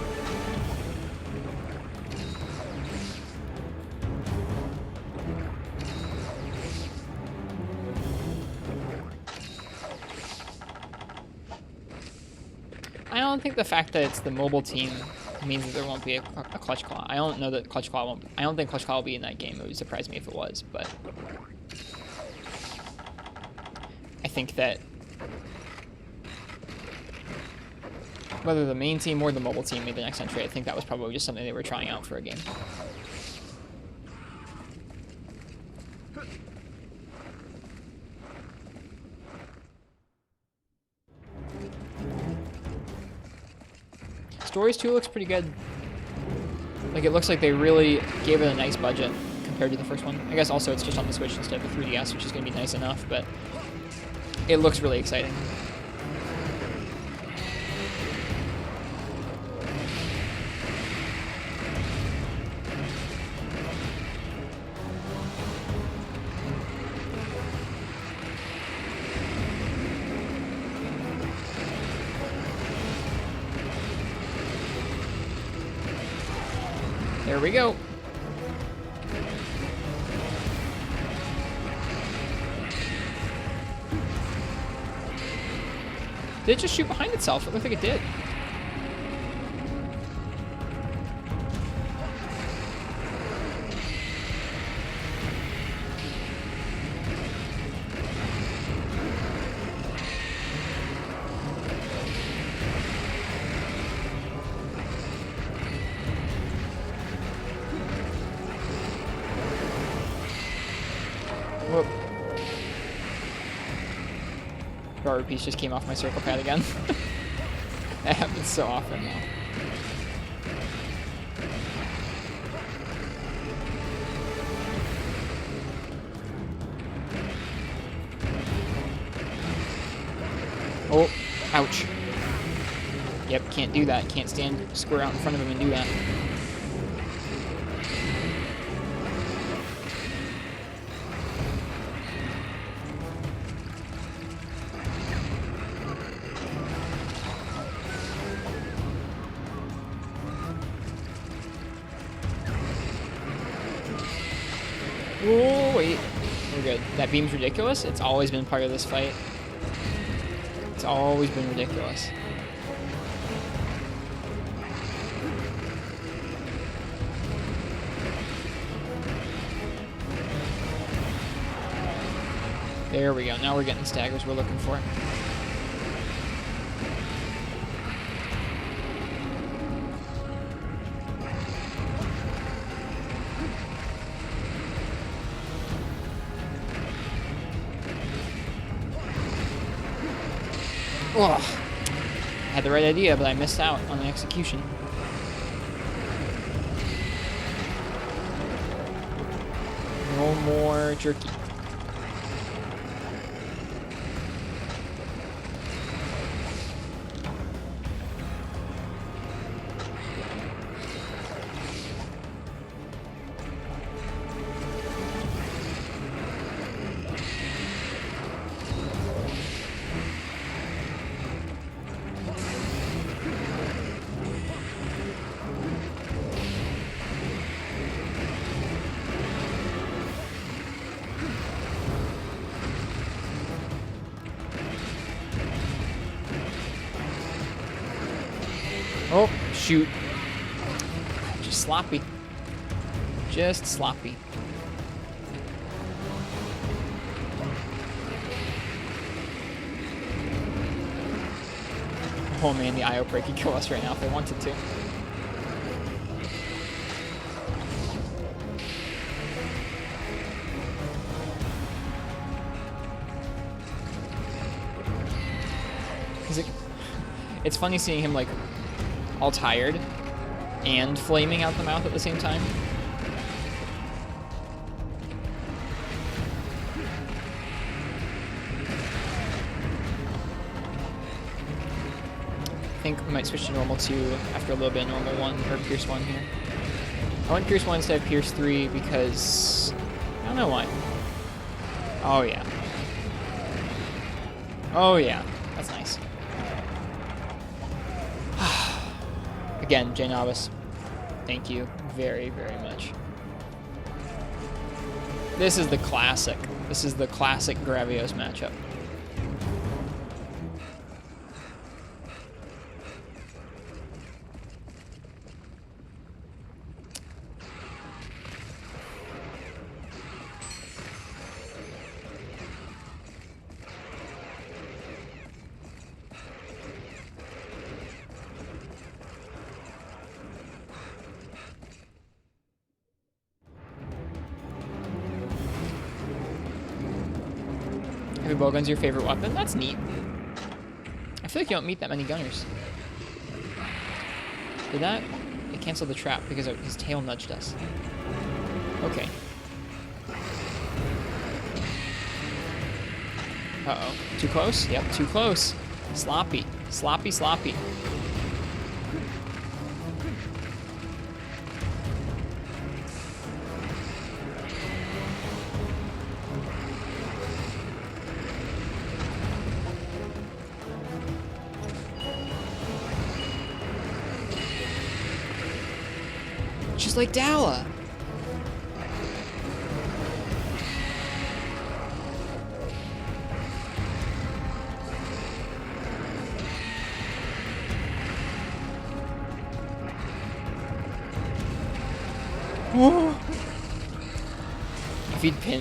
I don't think the fact that it's the mobile team means that there won't be a Clutch Claw. I don't know that Clutch Claw won't. I don't think Clutch Claw will be in that game. It would surprise me if it was, but I think that whether the main team or the mobile team made the next entry, I think that was probably just something they were trying out for a game. Stories 2 looks pretty good. Like, it looks like they really gave it a nice budget compared to the first one. I guess also it's just on the Switch instead of the 3DS, which is going to be nice enough, but it looks really exciting. There we go. Did it just shoot behind itself? It looked like it did. Whoop. Rubber piece just came off my circle pad again. That happens so often now. Oh, ouch. Yep, can't do that. Can't stand square out in front of him and do that. Oh, wait. We're good. That beam's ridiculous. It's always been part of this fight. It's always been ridiculous. There we go. Now we're getting staggers we're looking for. Ugh. I had the right idea, but I missed out on the execution. No more jerky. Oh, shoot. Just sloppy. Just sloppy. Oh man, the IO break could kill us right now if they wanted to. It's funny seeing him like all tired and flaming out the mouth at the same time. I think we might switch to normal 2 after a little bit of normal 1 or Pierce 1 here. I went Pierce 1 instead of Pierce 3 because I don't know why. Oh yeah. Oh yeah. That's nice. Again, J Novice, thank you very, very much. This is the classic. This is the classic Gravios matchup. Heavy bowgun's your favorite weapon? That's neat. I feel like you don't meet that many gunners. Did that? It canceled the trap because his tail nudged us. Okay. Uh-oh. Too close? Yep, too close. Sloppy. Sloppy, sloppy. Just like Dala.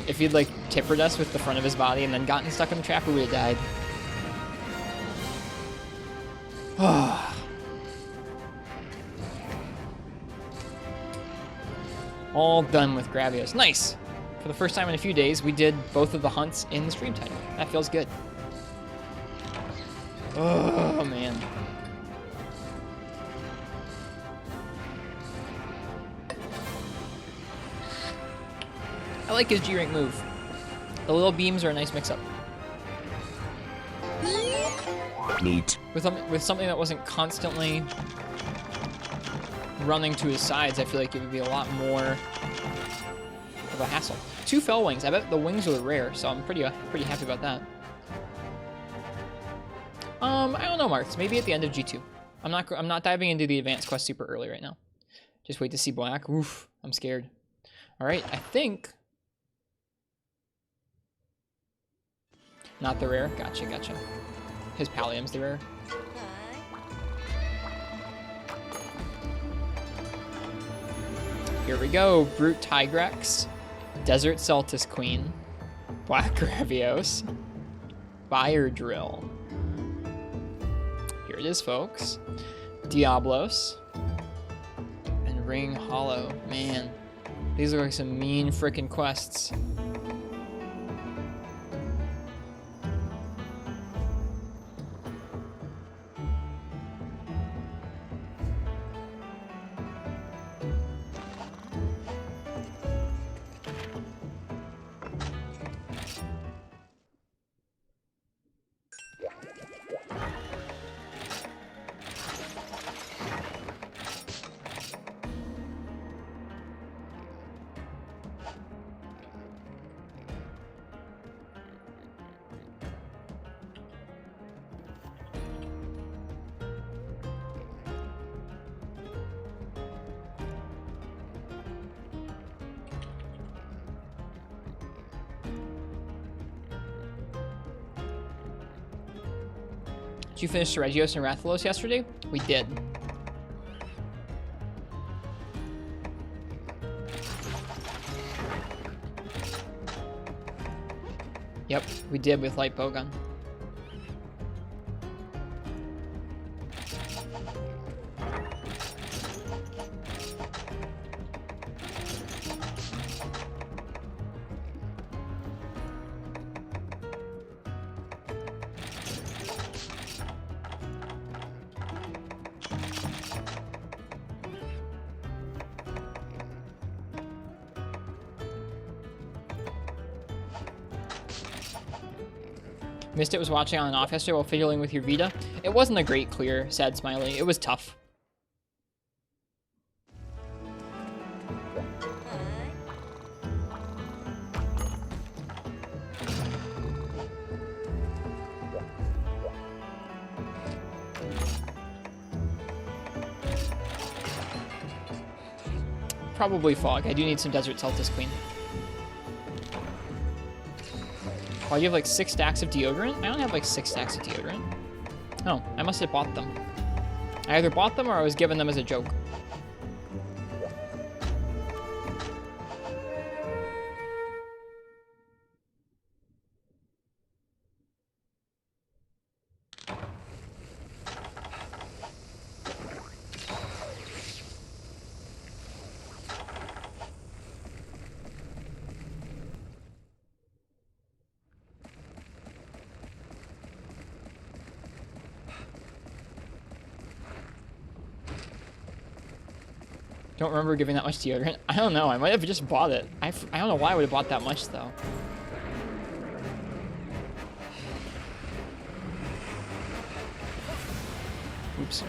If he'd like tippered us with the front of his body and then gotten stuck in the trap, we would have died. All done with Gravios. Nice! For the first time in a few days, we did both of the hunts in the stream title. That feels good. Oh, man. I like his G-rank move. The little beams are a nice mix-up. Neat. With something that wasn't constantly running to his sides, I feel like it would be a lot more of a hassle. 2 fell wings. I bet the wings are rare, so I'm pretty happy about that. I don't know, Marks. Maybe at the end of G2. I'm not diving into the advanced quest super early right now. Just wait to see black. Oof, I'm scared. All right, I think. Not the rare. Gotcha, gotcha. His Pallium's the rare. Here we go. Brute Tigrex, Desert Celtis Queen, Black Gravios, Fire Drill. Here it is, folks. Diablos and Ring Hollow. Man, these look like some mean frickin' quests. Did you finish Regios and Rathalos yesterday? We did. Yep, we did with Light Bowgun. Missed it was watching on and off yesterday while fiddling with your Vita. It wasn't a great clear, sad smiley. It was tough. Probably fog. I do need some Desert Celtis Queen. Oh, you have like 6 stacks of deodorant? I don't have like 6 stacks of deodorant. Oh, I must have bought them. I either bought them or I was given them as a joke. Don't remember giving that much deodorant. I don't know. I might have just bought it. I don't know why I would have bought that much, though. Oops.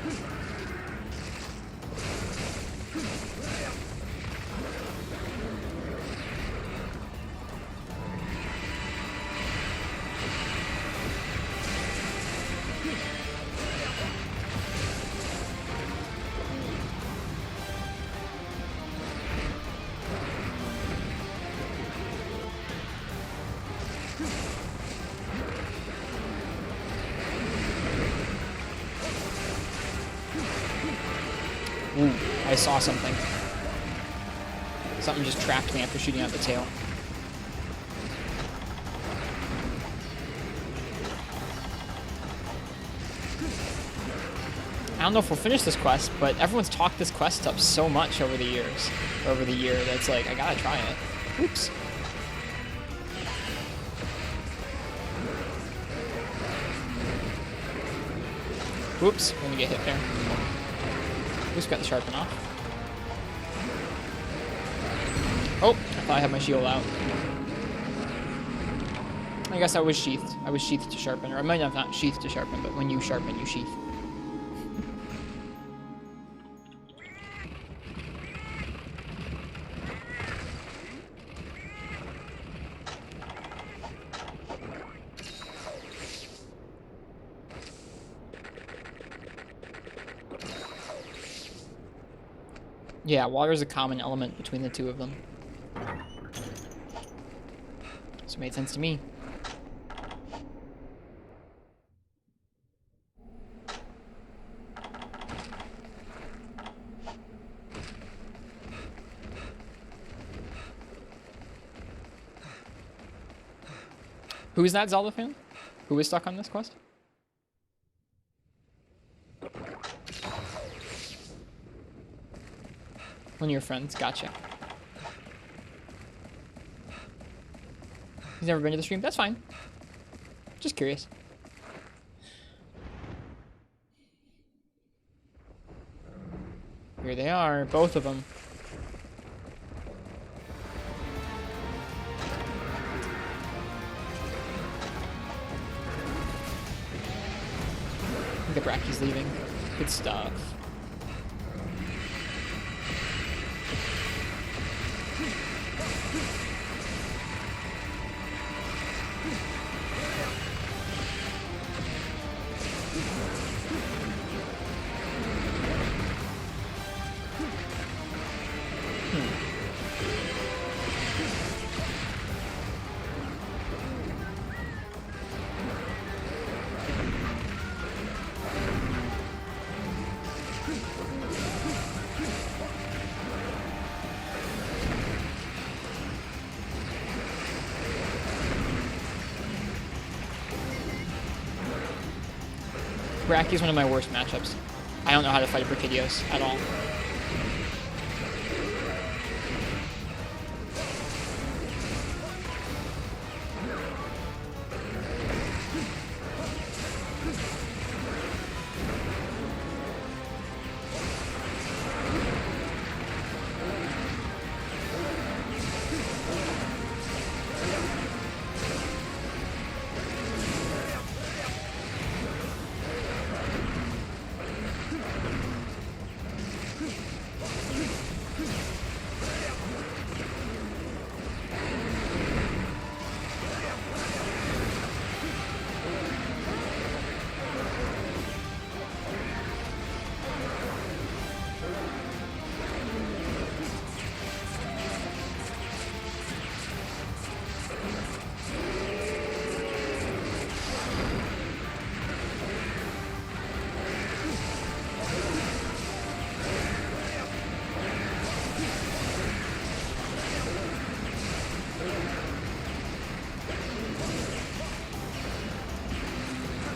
Ooh, I saw something. Something just trapped me after shooting out the tail. I don't know if we'll finish this quest, but everyone's talked this quest up so much over the years, over the year, that it's like, I gotta try it. Oops. Oops, I'm gonna get hit there. Just got the sharpen off. Oh, I thought I had my shield out. I guess I was sheathed. I was sheathed to sharpen, or I might have not sheathed to sharpen, but when you sharpen, you sheath. Yeah, water is a common element between the two of them. So it made sense to me. Who is that Zelda fan? Who is stuck on this quest? One of your friends, gotcha. He's never been to the stream? That's fine. Just curious. Here they are, both of them. I think the Bracky's leaving. Good stuff. Bracky is one of my worst matchups. I don't know how to fight Brachydios at all.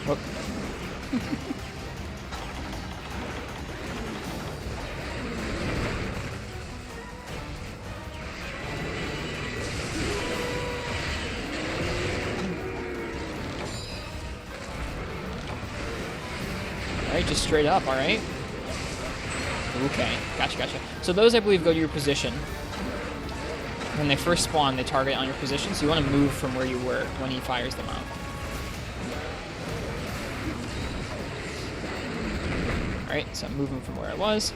Whoop. Alright, just straight up, alright? Okay, gotcha, gotcha. So those, I believe, go to your position. When they first spawn, they target on your position, so you want to move from where you were when he fires them out. Alright, so I'm moving from where I was.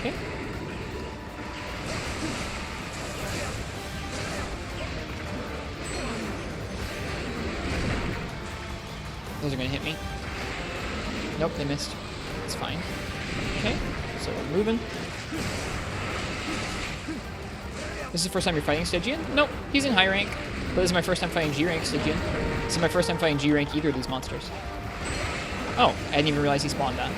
Okay. Those are going to hit me. Nope, they missed. It's fine. Okay, so we're moving. This is the first time you're fighting Stygian? Nope, he's in high rank. But this is my first time fighting G rank Stygian. This is my first time fighting G rank either of these monsters. Oh, I didn't even realize he spawned that.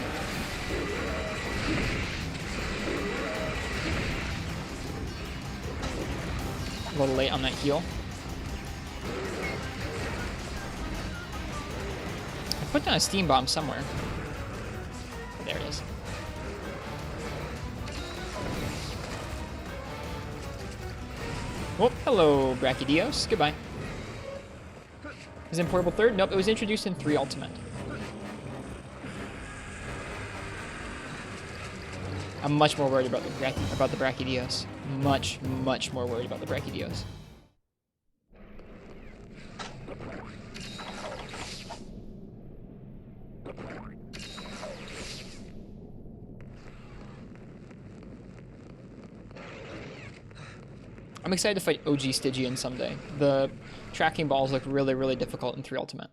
A little late on that heal. I put down a steam bomb somewhere. There it is. Oh, hello, Brachydios. Goodbye. Is it in portable third? Nope, it was introduced in 3 Ultimate. I'm much more worried about the Brachydios. Much, much more worried about the Brachydios. I'm excited to fight OG Stygian someday. The tracking balls look really, really difficult in 3 Ultimate.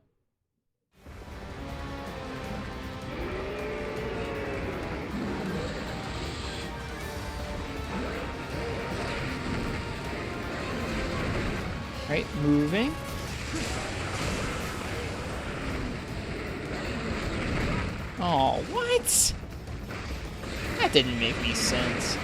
Alright, moving. Oh, what? That didn't make any sense.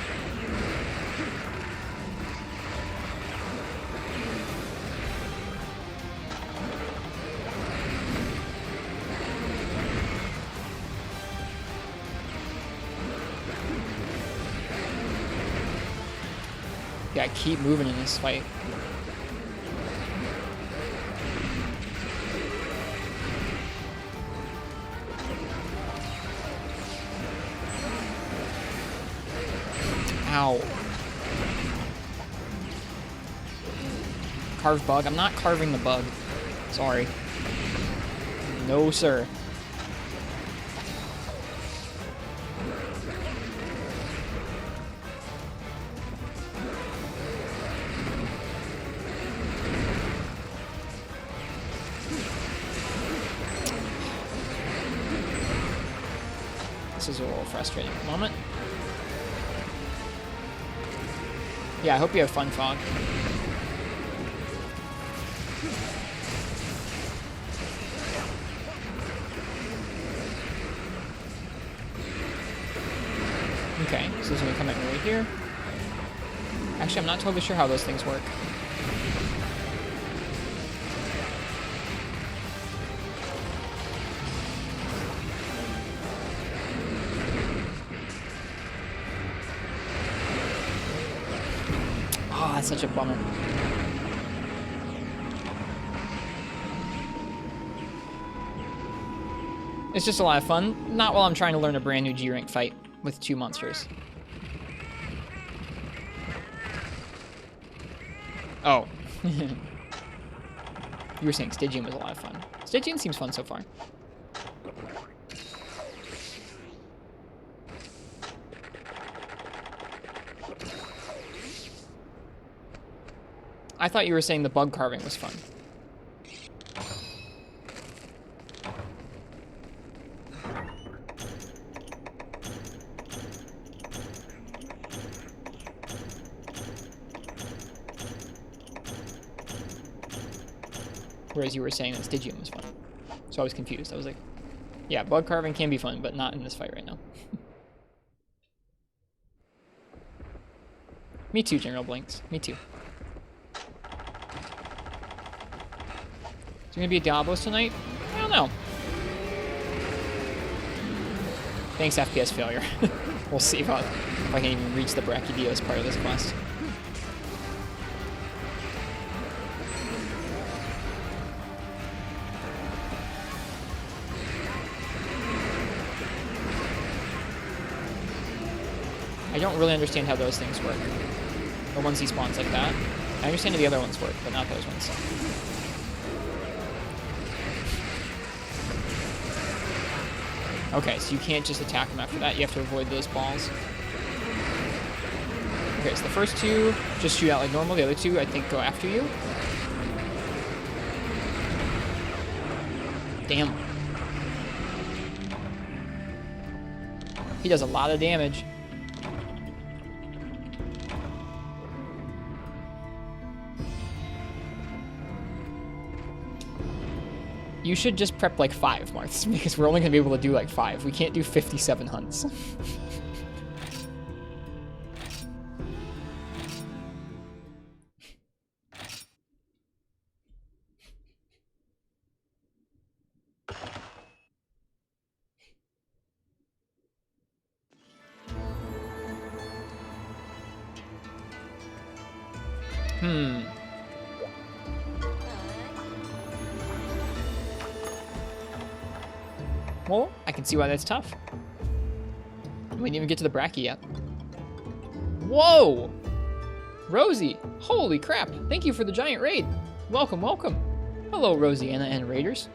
Yeah, I keep moving in this fight. Ow. Carve bug? I'm not carving the bug. Sorry. No, sir. This is a little frustrating at the moment. Yeah, I hope you have fun, Fog. Okay, so this is going to come at me right here. Actually, I'm not totally sure how those things work. Oh, that's such a bummer. It's just a lot of fun. Not while I'm trying to learn a brand new G-rank fight with 2 monsters. Oh. You were saying Stygian was a lot of fun. Stygian seems fun so far. I thought you were saying the bug carving was fun. Whereas you were saying that Stygian was fun. So I was confused. I was like, yeah, bug carving can be fun, but not in this fight right now. Me too, General Blinks. Me too. gonna be a Diablos tonight? I don't know. Thanks, FPS failure. We'll see if I can even reach the Brachydios part of this quest. I don't really understand how those things work. The ones he spawns like that. I understand how the other ones work, but not those ones. Okay, so you can't just attack them after that. You have to avoid those balls. Okay, so the first two just shoot out like normal. The other two, I think, go after you. Damn. He does a lot of damage. You should just prep like 5 Marths, because we're only going to be able to do like 5. We can't do 57 hunts. Well, I can see why that's tough. We didn't even get to the Brachy yet. Whoa! Rosie! Holy crap! Thank you for the giant raid! Welcome, welcome! Hello, Rosianna and Raiders.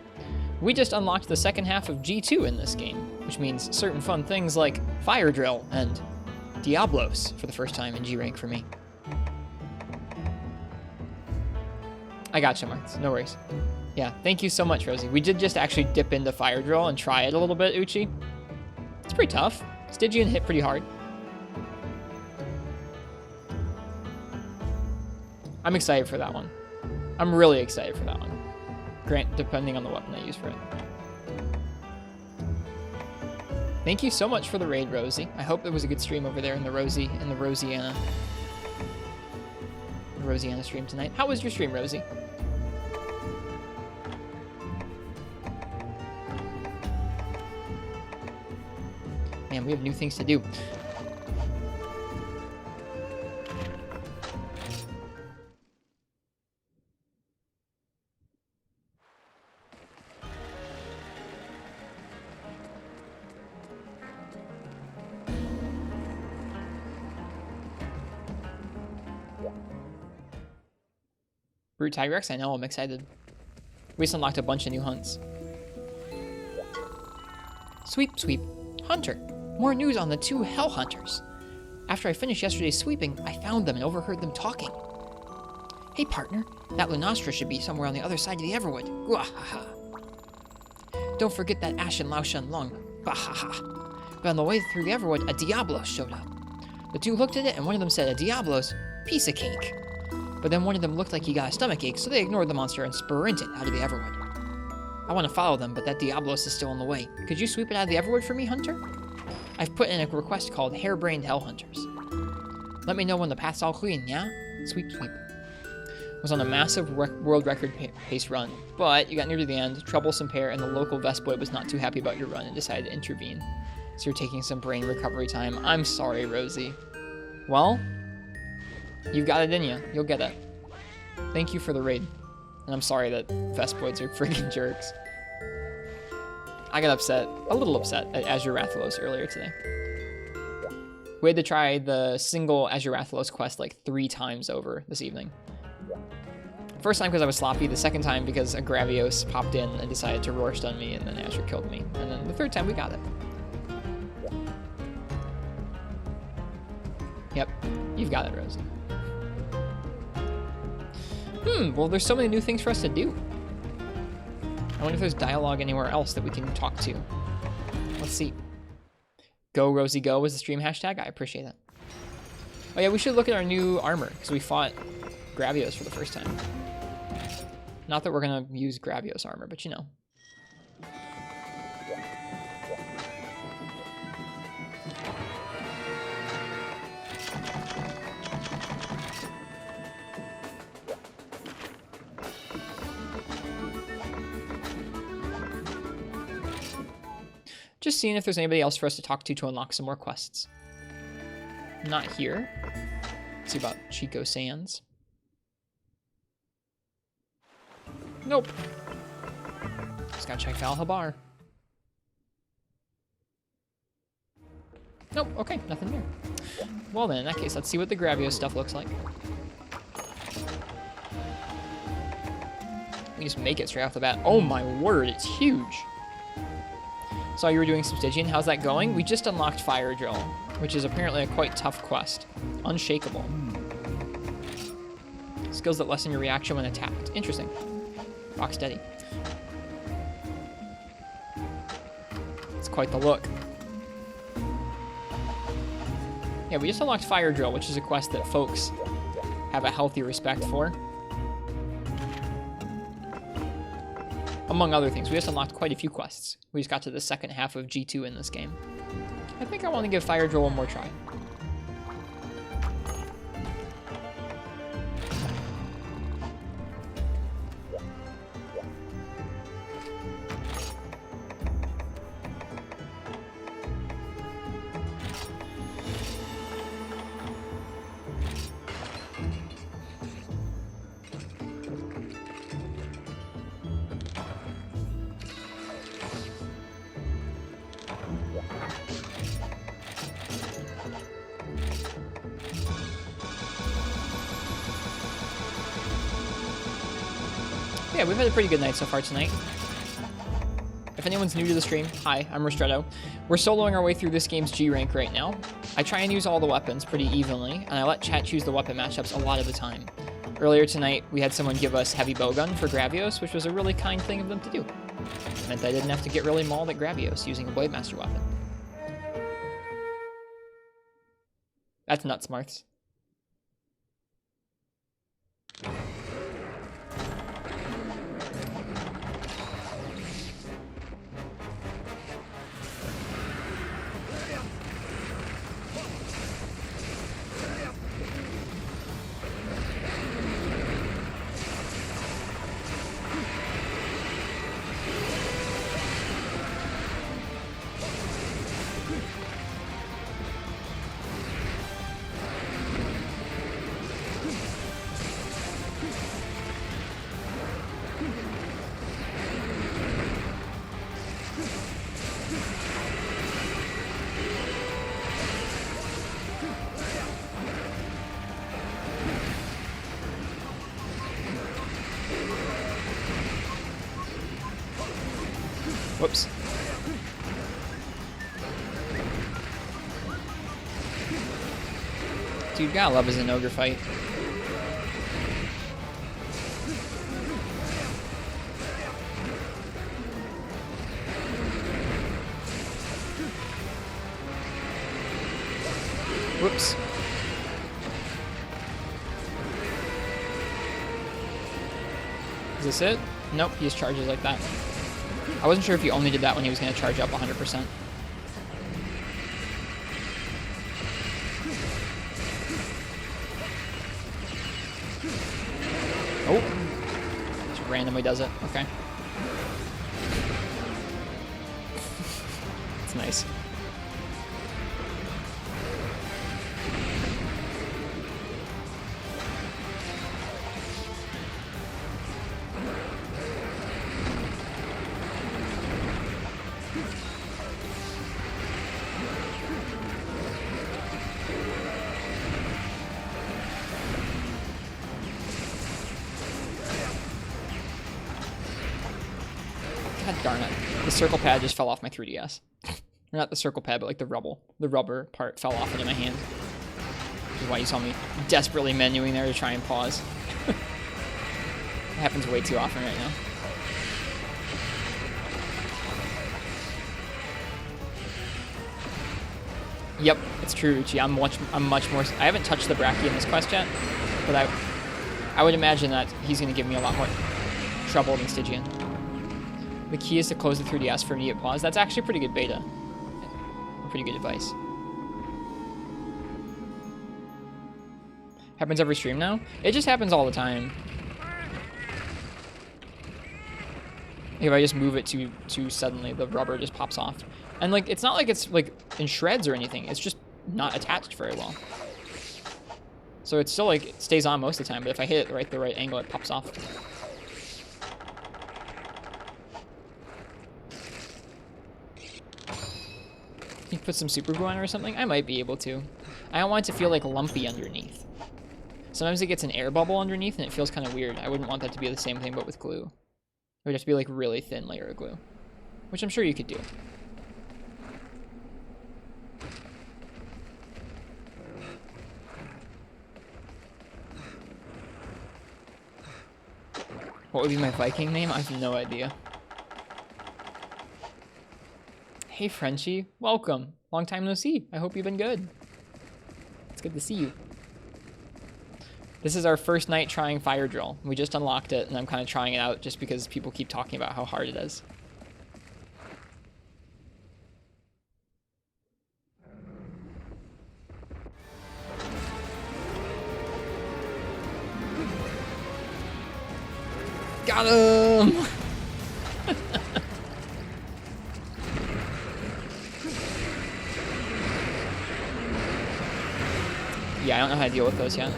We just unlocked the second half of G2 in this game, which means certain fun things like Fire Drill and Diablos for the first time in G-Rank for me. I gotcha, Marks. No worries. Yeah, thank you so much, Rosie. We did just actually dip into Fire Drill and try it a little bit, Uchi. It's pretty tough. Stygian hit pretty hard. I'm excited for that one. I'm really excited for that one. Grant, depending on the weapon I use for it. Thank you so much for the raid, Rosie. I hope it was a good stream over there in the Rosianna stream tonight. How was your stream, Rosie? Man, we have new things to do. Brute Tigrex, I know, I'm excited. We just unlocked a bunch of new hunts. Sweep, sweep. Hunter. More news on the 2 Hell Hunters. After I finished yesterday's sweeping, I found them and overheard them talking. Hey partner, that Lunastra should be somewhere on the other side of the Everwood. Gwahaha. Don't forget that Ashen Laoshan Lung. Bahaha. But on the way through the Everwood, a Diablos showed up. The 2 looked at it and one of them said, a Diablos? Piece of cake. But then one of them looked like he got a stomachache, so they ignored the monster and sprinted out of the Everwood. I want to follow them, but that Diablos is still on the way. Could you sweep it out of the Everwood for me, Hunter? I've put in a request called Harebrained Hell Hunters. Let me know when the path's all clean, yeah? Sweep, sweep. Was on a massive world record pace run, but you got near to the end, troublesome pair, and the local Vestboy was not too happy about your run and decided to intervene. So you're taking some brain recovery time. I'm sorry, Rosie. Well, you've got it in you. You'll get it. Thank you for the raid. And I'm sorry that Vestboids are freaking jerks. I got upset, a little upset, at Azure Rathalos earlier today. We had to try the single Azure Rathalos quest like 3 times over this evening. First time because I was sloppy, the second time because a Gravios popped in and decided to roar stun me, and then Azure killed me. And then the third time we got it. Yep, you've got it, Rosie. Well, there's so many new things for us to do. I wonder if there's dialogue anywhere else that we can talk to. Let's see. Go, Rosie, go was the stream hashtag. I appreciate that. Oh yeah, we should look at our new armor, because we fought Gravios for the first time. Not that we're going to use Gravios armor, but you know. Just seeing if there's anybody else for us to talk to unlock some more quests. Not here. Let's see about Chico Sands. Nope. Just gotta check Valhalla Bar. Nope, okay, nothing here. Well then, in that case, let's see what the Gravios stuff looks like. We just make it straight off the bat. Oh my word, it's huge. Saw you were doing some Stygian. How's that going? We just unlocked Fire Drill, which is apparently a quite tough quest. Unshakable. Skills that lessen your reaction when attacked. Interesting. Rock steady. It's quite the look. Yeah, we just unlocked Fire Drill, which is a quest that folks have a healthy respect for. Among other things, we just unlocked quite a few quests. We just got to the second half of G2 in this game. I think I want to give Fire Drill one more try. Yeah, we've had a pretty good night so far tonight. If anyone's new to the stream, hi, I'm Ristretto. We're soloing our way through this game's G rank right now. I try and use all the weapons pretty evenly, and I let chat choose the weapon matchups a lot of the time. Earlier tonight, we had someone give us heavy bowgun for Gravios, which was a really kind thing of them to do. It meant I didn't have to get really mauled at Gravios using a Blade Master weapon. That's nuts, Marths. Whoops. Dude, gotta love is an ogre fight. Whoops. Is this it? Nope, he just charges like that. I wasn't sure if he only did that when he was going to charge up 100%. Oh! Just randomly does it. Okay. It's nice. God darn it. The circle pad just fell off my 3DS. Or not the circle pad, but like the rubber part fell off into my hand. Which is why you saw me desperately menuing there to try and pause. It happens way too often right now. Yep, it's true, Uchi. I'm much more... I haven't touched the Bracky in this quest yet, but I would imagine that he's going to give me a lot more trouble than Stygian. The key is to close the 3DS for immediate pause. That's actually pretty good beta. Pretty good advice. Happens every stream now? It just happens all the time. If I just move it too suddenly, the rubber just pops off. And like, it's not like it's like in shreds or anything. It's just not attached very well. So it's still like, it stays on most of the time, but if I hit it the right angle, it pops off. You put some super glue on it or something? I might be able to. I don't want it to feel like lumpy underneath. Sometimes it gets an air bubble underneath and it feels kind of weird. I wouldn't want that to be the same thing, but with glue. It would have to be like a really thin layer of glue, which I'm sure you could do. What would be my Viking name? I have no idea. Hey, Frenchie. Welcome. Long time no see. I hope you've been good. It's good to see you. This is our first night trying Fire Drill. We just unlocked it, and I'm kind of trying it out just because people keep talking about how hard it is. Got him! Yeah, I don't know how to deal with those yet.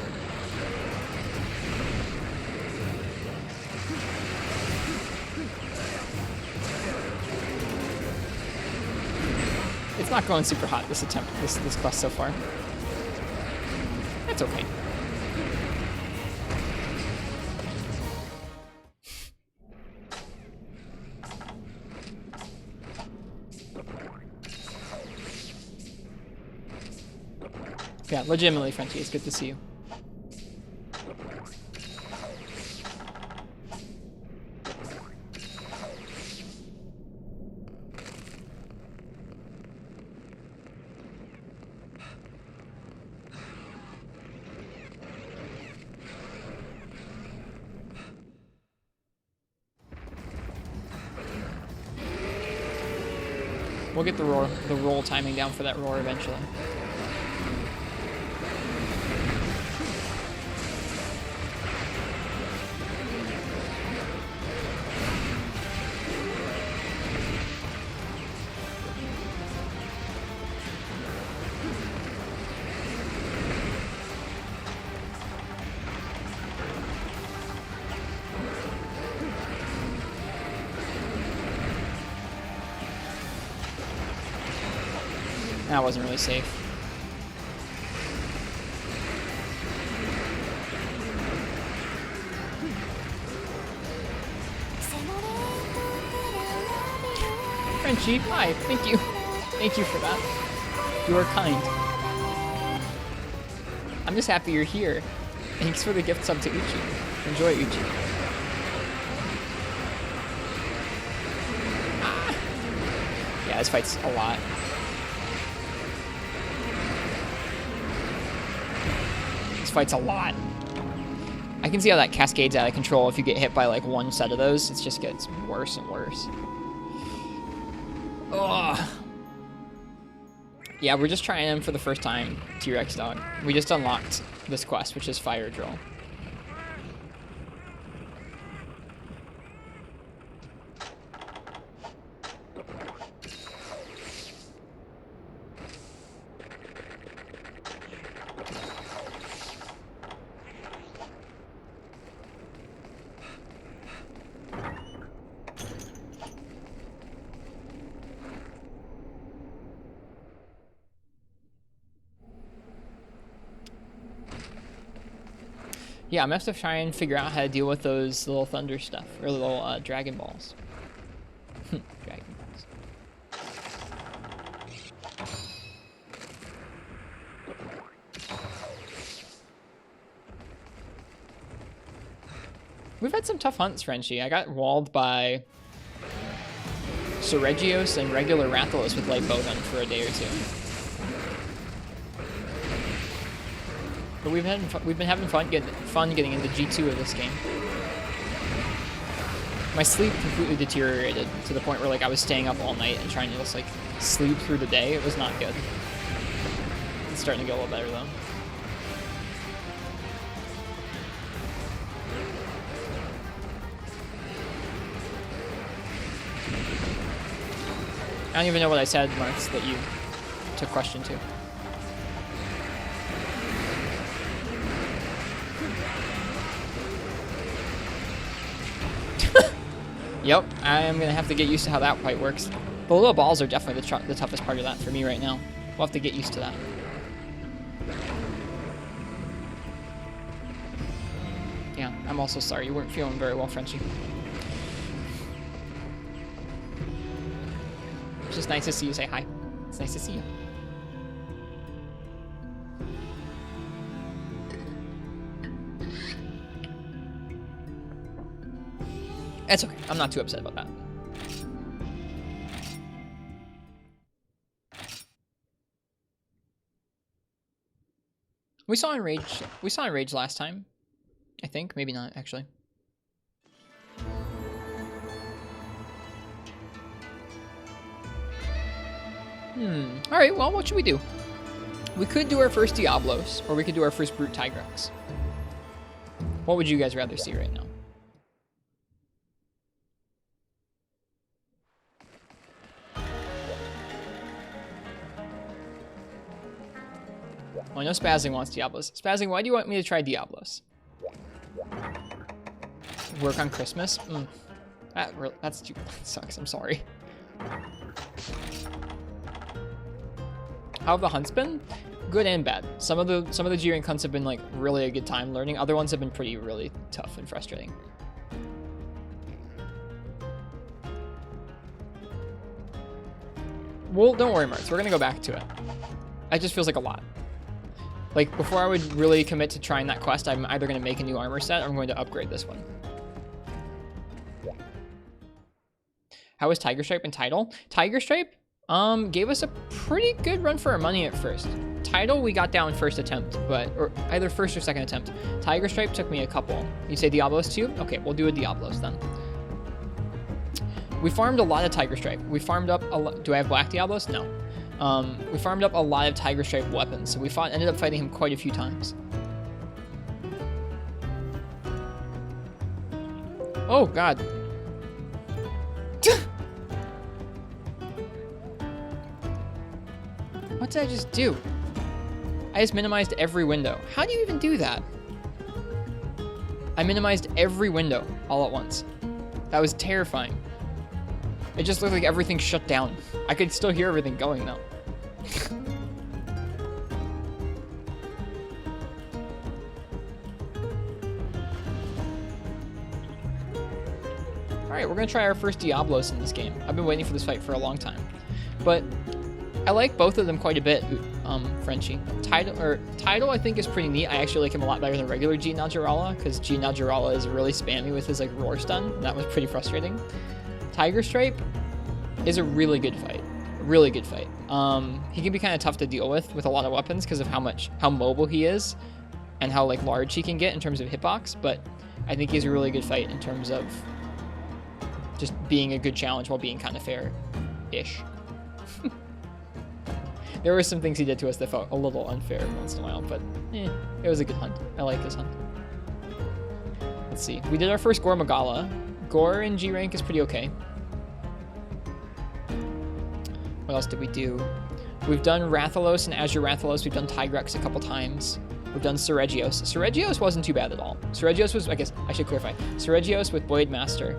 It's not going super hot this attempt, this quest so far. That's okay. Yeah, legitimately, Frenchie, it's good to see you. We'll get the roll timing down for that roar eventually. That wasn't really safe. Frenchie, hi, thank you. Thank you for that. You are kind. I'm just happy you're here. Thanks for the gift sub to Uchi. Enjoy, Uchi. Ah. Yeah, this fight's a lot. Fight's a lot. I can see how that cascades out of control if you get hit by like one set of those. It just gets worse and worse. Ugh. Yeah, we're just trying them for the first time, T-Rex dog. We just unlocked this quest, which is Fire Drill. Yeah, I'm gonna have to try and figure out how to deal with those little thunder stuff, or little Dragon Balls. Dragon Balls. We've had some tough hunts, Frenchie. I got walled by Seregios and regular Rathalos with light bowgun for a day or two. But we've been having fun getting into G2 of this game. My sleep completely deteriorated to the point where like I was staying up all night and trying to just like sleep through the day. It was not good. It's starting to get a little better though. I don't even know what I said, Marks, that you took question to. Yep, I am going to have to get used to how that fight works. The little balls are definitely the toughest part of that for me right now. We'll have to get used to that. Yeah, I'm also sorry. You weren't feeling very well, Frenchie. It's just nice to see you say hi. It's nice to see you. It's okay. I'm not too upset about that. We saw Enrage last time. I think. Maybe not, actually. Alright, well, what should we do? We could do our first Diablos, or we could do our first Brute Tigrex. What would you guys rather see right now? Well, I know Spazzing wants Diablos. Spazzing, why do you want me to try Diablos? Work on Christmas? That sucks. I'm sorry. How have the hunts been? Good and bad. Some of the G-Rank hunts have been like really a good time learning. Other ones have been really tough and frustrating. Well, don't worry, Marks. We're gonna go back to it. It just feels like a lot. Like, before I would really commit to trying that quest, I'm either going to make a new armor set or I'm going to upgrade this one. How was Tiger Stripe and Tidal? Tiger Stripe gave us a pretty good run for our money at first. Tidal we got down first attempt, or either first or second attempt. Tiger Stripe took me a couple. You say Diablos too? Okay, we'll do a Diablos then. We farmed a lot of Tiger Stripe. We farmed up a lot. Do I have Black Diablos? No. We farmed up a lot of Tiger Stripe weapons, so we ended up fighting him quite a few times. Oh, God. What did I just do? I just minimized every window. How do you even do that? I minimized every window all at once. That was terrifying. It just looked like everything shut down. I could still hear everything going though. Alright, we're gonna try our first Diablos in this game. I've been waiting for this fight for a long time. But I like both of them quite a bit, Frenchie. Tidal I think is pretty neat. I actually like him a lot better than regular G Najarala, because G Najarala is really spammy with his like roar stun, and that was pretty frustrating. Tiger Stripe is a really good fight. Really good fight. He can be kind of tough to deal with a lot of weapons because of how mobile he is and how like large he can get in terms of hitbox, but I think he's a really good fight in terms of just being a good challenge while being kind of fair-ish. There were some things he did to us that felt a little unfair once in a while, but it was a good hunt. I like this hunt. Let's see. We did our first Gore Magala. Gore in G rank is pretty okay. What else did we do? We've done Rathalos and Azure Rathalos. We've done Tigrex a couple times. We've done Seregios. Seregios wasn't too bad at all. Seregios was, I guess, I should clarify. Seregios with Blade Master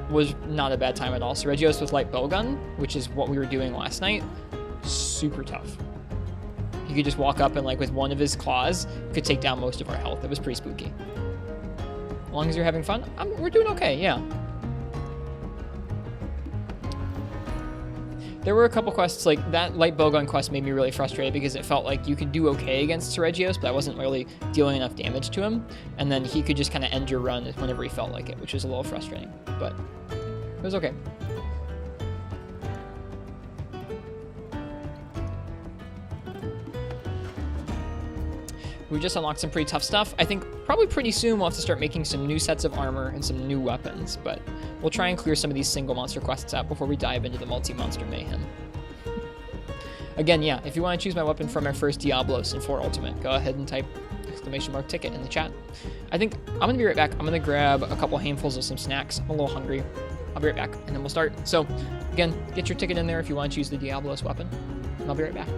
was not a bad time at all. Seregios with Light Bowgun, which is what we were doing last night, super tough. He could just walk up and like with one of his claws could take down most of our health. It was pretty spooky. As long as you're having fun, we're doing okay, yeah. There were a couple quests, like that Light Bowgun quest made me really frustrated because it felt like you could do okay against Seregios, but I wasn't really dealing enough damage to him. And then he could just kind of end your run whenever he felt like it, which was a little frustrating, but it was okay. We just unlocked some pretty tough stuff. I think probably pretty soon we'll have to start making some new sets of armor and some new weapons, but we'll try and clear some of these single monster quests out before we dive into the multi-monster mayhem. Again, yeah, if you want to choose my weapon from our first Diablos in 4 Ultimate, go ahead and type !ticket in the chat. I think I'm going to be right back. I'm going to grab a couple handfuls of some snacks. I'm a little hungry. I'll be right back, and then we'll start. So, again, get your ticket in there if you want to choose the Diablos weapon, and I'll be right back.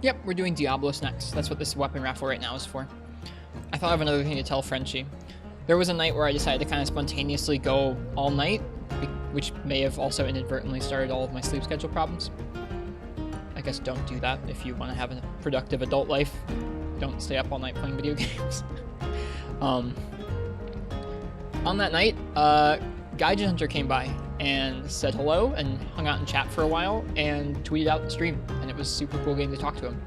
Yep, we're doing Diablos next. That's what this weapon raffle right now is for. I thought of another thing to tell Frenchie. There was a night where I decided to kind of spontaneously go all night, which may have also inadvertently started all of my sleep schedule problems. I guess don't do that if you want to have a productive adult life. Don't stay up all night playing video games. On that night, Gaijin Hunter came by and said hello and hung out in chat for a while and tweeted out the stream, and it was super cool getting to talk to him.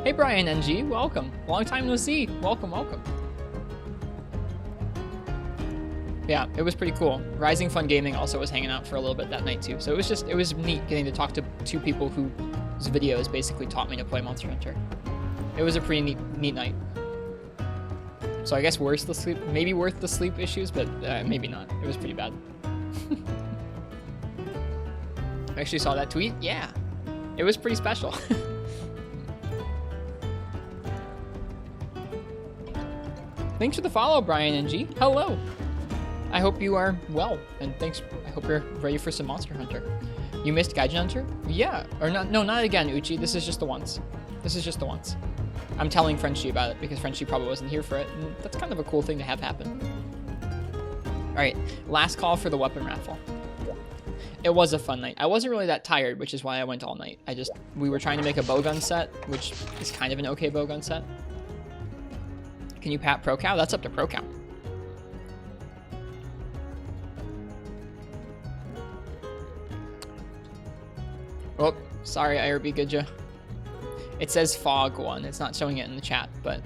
Hey Brian NG, welcome. Long time no see. Welcome, welcome. Yeah, it was pretty cool. Rising Fun Gaming also was hanging out for a little bit that night too. So it was neat getting to talk to two people whose videos basically taught me to play Monster Hunter. It was a pretty neat night. So I guess maybe worth the sleep issues, but maybe not. It was pretty bad. I actually saw that tweet. Yeah, it was pretty special. Thanks for the follow, Brian NG. Hello. I hope you are well, and thanks. I hope you're ready for some Monster Hunter. You missed Gaijin Hunter? Yeah, or not? No, not again, Uchi. This is just the once. This is just the once. I'm telling Frenchie about it because Frenchie probably wasn't here for it, and that's kind of a cool thing to have happen. All right, last call for the weapon raffle. It was a fun night. I wasn't really that tired, which is why I went all night. We were trying to make a bowgun set, which is kind of an okay bowgun set. Can you pat Pro Cow? That's up to Pro Cow. Oh, sorry, IRB Gidja. It says Fog 1. It's not showing it in the chat, but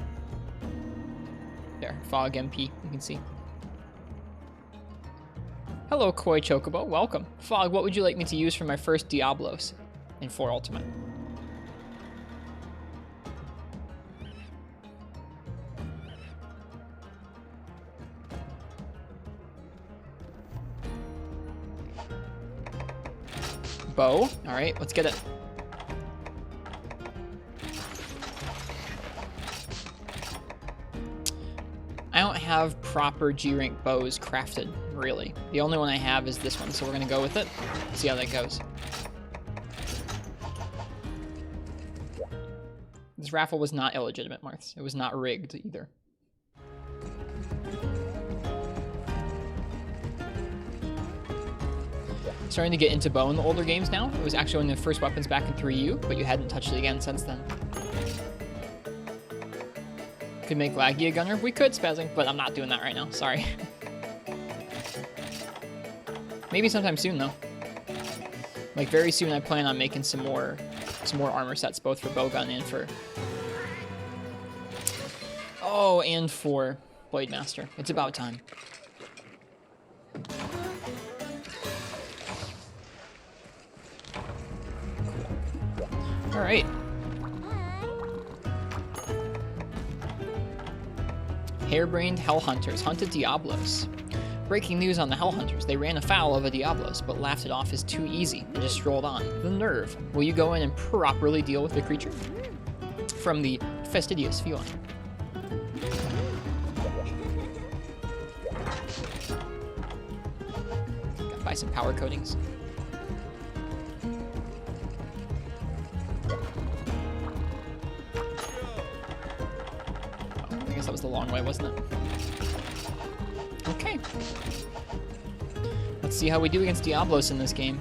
there, Fog MP, you can see. Hello, Koi Chocobo. Welcome. Fog, what would you like me to use for my first Diablos in 4 Ultimate? Bow. All right, let's get it. I don't have proper G-rank bows crafted, really. The only one I have is this one, so we're gonna go with it. See how that goes. This raffle was not illegitimate, Marths. It was not rigged either. Starting to get into bow in the older games now. It was actually one of the first weapons back in 3U, but you hadn't touched it again since then. Could make Laggy a gunner. We could, Spazzing, but I'm not doing that right now. Sorry. Maybe sometime soon, though. Like, very soon I plan on making some more armor sets, both for Bowgun and for... Oh, and for Blade Master. It's about time. Alright. Harebrained Hell Hunters hunted Diablos. Breaking news on the Hell Hunters. They ran afoul of a Diablos, but laughed it off as too easy and just strolled on. The nerve. Will you go in and properly deal with the creature? From the fastidious feline. Gotta buy some power coatings. That was the long way, wasn't it? Okay. Let's see how we do against Diablos in this game.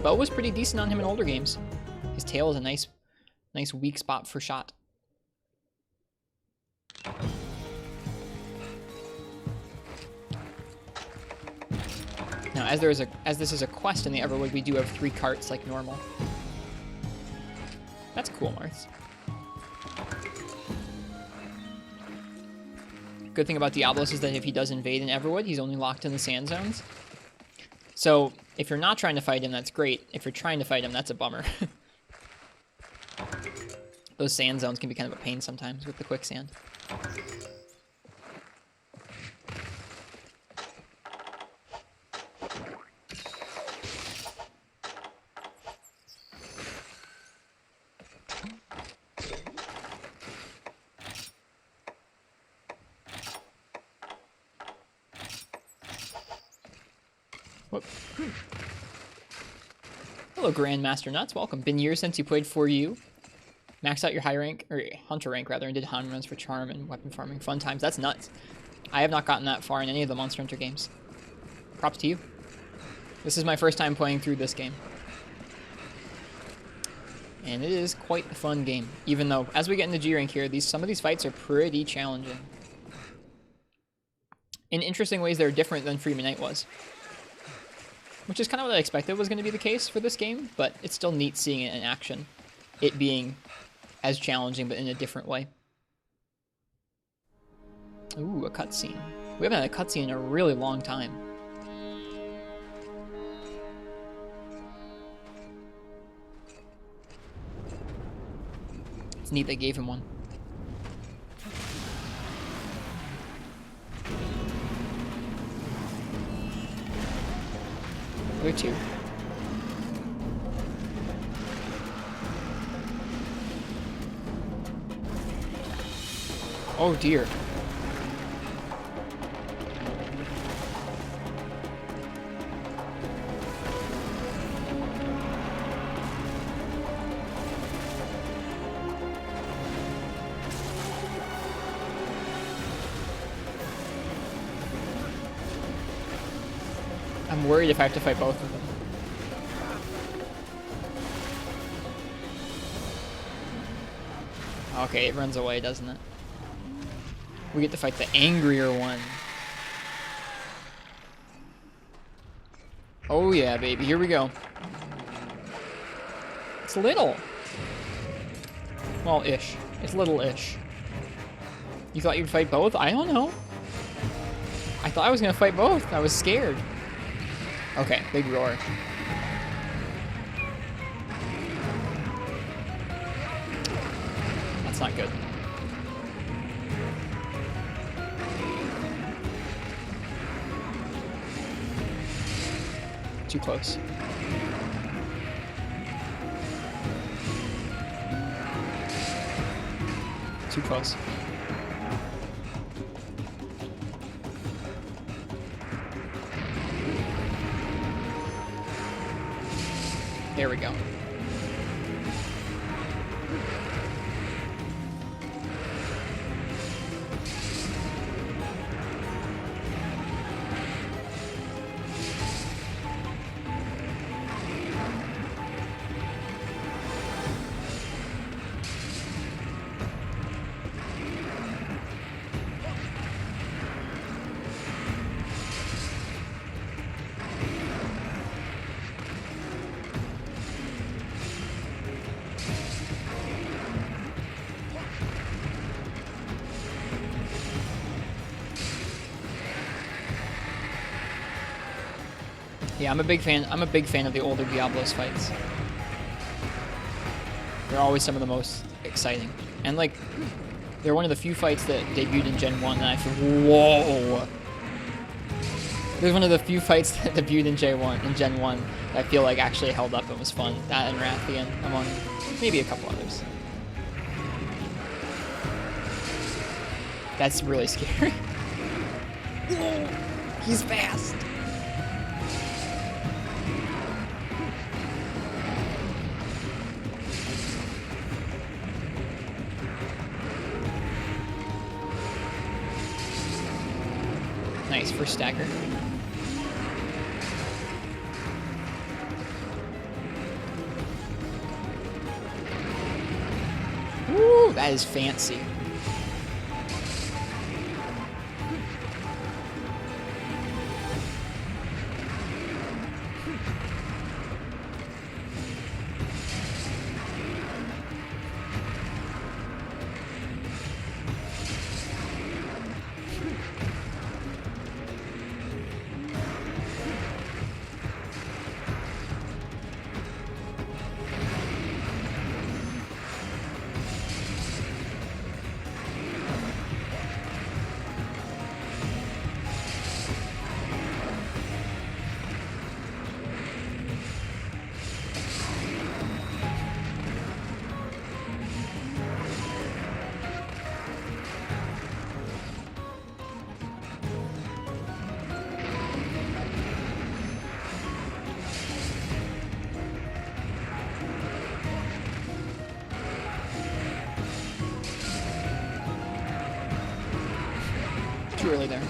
Bow was pretty decent on him in older games. His tail is a nice weak spot for shot. Now, as this is a quest in the Everwood, we do have 3 carts like normal. That's cool, Marth. Good thing about Diablos is that if he does invade in Everwood, he's only locked in the sand zones. So if you're not trying to fight him, that's great. If you're trying to fight him, that's a bummer. Those sand zones can be kind of a pain sometimes with the quicksand. Whoop. Hello, Grandmaster Nuts. Welcome. Been years since you played 4U. Maxed out your high rank, or hunter rank rather, and did hound runs for charm and weapon farming. Fun times. That's nuts. I have not gotten that far in any of the Monster Hunter games. Props to you. This is my first time playing through this game. And it is quite a fun game. Even though, as we get into G rank here, some of these fights are pretty challenging. In interesting ways, they're different than Freeman Knight was. Which is kind of what I expected was going to be the case for this game, but it's still neat seeing it in action. It being as challenging, but in a different way. Ooh, a cutscene. We haven't had a cutscene in a really long time. It's neat they gave him one. Where to? Oh dear. I'm worried if I have to fight both of them. Okay, it runs away, doesn't it? We get to fight the angrier one. Oh yeah, baby, here we go. It's little. Well, ish. It's little-ish. You thought you'd fight both? I don't know. I thought I was gonna fight both. I was scared. Okay, big roar. That's not good. Too close. Too close. There we go. Yeah, I'm a big fan. I'm a big fan of the older Diablos fights. They're always some of the most exciting. And like, they're one of the few fights that debuted in Gen 1 that I feel, whoa. There's one of the few fights that debuted in Gen 1 that I feel like actually held up and was fun. That and Rathian, among maybe a couple others. That's really scary. Whoa, he's fast. Nice, first stagger. Woo, that is fancy. Too early there.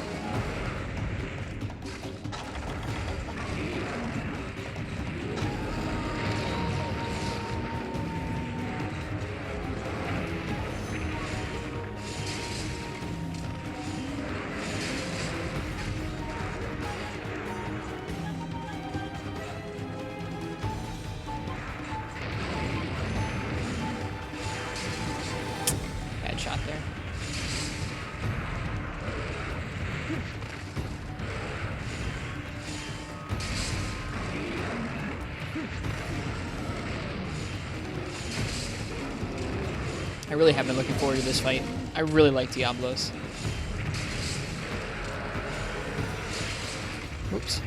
Bad shot there. I really have been looking forward to this fight. I really like Diablos. Oops.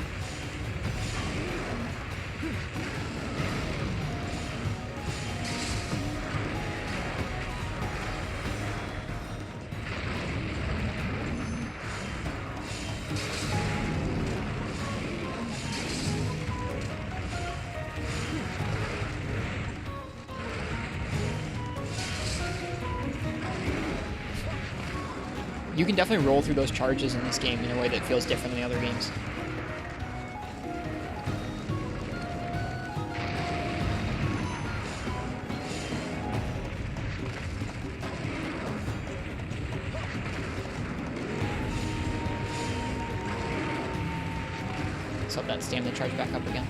You can definitely roll through those charges in this game in a way that feels different than the other games. Let's let that stamina charge back up again.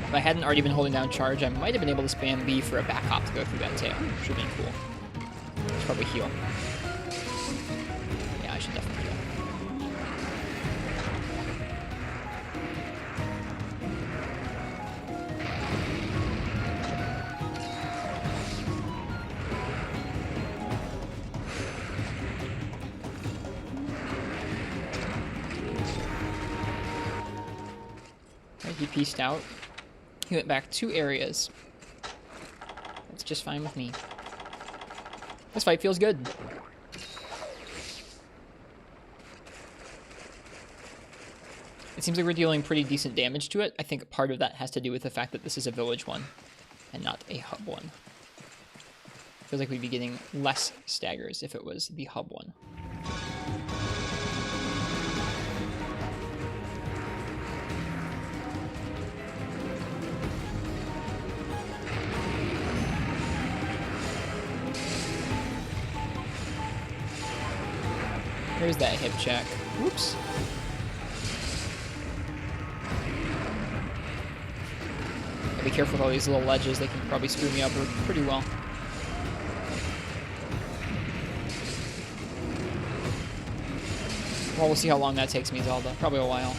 If I hadn't already been holding down charge, I might have been able to spam B for a back hop to go through that tail, which would have been cool. Should probably heal. Yeah, I should definitely heal. Right, he pieced out. He went back 2 areas. That's just fine with me. This fight feels good. it seems like we're dealing pretty decent damage to it. I think part of that has to do with the fact that this is a village one and not a hub one. Feels like we'd be getting less staggers if it was the hub one. There's that hip check. Whoops. Gotta be careful with all these little ledges. They can probably screw me up pretty well. Well, we'll see how long that takes me, Zelda. Probably a while.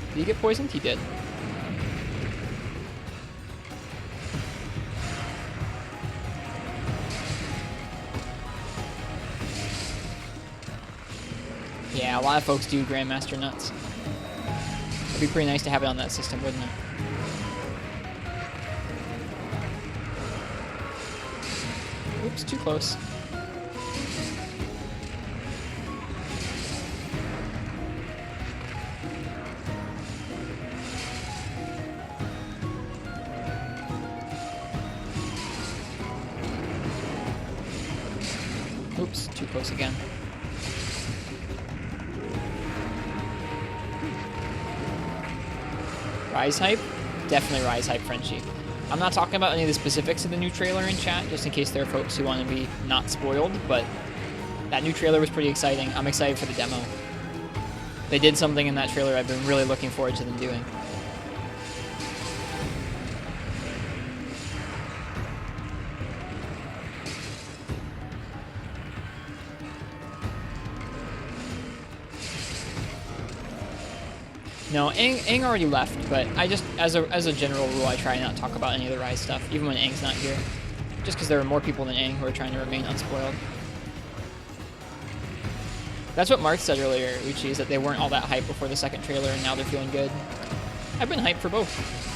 Did he get poisoned? He did. Yeah, a lot of folks do Grandmaster Nuts. It'd be pretty nice to have it on that system, wouldn't it? Oops, too close. Oops, too close again. Rise hype? Definitely rise hype, Frenchie. I'm not talking about any of the specifics of the new trailer in chat, just in case there are folks who want to be not spoiled, but that new trailer was pretty exciting. I'm excited for the demo. They did something in that trailer I've been really looking forward to them doing. No, Aang already left, but I just, as a general rule, I try not to talk about any of the Rise stuff, even when Aang's not here. Just because there are more people than Aang who are trying to remain unspoiled. That's what Mark said earlier, Uchi, is that they weren't all that hyped before the second trailer, and now they're feeling good. I've been hyped for both.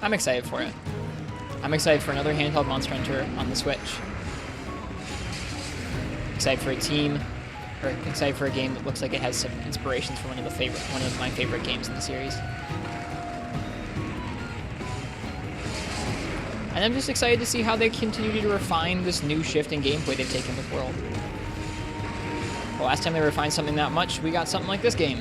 I'm excited for it. I'm excited for another handheld Monster Hunter on the Switch. Excited for a team, or excited for a game that looks like it has some inspirations from one of my favorite games in the series. And I'm just excited to see how they continue to refine this new shift in gameplay they've taken with World. The last time they refined something that much, we got something like this game.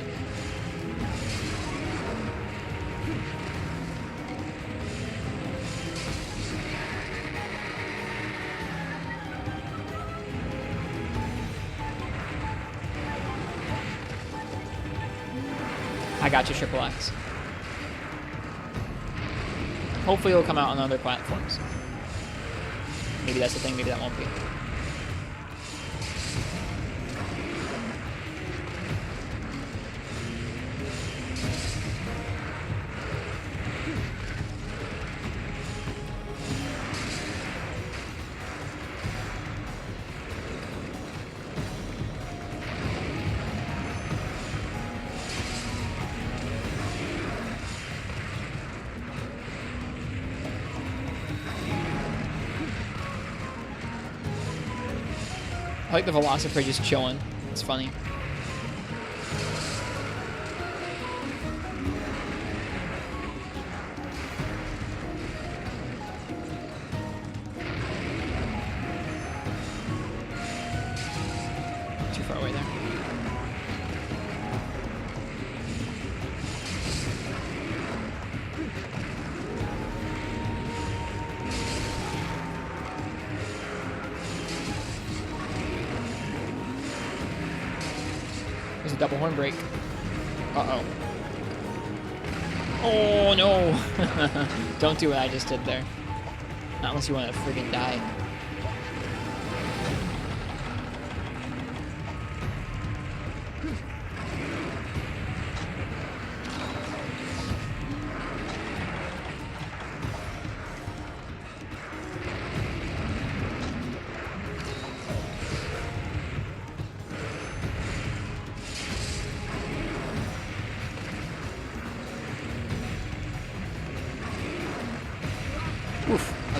I got you, Triple X. Hopefully it'll come out on other platforms. Maybe that's the thing, maybe that won't be. I like the Velocipede just chilling. It's funny. Too far away there. There's a double horn break. Uh-oh. Oh, no. Don't do what I just did there. Not unless you want to friggin' die.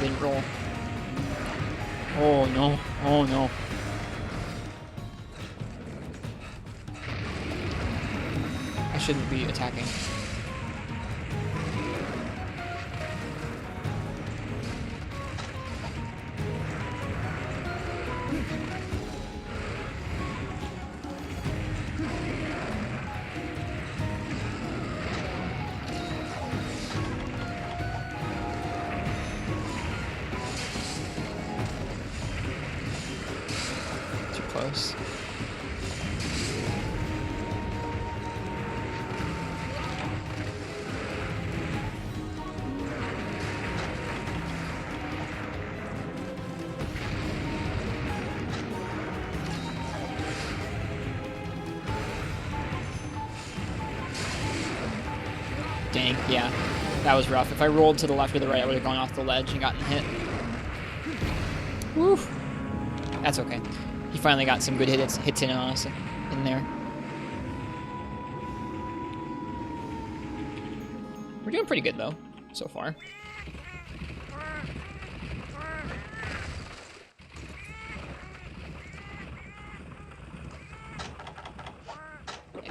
didn't roll. Oh no. Oh no. I shouldn't be attacking. Too close. Dang, yeah. That was rough. If I rolled to the left or the right, I would have gone off the ledge and gotten hit. Woof. That's okay. He finally got some good hits in on us in there. We're doing pretty good, though, so far.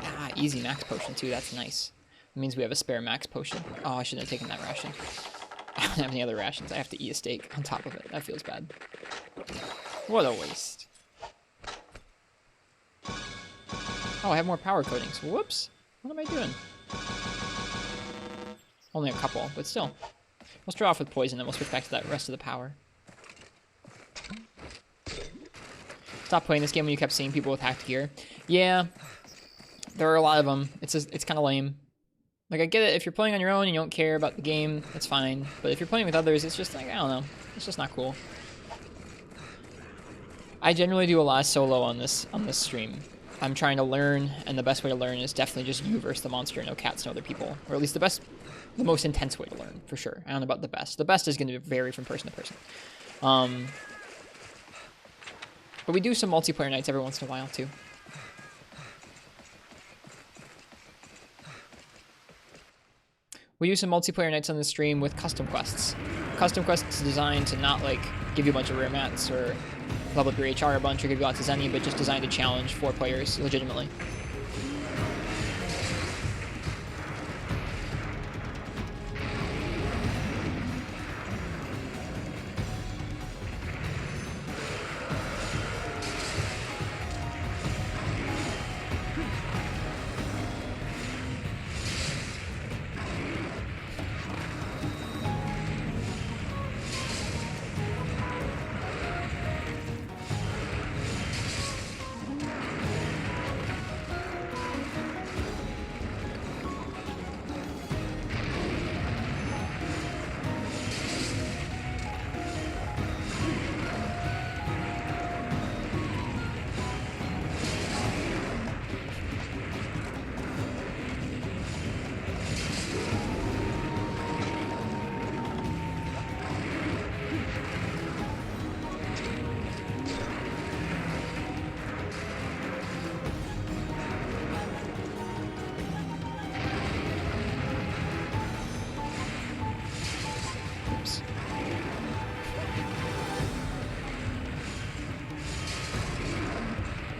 Ah, easy max potion, too. That's nice. It means we have a spare max potion. Oh, I shouldn't have taken that ration. I don't have any other rations. I have to eat a steak on top of it. That feels bad. What a waste. Oh, I have more power coatings. Whoops. What am I doing? Only a couple, but still. We'll start off with poison, then we'll switch back to that rest of the power. Stop playing this game when you kept seeing people with hacked gear. Yeah, there are a lot of them. It's kind of lame. Like, I get it, if you're playing on your own and you don't care about the game, that's fine. But if you're playing with others, it's just like, I don't know. It's just not cool. I generally do a lot of solo on this stream. I'm trying to learn, and the best way to learn is definitely just you versus the monster, no cats, no other people. Or at least the most intense way to learn, for sure. I don't know about the best. The best is going to vary from person to person. But we do some multiplayer nights every once in a while, too. We do some multiplayer nights on the stream with custom quests. Custom quests designed to not, like, give you a bunch of rare mats or level up your HR a bunch or give you lots of Zenny, but just designed to challenge 4 players legitimately.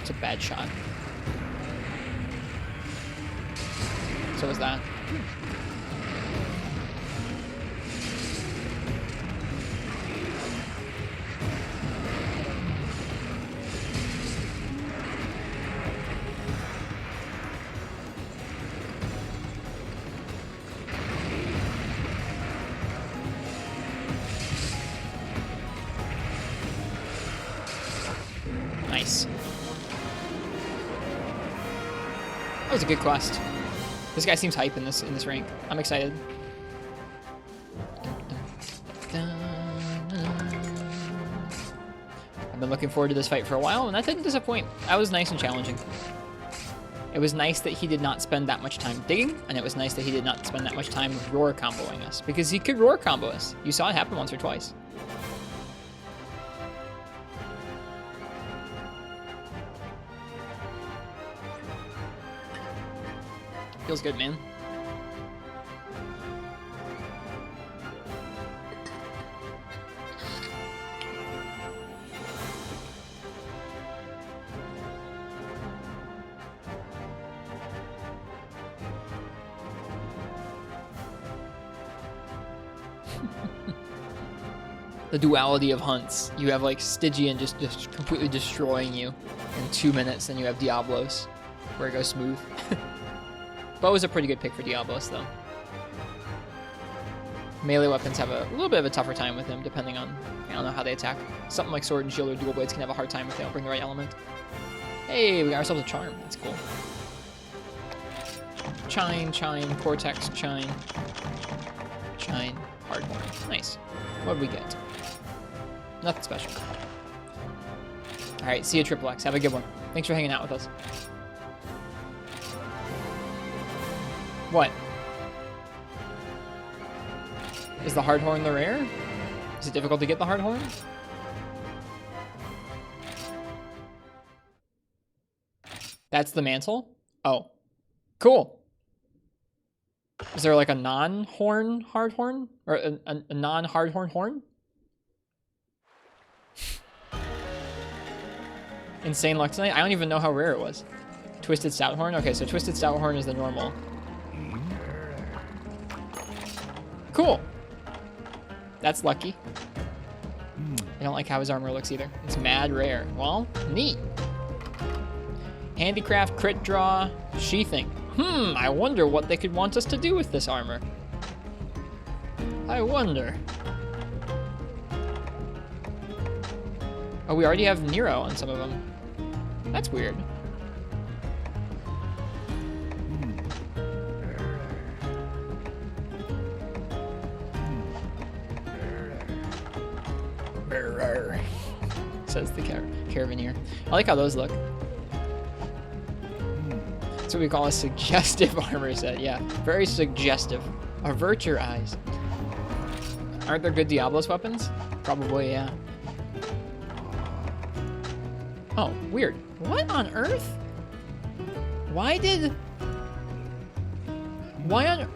It's a bad shot. So was that. Nice. That was a good quest. This guy seems hype in this rank. I'm excited. I've been looking forward to this fight for a while, and that didn't disappoint. That was nice and challenging. It was nice that he did not spend that much time digging, and it was nice that he did not spend that much time roar comboing us, because he could roar combo us. You saw it happen once or twice. Feels good, man. The duality of hunts. You have like Stygian just completely destroying you in 2 minutes, and you have Diablos, where it goes smooth. Bow is a pretty good pick for Diablos, though. Melee weapons have a little bit of a tougher time with him, depending on, I don't know, how they attack. Something like Sword and Shield or Dual Blades can have a hard time if they don't bring the right element. Hey, we got ourselves a Charm. That's cool. Chine, Chine, Cortex, Chine. Chine, Hardhorn. Nice. What did we get? Nothing special. Alright, see you, Triple X. Have a good one. Thanks for hanging out with us. What? Is the Hardhorn the rare? Is it difficult to get the Hardhorn? That's the mantle? Oh. Cool. Is there like a non-horn Hardhorn? Or a non-Hardhorn horn? Insane Luck tonight? I don't even know how rare it was. Twisted Stouthorn? Okay, so Twisted Stouthorn is the normal. Cool. That's lucky. I don't like how his armor looks either. It's mad rare. Well, neat. Handicraft, crit draw, sheathing. I wonder what they could want us to do with this armor. I wonder. Oh, we already have Nero on some of them. That's weird. Says the Caravaneer. I like how those look. That's what we call a suggestive armor set. Yeah, very suggestive. Avert your eyes. Aren't there good Diablos weapons? Probably, yeah. Oh, weird. What on earth? Why on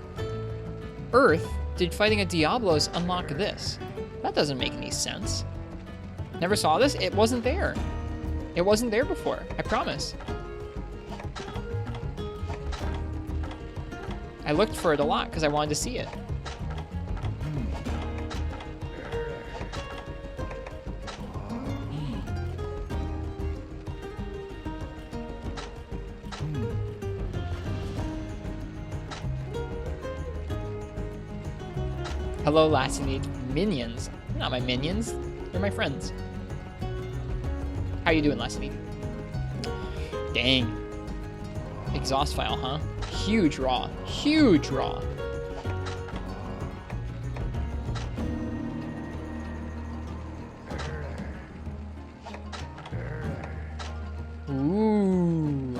earth did fighting a Diablos unlock this? That doesn't make any sense. Never saw this? It wasn't there. It wasn't there before. I promise. I looked for it a lot because I wanted to see it. Hello, Lassie. Minions. They're not my minions. They're my friends. How you doing, Lassie? Dang. Exhaust file, huh? Huge raw. Huge raw. Ooh.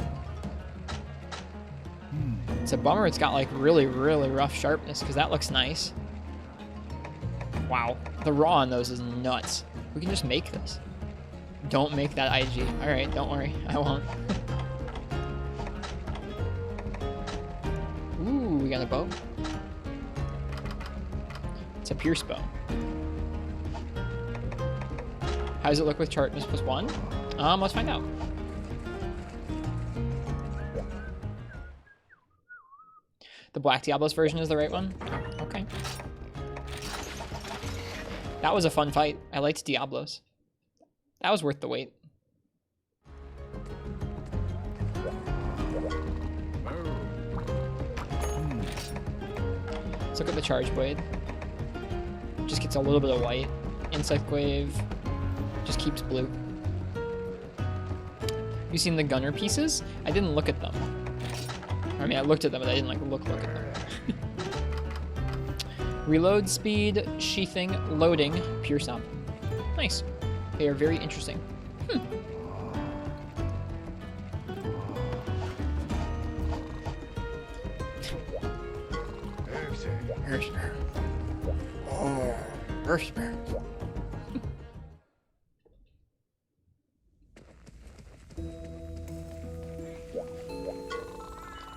It's a bummer it's got like really, really rough sharpness because that looks nice. Wow. The raw on those is nuts. We can just make this. Don't make that IG. Alright, don't worry. I won't. Ooh, we got a bow. It's a pierce bow. How does it look with sharpness +1? Let's find out. The Black Diablos version is the right one? Oh, okay. That was a fun fight. I liked Diablos. That was worth the wait. Let's look at the Charge Blade. Just gets a little bit of white. Insect Glaive just keeps blue. You seen the gunner pieces? I didn't look at them. I mean, I looked at them, but I didn't like look at them. Reload speed, sheathing, loading, pierce up. Nice. They are very interesting.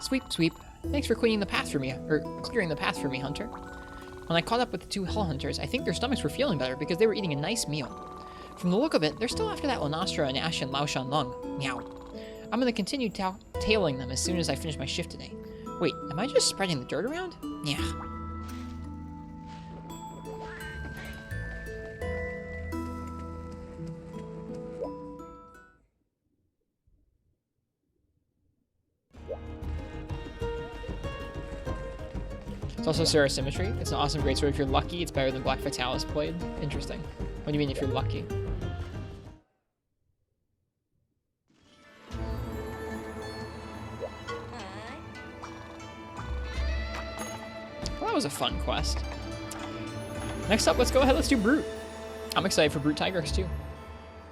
Sweep, sweep. Thanks for cleaning the path for me, or clearing the path for me, Hunter. When I caught up with the two Hell Hunters, I think their stomachs were feeling better because they were eating a nice meal. From the look of it, they're still after that Lanastra and Ash and Laoshan Lung. Meow. I'm gonna continue tailing them as soon as I finish my shift today. Wait, am I just spreading the dirt around? Yeah. It's also Sarah Symmetry. It's an awesome greatsword. If you're lucky, it's better than Black Fatalis Blade. Interesting. What do you mean if you're lucky? Well, that was a fun quest. Next up, let's go ahead. Let's do Brute. I'm excited for Brute Tigrex too.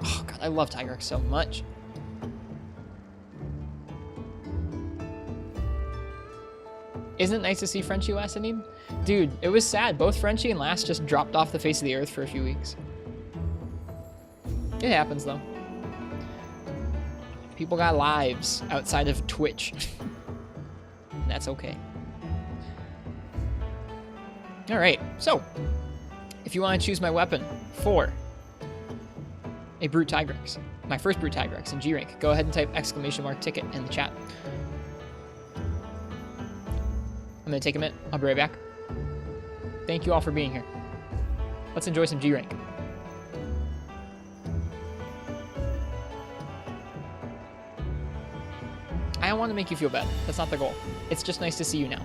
Oh god, I love Tigrex so much. Isn't it nice to see Frenchie last inning? Dude, it was sad. Both Frenchie and Last just dropped off the face of the earth for a few weeks. It happens though. People got lives outside of Twitch. That's okay. Alright, so if you want to choose my weapon for a Brute Tigrex, my first Brute Tigrex in G rank, go ahead and type !ticket in the chat. I'm gonna take a minute. I'll be right back. Thank you all for being here. Let's enjoy some G rank. I don't want to make you feel bad. That's not the goal. It's just nice to see you now.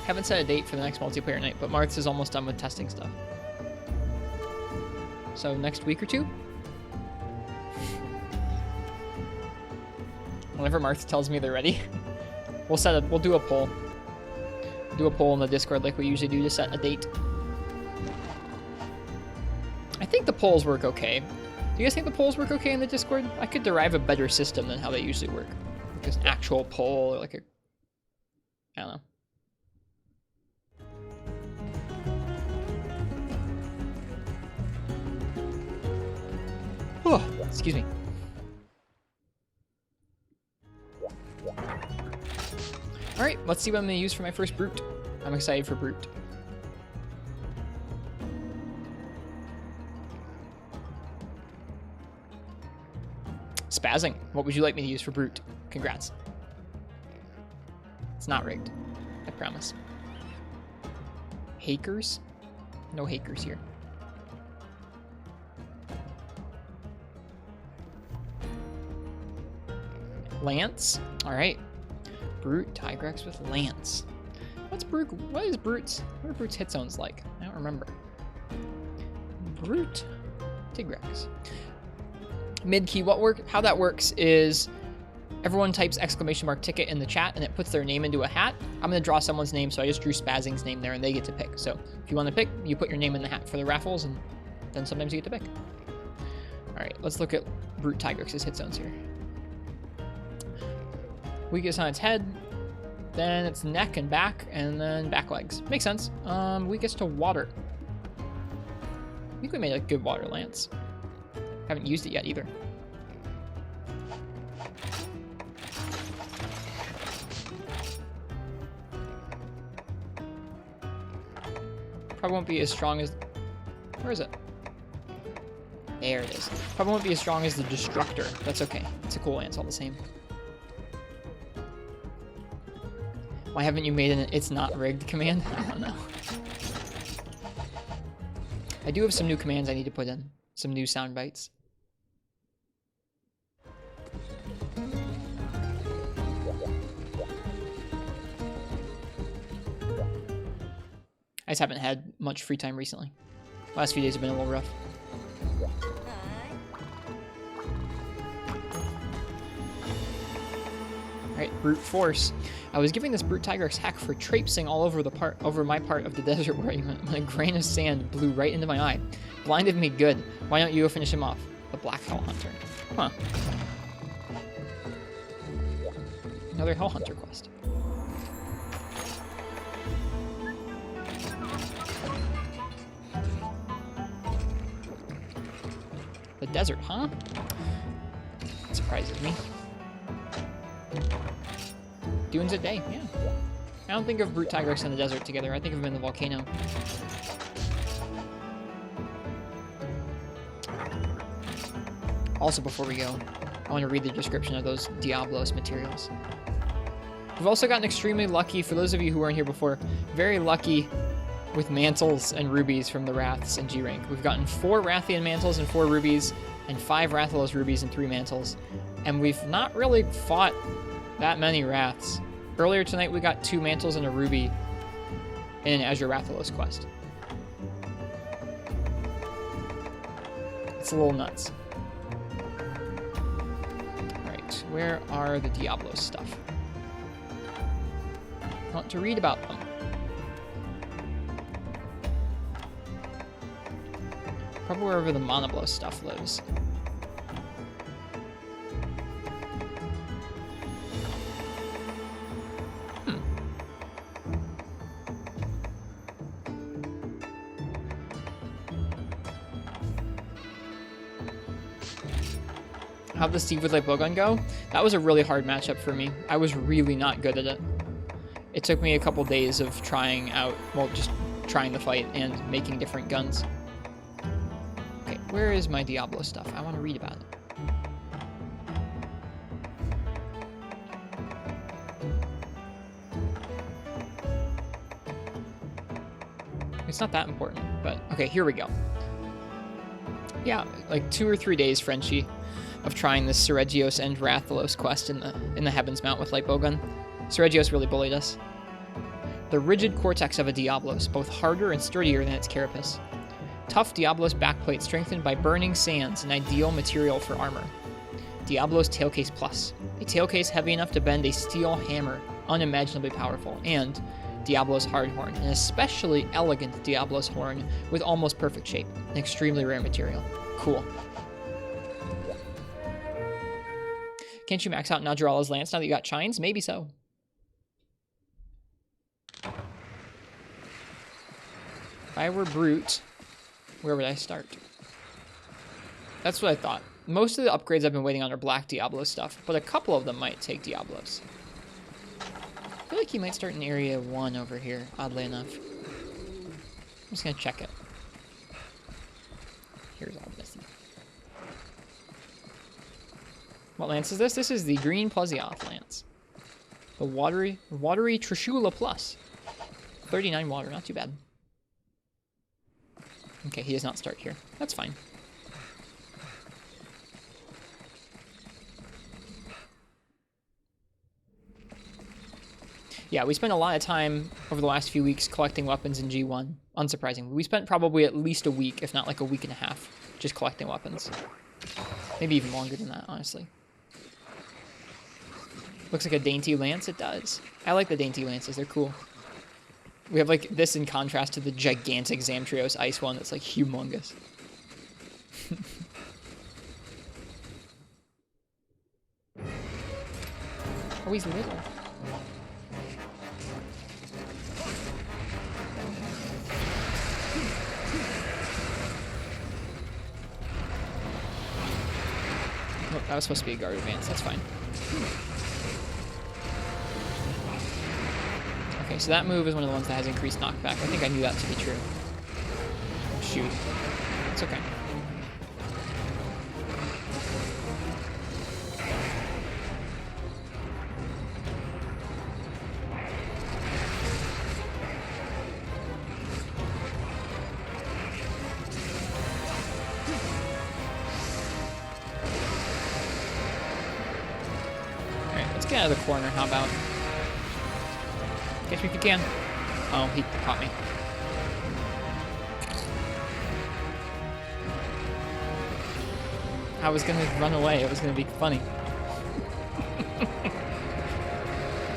Haven't set a date for the next multiplayer night, but Marth is almost done with testing stuff. So next week or two? Whenever Marth tells me they're ready, we'll do a poll. Do a poll in the Discord like we usually do to set a date. I think the polls work okay. Do you guys think the polls work okay in the Discord? I could derive a better system than how they usually work. Like an actual poll or like a... I don't know. Oh, excuse me. Alright, let's see what I'm going to use for my first Brute. I'm excited for Brute. Spazzing. What would you like me to use for Brute? Congrats. It's not rigged. I promise. Hakers? No Hakers here. Lance? Alright. Brute Tigrex with Lance. What are Brute's hit zones like? I don't remember. Brute Tigrex. Mid key, how that works is everyone types !ticket in the chat and it puts their name into a hat. I'm gonna draw someone's name, so I just drew Spazzing's name there and they get to pick. So if you want to pick, you put your name in the hat for the raffles and then sometimes you get to pick. Alright, let's look at Brute Tigrex's hit zones here. Weakest on its head, then its neck and back, and then back legs. Makes sense. Weakest to water. I think we made a good water lance. Haven't used it yet either. Probably won't be as strong as... Where is it? There it is. Probably won't be as strong as the Destructor. That's okay. It's a cool lance all the same. Why haven't you made an "it's not rigged" command? I don't know. I do have some new commands I need to put in. Some new sound bites. I just haven't had much free time recently. Last few days have been a little rough. Alright, brute force. I was giving this brute Tigrex heck for traipsing all over my part of the desert where he went, when a grain of sand blew right into my eye. Blinded me good. Why don't you go finish him off? The Black Hell Hunter. Huh. Another Hell Hunter quest. The desert, huh? That surprises me. Dunes a day, yeah. I don't think of brute Tigrex in the desert together. I think of them in the volcano. Also, before we go, I want to read the description of those Diablos materials. We've also gotten extremely lucky, for those of you who weren't here before, very lucky with mantles and rubies from the Wraths in G rank. We've gotten 4 Wrathian mantles and 4 rubies, and 5 Rathalos rubies and 3 mantles. And we've not really fought that many Wraths. Earlier tonight we got 2 mantles and a ruby in an Azure Rathalos quest. It's a little nuts. Alright, where are the Diablos stuff? I want to read about them. Probably wherever the Monoblos stuff lives. How'd the Steve with Lipogun go? That was a really hard matchup for me. I was really not good at it. It took me a couple days of trying out, well, just trying the fight and making different guns. Okay, where is my Diablo stuff? I want to read about it. It's not that important, but okay, here we go. Yeah, like 2 or 3 days, Frenchie, of trying this Seregios and Rathalos quest in the Heavens Mount with Lipogun. Seregios really bullied us. The rigid cortex of a Diablos, both harder and sturdier than its carapace. Tough Diablos backplate strengthened by burning sands, an ideal material for armor. Diablos Tailcase Plus, a tailcase heavy enough to bend a steel hammer, unimaginably powerful. And Diablos Hardhorn, an especially elegant Diablos horn with almost perfect shape, an extremely rare material. Cool. Can't you max out Najarala's Lance now that you got Chines? Maybe so. If I were Brute, where would I start? That's what I thought. Most of the upgrades I've been waiting on are Black Diablo stuff, but a couple of them might take Diablos. I feel like he might start in Area 1 over here, oddly enough. I'm just going to check it. Here's all this. What lance is this? This is the Green Plesioth lance. The watery Trishula Plus. 39 water, not too bad. Okay, he does not start here. That's fine. Yeah, we spent a lot of time over the last few weeks collecting weapons in G1. Unsurprisingly. We spent probably at least a week, if not like a week and a half, just collecting weapons. Maybe even longer than that, honestly. Looks like a dainty lance. It does. I like the dainty lances. They're cool. We have like this in contrast to the gigantic Zamtrios ice one that's like humongous. Oh, he's little. Oh, that was supposed to be a guard advance. That's fine. Okay, so that move is one of the ones that has increased knockback. I think I knew that to be true. Shoot. It's okay. out of the corner, how about? Catch me if you can. Oh, he caught me. I was gonna run away. It was gonna be funny.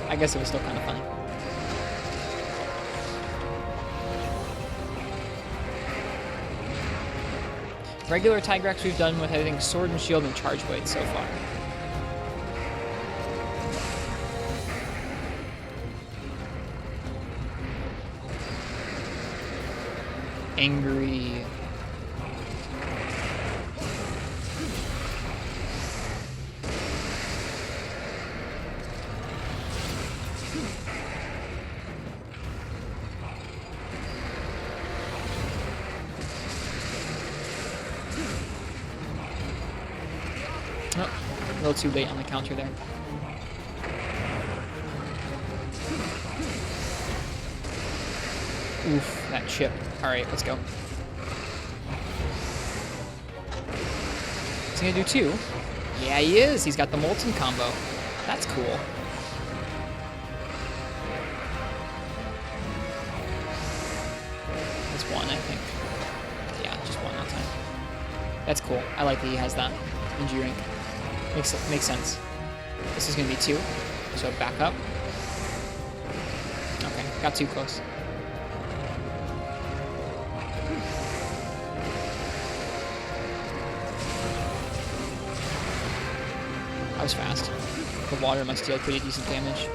I guess it was still kind of funny. Regular Tigrex we've done with, I think, Sword and Shield and Charge Blade so far. Angry. Oh, a little too late on the counter there. Oof, that chip. Alright, let's go. Is he gonna do 2? Yeah, he is. He's got the Molten combo. That's cool. That's 1, I think. Yeah, just 1 that time. That's cool. I like that he has that in G-Rank. Makes sense. This is gonna be 2, so back up. Okay, got too close. I was fast. The water must deal pretty decent damage.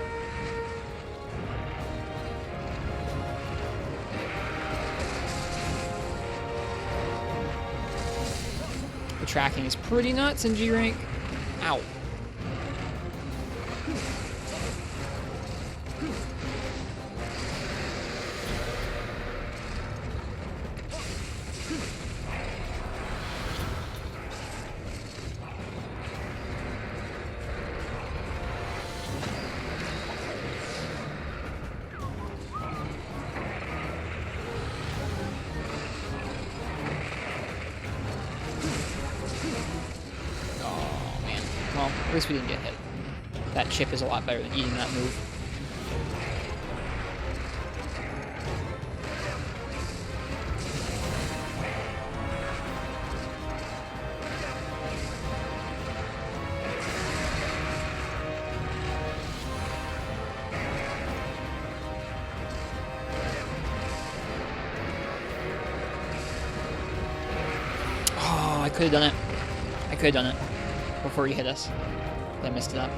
The tracking is pretty nuts in G-Rank. Ow. Well, at least we didn't get hit. That chip is a lot better than eating that move. Oh, I could have done it. I could have done it before he hit us. I messed it up.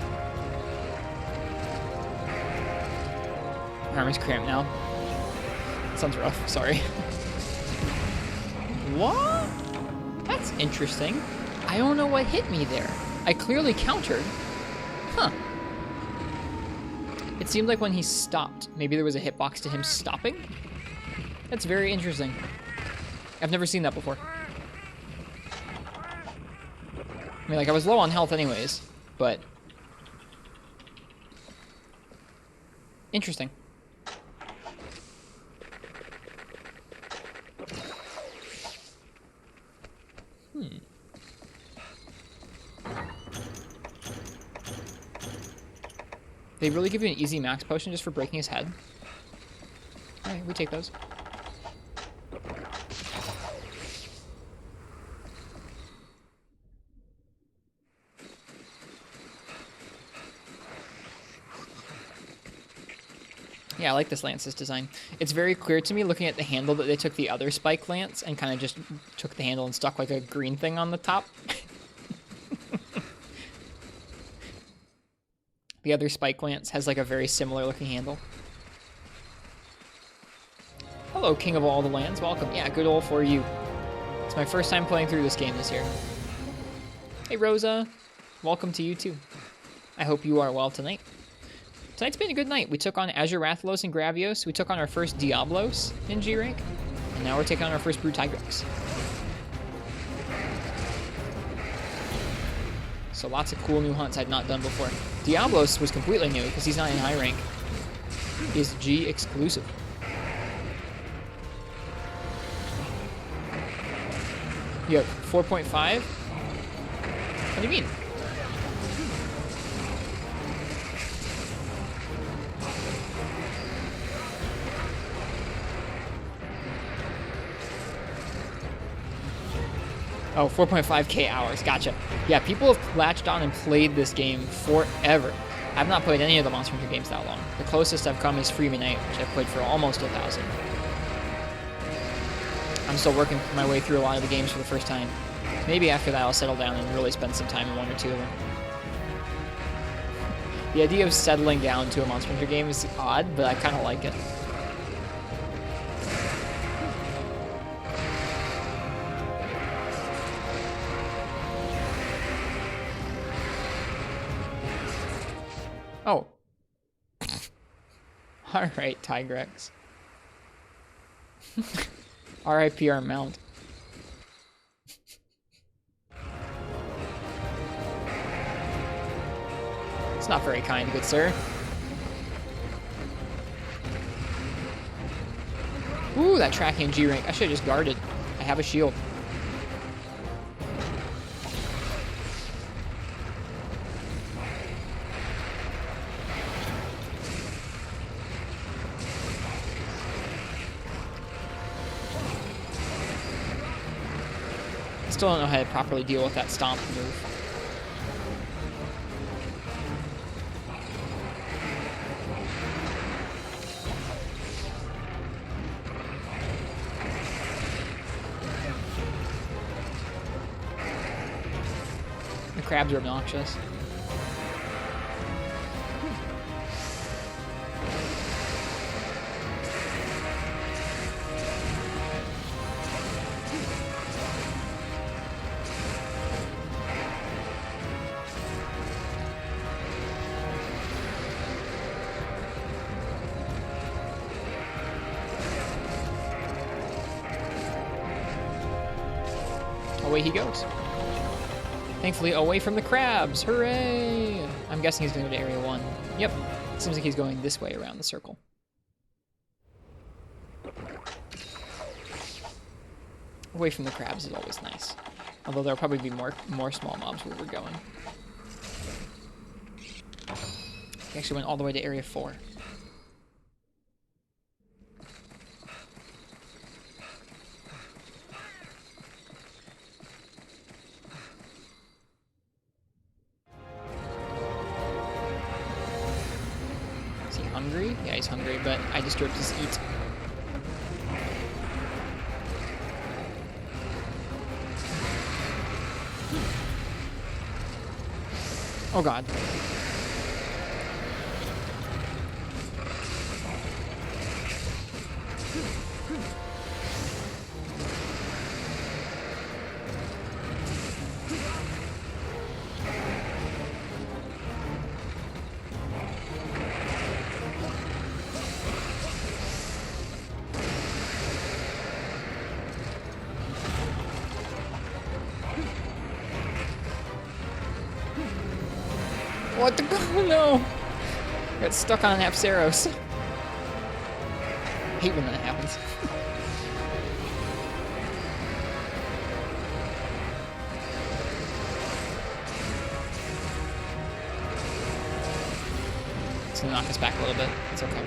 My arm is cramped now. Sounds rough, sorry. What? That's interesting. I don't know what hit me there. I clearly countered. Huh. It seemed like when he stopped, maybe there was a hitbox to him stopping? That's very interesting. I've never seen that before. I mean, like, I was low on health anyways, but... interesting. They really give you an easy max potion just for breaking his head? Alright, we take those. Yeah, I like this lance's design. It's very clear to me looking at the handle that they took the other spike lance and kind of just took the handle and stuck like a green thing on the top. The other spike lance has like a very similar looking handle. Hello, King of all the lands. Welcome. Yeah, good old for you. It's my first time playing through this game this year. Hey, Rosa. Welcome to you too. I hope you are well tonight. Tonight's been a good night. We took on Azure Rathalos and Gravios. We took on our first Diablos in G-Rank. And now we're taking on our first Brute Tigrex. So lots of cool new hunts I'd not done before. Diablos was completely new because he's not in high rank. He's G exclusive. You have 4.5? What do you mean? Oh, 4.5k hours. Gotcha. Yeah, people have latched on and played this game forever. I've not played any of the Monster Hunter games that long. The closest I've come is Freebie Night, which I've played for almost 1,000. I'm still working my way through a lot of the games for the first time. Maybe after that I'll settle down and really spend some time in one or two of them. The idea of settling down to a Monster Hunter game is odd, but I kind of like it. Oh. Alright, Tigrex. RIP our mount. It's not very kind, good sir. Ooh, that tracking G rank. I should have just guarded. I have a shield. Still don't know how to properly deal with that stomp move. The crabs are obnoxious. Away he goes. Thankfully, away from the crabs. Hooray! I'm guessing he's going to go to Area 1. Yep. Seems like he's going this way around the circle. Away from the crabs is always nice. Although there'll probably be more small mobs where we're going. He actually went all the way to Area 4. Hungry? Yeah, he's hungry, but I disturbed his eat. Oh god. What the? Oh no! Got stuck on an Apsaros. Hate when that happens. It's gonna knock us back a little bit. It's okay.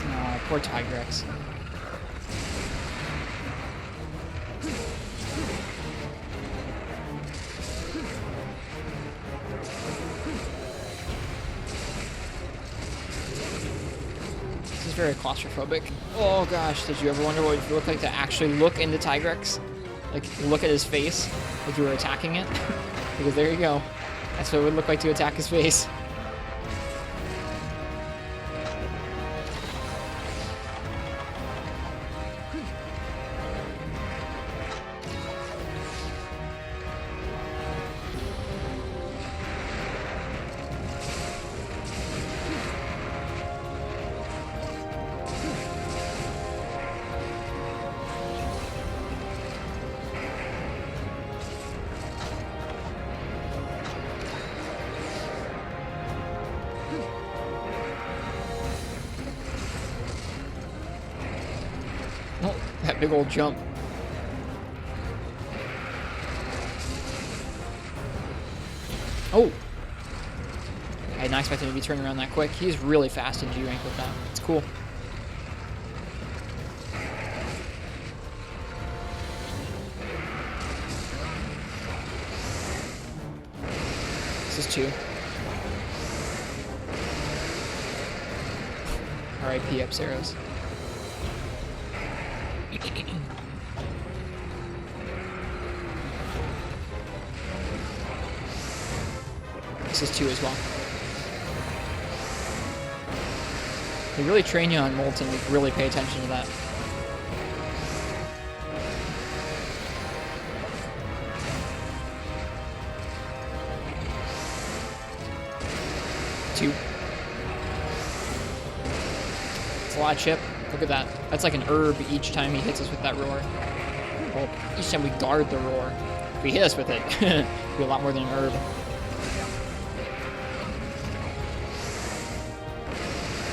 Oh, poor Tigrex. This is very claustrophobic. Oh gosh, did you ever wonder what it would look like to actually look into Tigrex? Like, look at his face if you were attacking it? Because there you go. That's what it would look like to attack his face. big old jump. Oh! I did not expect him to be turning around that quick. He's really fast in G rank with that. It's cool. This is 2. RIP up Zeros. This is 2 as well. They really train you on Molten. Like, really pay attention to that. Two. It's a lot of chip. Look at that. That's like an herb each time he hits us with that roar. Well, each time we guard the roar. If he hit us with it, it'd be a lot more than an herb.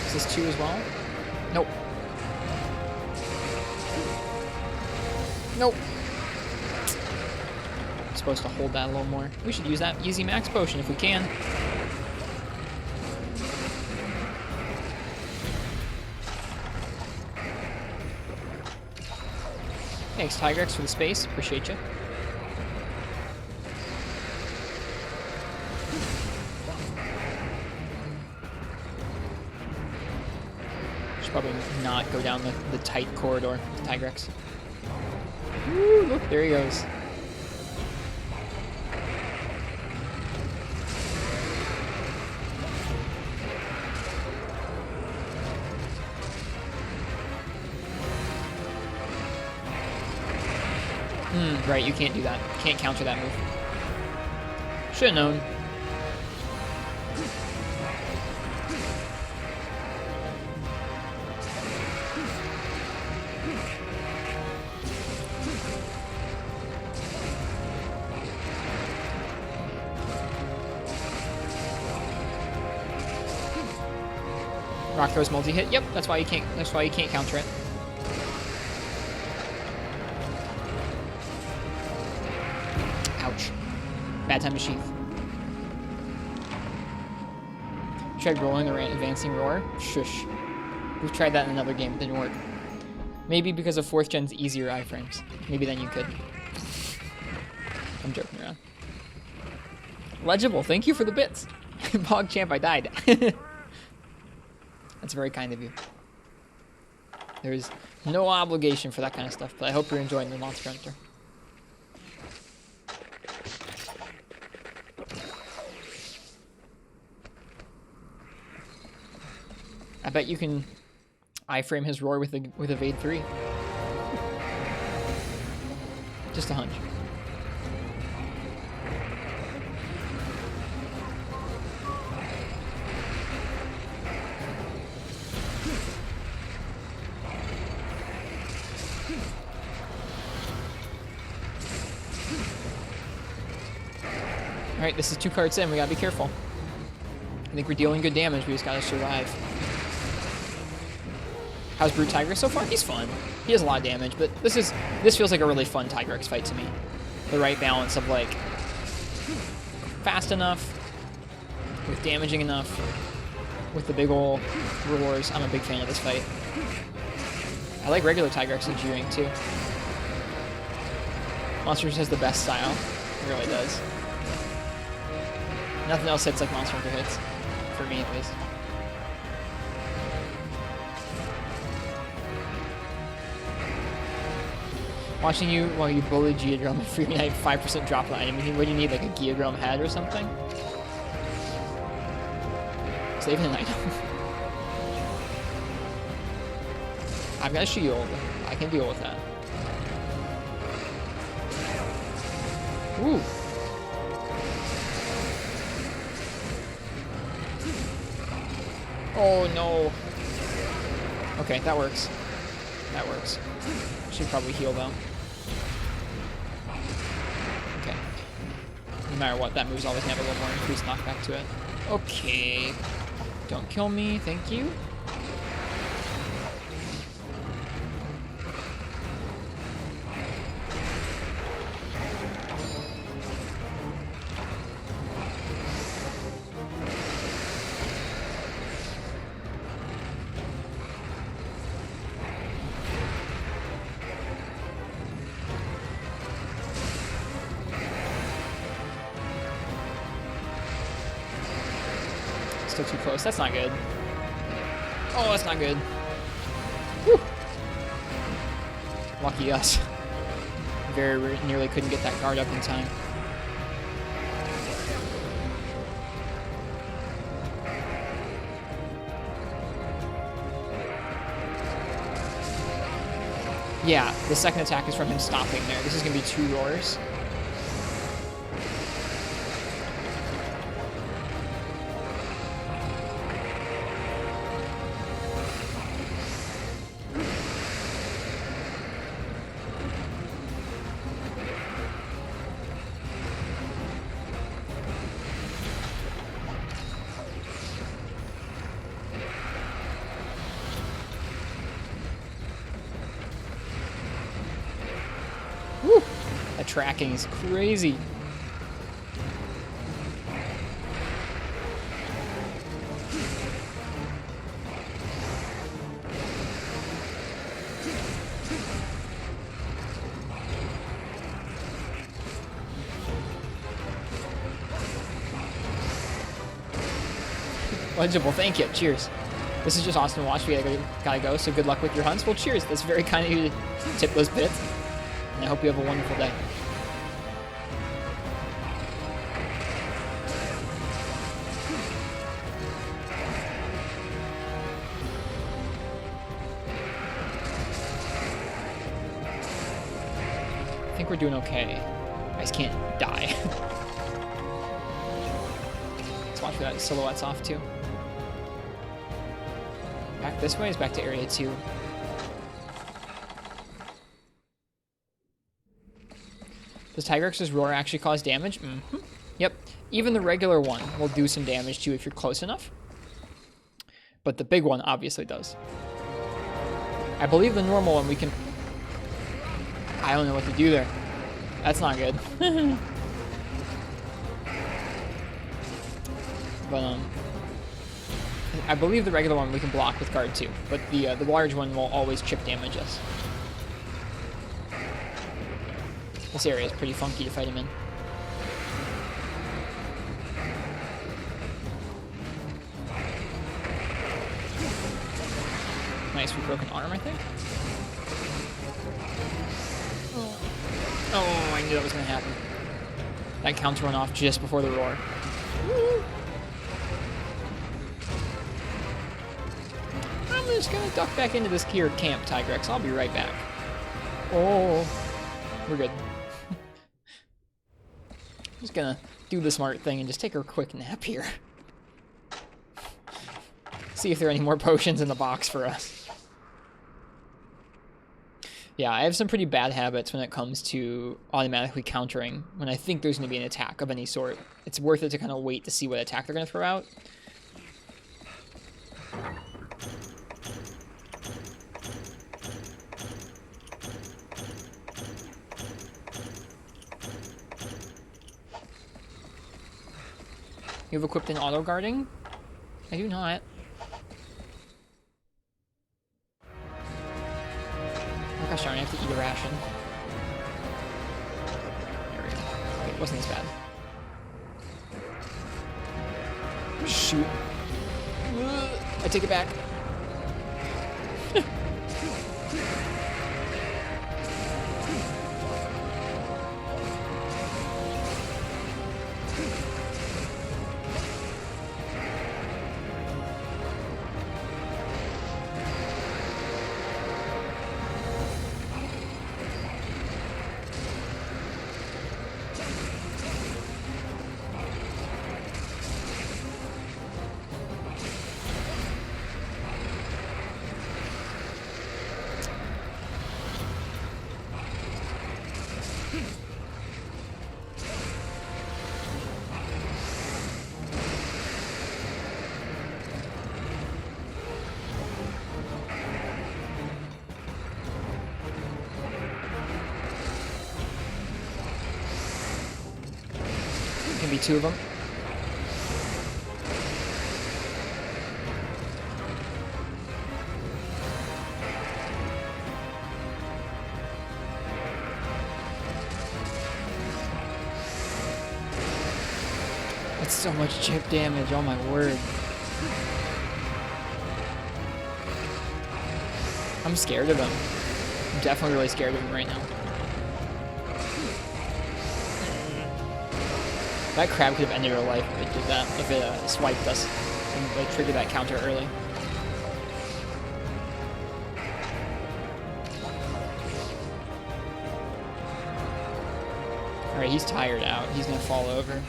Is this 2 as well? Nope. Nope. I'm supposed to hold that a little more. We should use that easy max potion if we can. Thanks, Tigrex, for the space. Appreciate you. Should probably not go down the tight corridor with Tigrex. Woo, look, there he goes. Right, you can't do that. You can't counter that move. Should've known. Rock throws multi-hit. Yep, that's why you can't counter it. Ouch. Bad time to sheath. Tried rolling or advancing roar? Shush. We've tried that in another game. It didn't work. Maybe because of 4th gen's easier iframes. Maybe then you could. I'm joking around. Legible, thank you for the bits. Bog champ, I died. That's very kind of you. There's no obligation for that kind of stuff, but I hope you're enjoying the Monster Hunter. I bet you can iframe his roar with evade 3. Just a hunch. Alright, this is 2 cards in. We gotta be careful. I think we're dealing good damage. We just gotta survive. How's Brute Tigrex so far? He's fun. He has a lot of damage, but this feels like a really fun Tigrex fight to me. The right balance of like fast enough, with damaging enough, with the big ol' roars. I'm a big fan of this fight. I like regular Tigrex and G-Rank too. Monsters has the best style. It really does. Nothing else hits like Monster Hunter hits. For me, at least. Watching you while you bully Geodrum and free me 5% drop line. I mean, what do you need, like a Geodrum head or something? Save an item. I've got a shield. I can deal with that. Ooh. Oh no. Okay, that works. That works. Should probably heal though. Okay. No matter what, that move's always gonna have a little more increased knockback to it. Okay. Don't kill me, thank you. still too close. That's not good. Oh, that's not good. Whew. Lucky us. Very nearly couldn't get that guard up in time. Yeah, the second attack is from him stopping there. This is going to be 2 roars. Woo! That tracking is crazy. Legible, thank you. Cheers. This is just awesome to watch. We gotta go, so good luck with your hunts. Well, cheers. That's very kind of you to tip those bits. And I hope you have a wonderful day. I think we're doing okay. I just can't die. Let's watch for that silhouette's off too. Back this way is back to area 2. Does Tigrex's roar actually cause damage? Mm-hmm. Yep. Even the regular one will do some damage to you if you're close enough. But the big one obviously does. I believe the normal one we can... I don't know what to do there. That's not good. But, I believe the regular one we can block with guard too. But the large one will always chip damage us. This area is pretty funky to fight him in. Nice, we broke an arm, I think. Oh, I knew that was gonna happen. That counter went off just before the roar. I'm just gonna duck back into this here camp, Tigrex. I'll be right back. Oh, we're good. Just gonna do the smart thing and just take a quick nap here. See if there are any more potions in the box for us. Yeah, I have some pretty bad habits when it comes to automatically countering when I think there's going to be an attack of any sort. It's worth it to kind of wait to see what attack they're going to throw out. You have equipped an auto guarding? I do not. Oh gosh darn, I have to eat a ration. There we go. Okay, it wasn't as bad. Shoot. I take it back. Can be 2 of them. That's so much chip damage, oh my word. I'm scared of him. I'm definitely really scared of him right now. That crab could have ended our life if it did that, if it swiped us and like triggered that counter early. Alright, he's tired out. He's gonna fall over.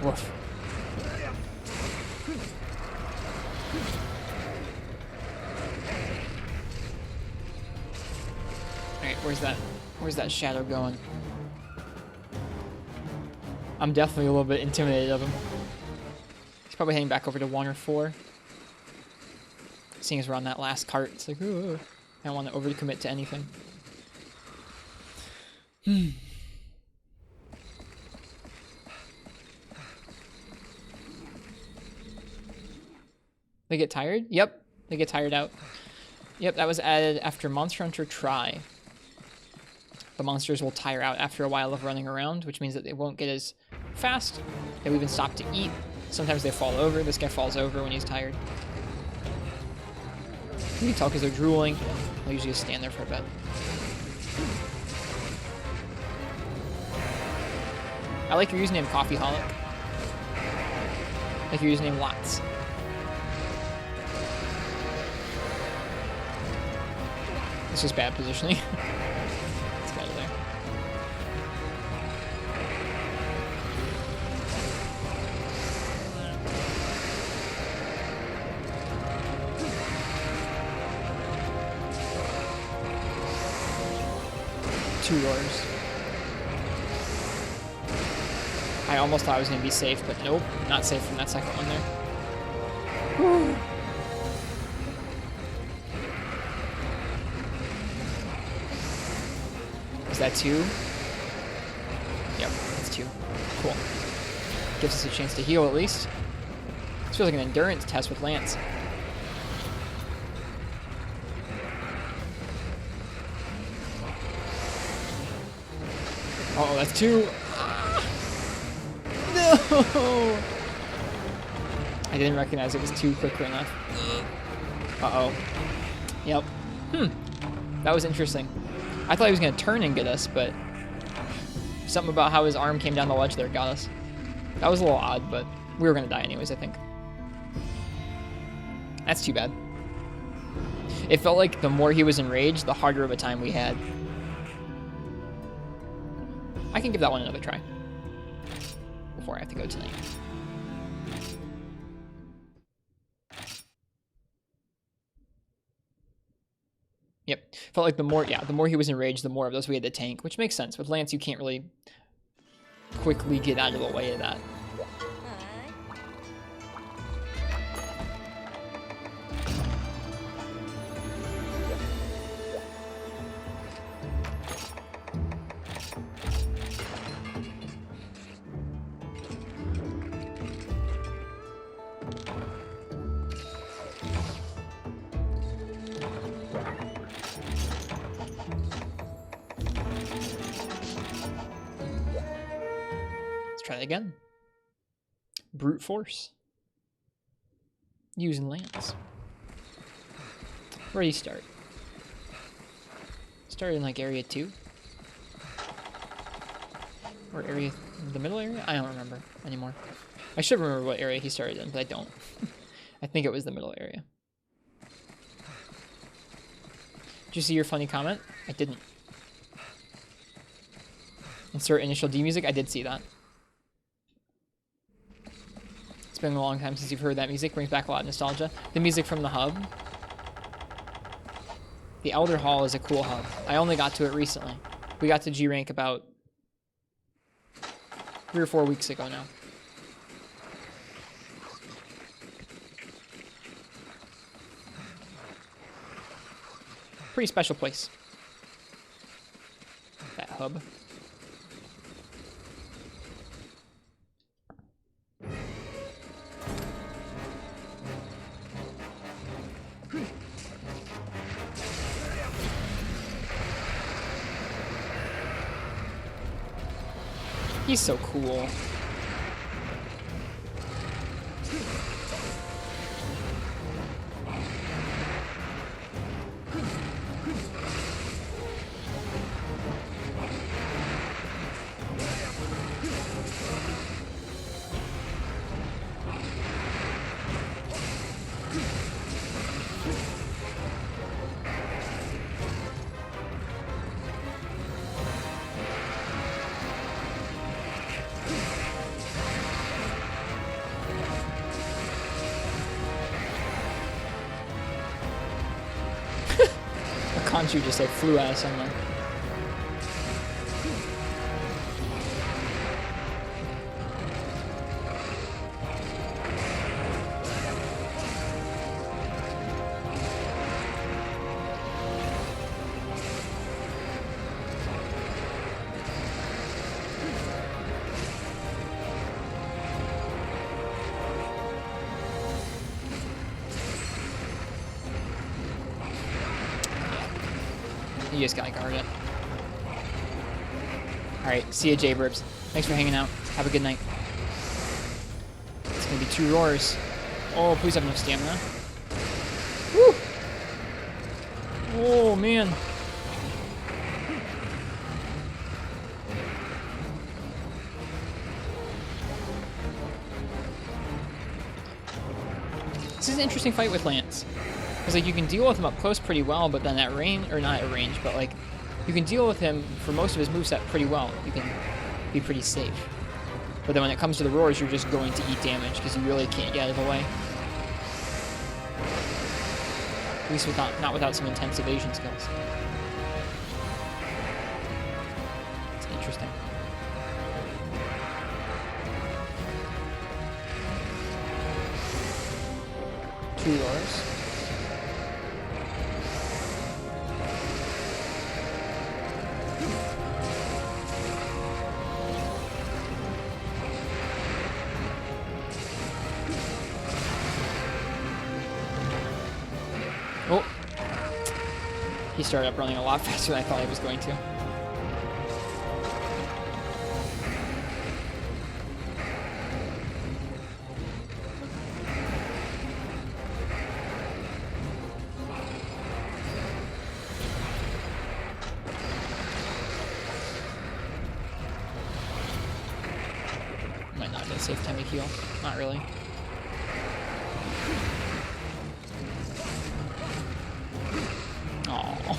Woof. Alright, where's that shadow going? I'm definitely a little bit intimidated of him. He's probably heading back over to 1 or 4. Seeing as we're on that last cart, it's like, ooh, I don't want to overcommit to anything. They get tired? Yep, they get tired out. Yep, that was added after Monster Hunter Try. The monsters will tire out after a while of running around, which means that they won't get as fast. They'll even stop to eat. Sometimes they fall over. This guy falls over when he's tired. You can tell because they're drooling. They'll usually just stand there for a bit. I like your username, Coffeeholic. I like your username, Lots. It's just bad positioning. Let's get out of there. Two roars. I almost thought I was going to be safe, but nope. Not safe from that second one there. Whew. Is that 2? Yep, that's 2. Cool. Gives us a chance to heal at least. This feels like an endurance test with Lance. Uh oh, that's 2. Ah! No! I didn't recognize it was 2 quickly enough. Uh oh. Yep. That was interesting. I thought he was going to turn and get us, but something about how his arm came down the ledge there got us. That was a little odd, but we were going to die anyways, I think. That's too bad. It felt like the more he was enraged, the harder of a time we had. I can give that one another try before I have to go tonight. Yep. Felt like the more he was enraged, the more of those we had to tank, which makes sense. With Lance, you can't really quickly get out of the way of that. Try that again. Brute force. Using Lance. Where do you start? Start in like area 2? Or area, the middle area? I don't remember anymore. I should remember what area he started in, but I don't. I think it was the middle area. Did you see your funny comment? I didn't. Insert initial D music? I did see that. It's been a long time since you've heard that music. Brings back a lot of nostalgia. The music from the hub. The Elder Hall is a cool hub. I only got to it recently. We got to G rank about 3 or 4 weeks ago now. Pretty special place. That hub. He's so cool. Kanju just like flew at someone. You just gotta guard it. Alright, see ya, J-Burbs. Thanks for hanging out. Have a good night. It's gonna be 2 roars. Oh, please have enough stamina. Woo! Oh, man. This is an interesting fight with Lance. Because like you can deal with him up close pretty well, but then at range, or not at range, but like you can deal with him for most of his moveset pretty well. You can be pretty safe. But then when it comes to the roars, you're just going to eat damage because you really can't get out of the way. At least not without some intense evasion skills. It's interesting. Two roars. Oh, he started up running a lot faster than I thought he was going to. Might not be a safe time to heal. Not really. Oh.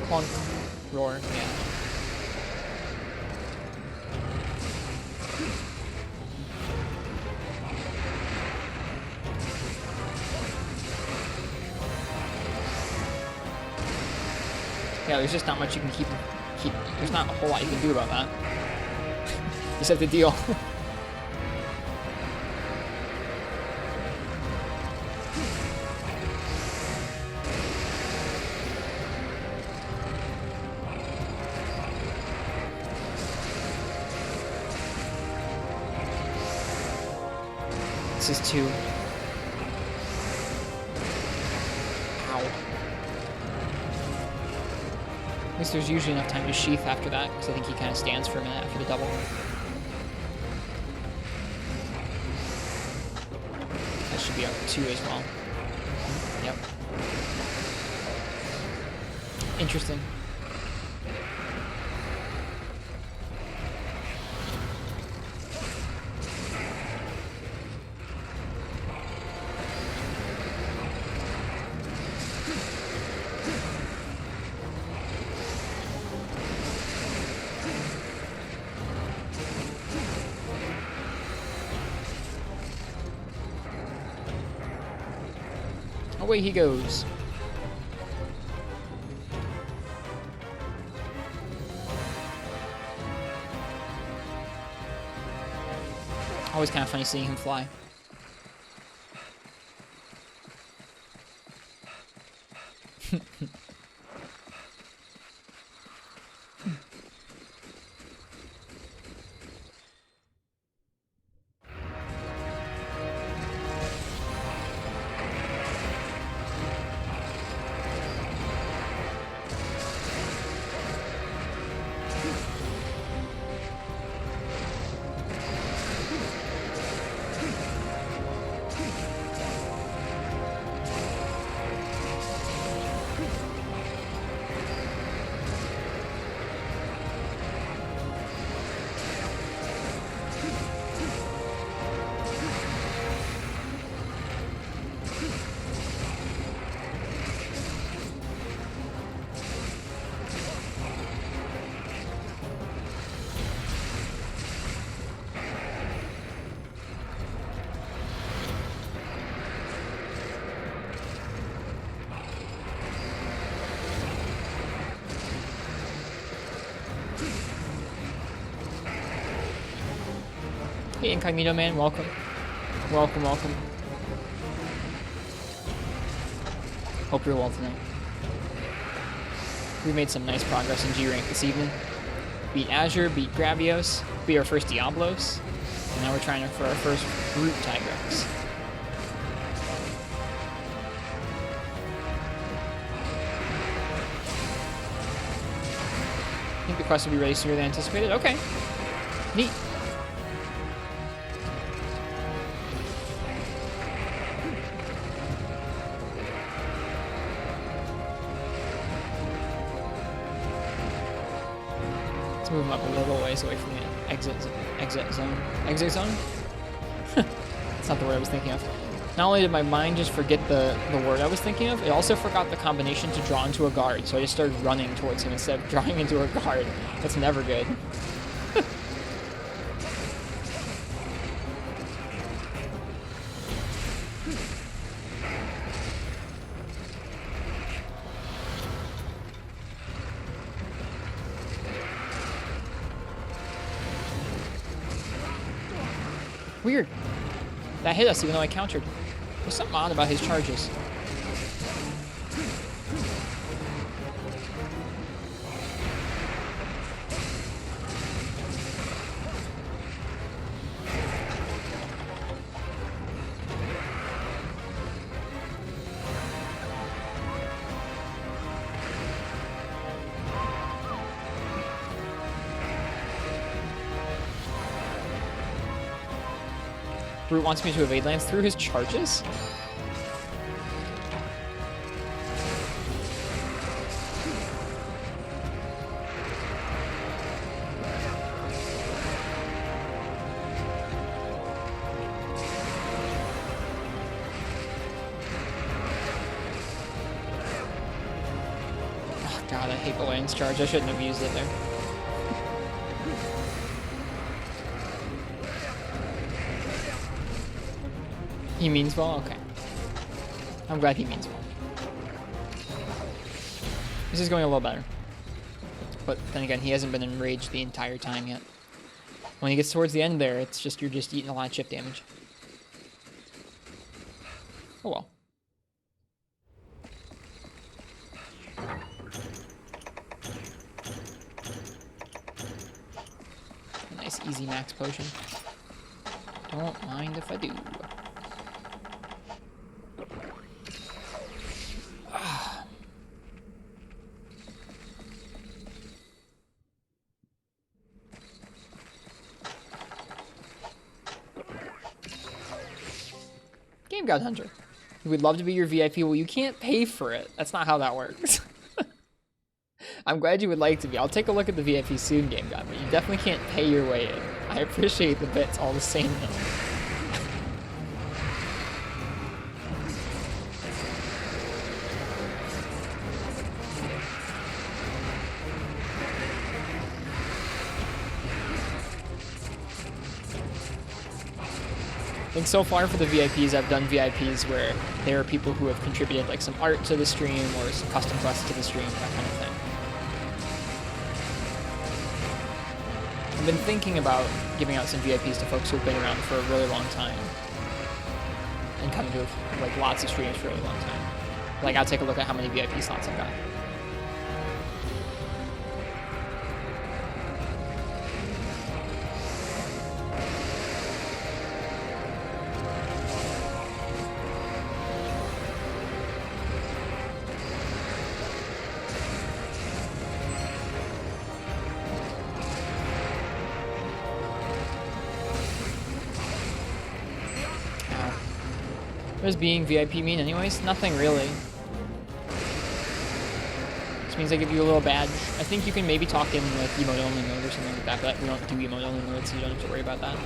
Clunk. Roar. Yeah. Yeah, there's just not much you can keep. There's not a whole lot you can do about that. You just have to deal. This is 2. Ow. At least there's usually enough time to sheath after that, because I think he kind of stands for a minute after the double. That should be up 2 as well. Yep. Interesting. Away he goes. Always kind of funny seeing him fly. Hey, Incognito Man, welcome. Welcome, welcome. Hope you're well tonight. We made some nice progress in G rank this evening. Beat Azure, beat Gravios, beat our first Diablos, and now we're trying for our first Brute Tigrex. I think the quest will be ready sooner than anticipated. Okay. Neat. Let's move him up a little ways away from the exit zone. Exit zone? That's not the word I was thinking of. Not only did my mind just forget the word I was thinking of, it also forgot the combination to draw into a guard, so I just started running towards him instead of drawing into a guard. That's never good. Weird. That hit us even though I countered. There's something odd about his charges. Brute wants me to evade lands through his charges? Oh god, I hate the lands charge. I shouldn't have used it there. He means well? Okay. I'm glad he means well. This is going a little better. But then again, he hasn't been enraged the entire time yet. When he gets towards the end there, it's just you're just eating a lot of chip damage. Oh well. Nice easy max potion. Don't mind if I do. Game God Hunter. We'd love to be your VIP. Well, you can't pay for it. That's not how that works. I'm glad you would like to be. I'll take a look at the VIP soon, Game God, but you definitely can't pay your way in. I appreciate the bits all the same, though. I think so far for the VIPs, I've done VIPs where there are people who have contributed like some art to the stream or some custom quests to the stream, that kind of thing. I've been thinking about giving out some VIPs to folks who've been around for a really long time and coming to like lots of streams for a really long time. Like, I'll take a look at how many VIP slots I've got. What does being VIP mean anyways? Nothing really. This means I give you a little badge. I think you can maybe talk in like emote only mode or something like that, but we don't do emote only mode, so you don't have to worry about that.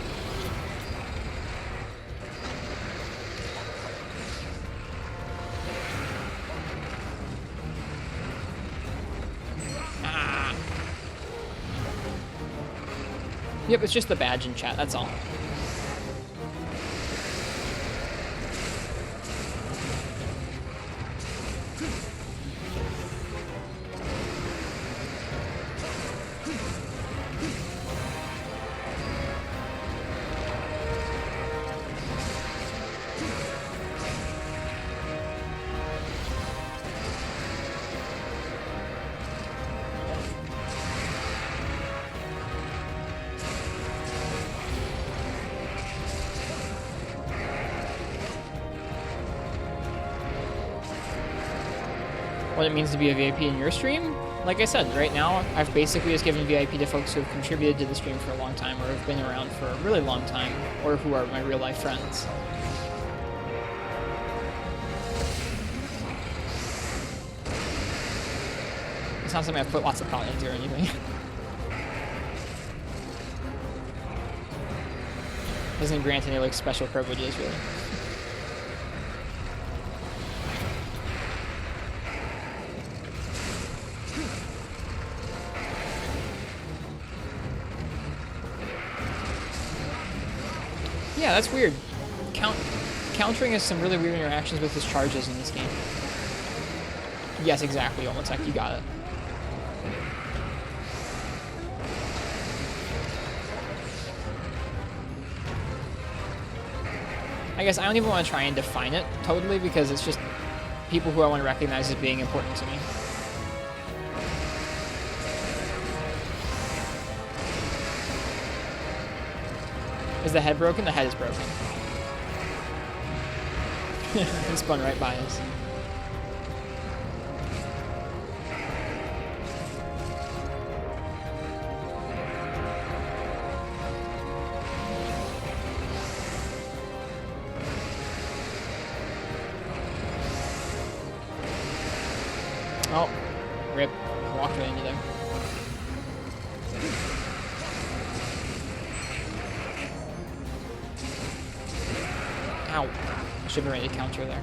Ah. Yep, it's just the badge in chat, that's all. what it means to be a VIP in your stream, like I said, right now, I've basically just given VIP to folks who have contributed to the stream for a long time, or have been around for a really long time, or who are my real-life friends. It's not something I've put lots of thought into or anything. Doesn't grant any, like, special privileges, really. Yeah, that's weird. Countering has some really weird interactions with his charges in this game. Yes, exactly, Olmotech, you got it. I guess I don't even want to try and define it totally, because it's just people who I want to recognize as being important to me. Is the head broken? The head is broken. He spun right by us. Oh, rip. Walked right into there. Ow. I should have been ready to counter there.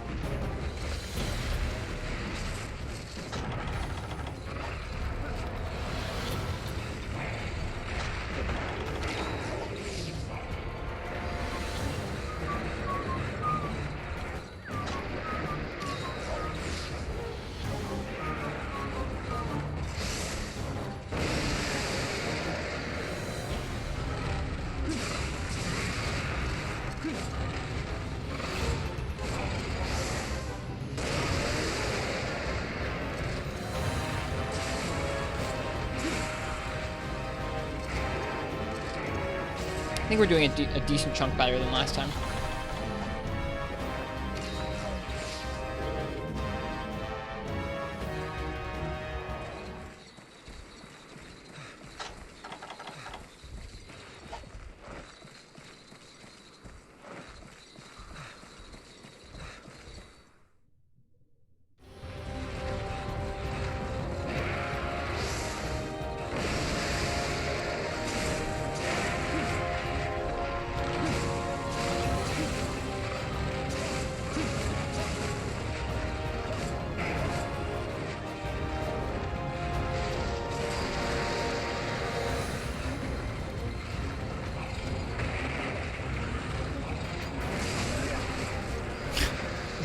I think we're doing a decent chunk better than last time.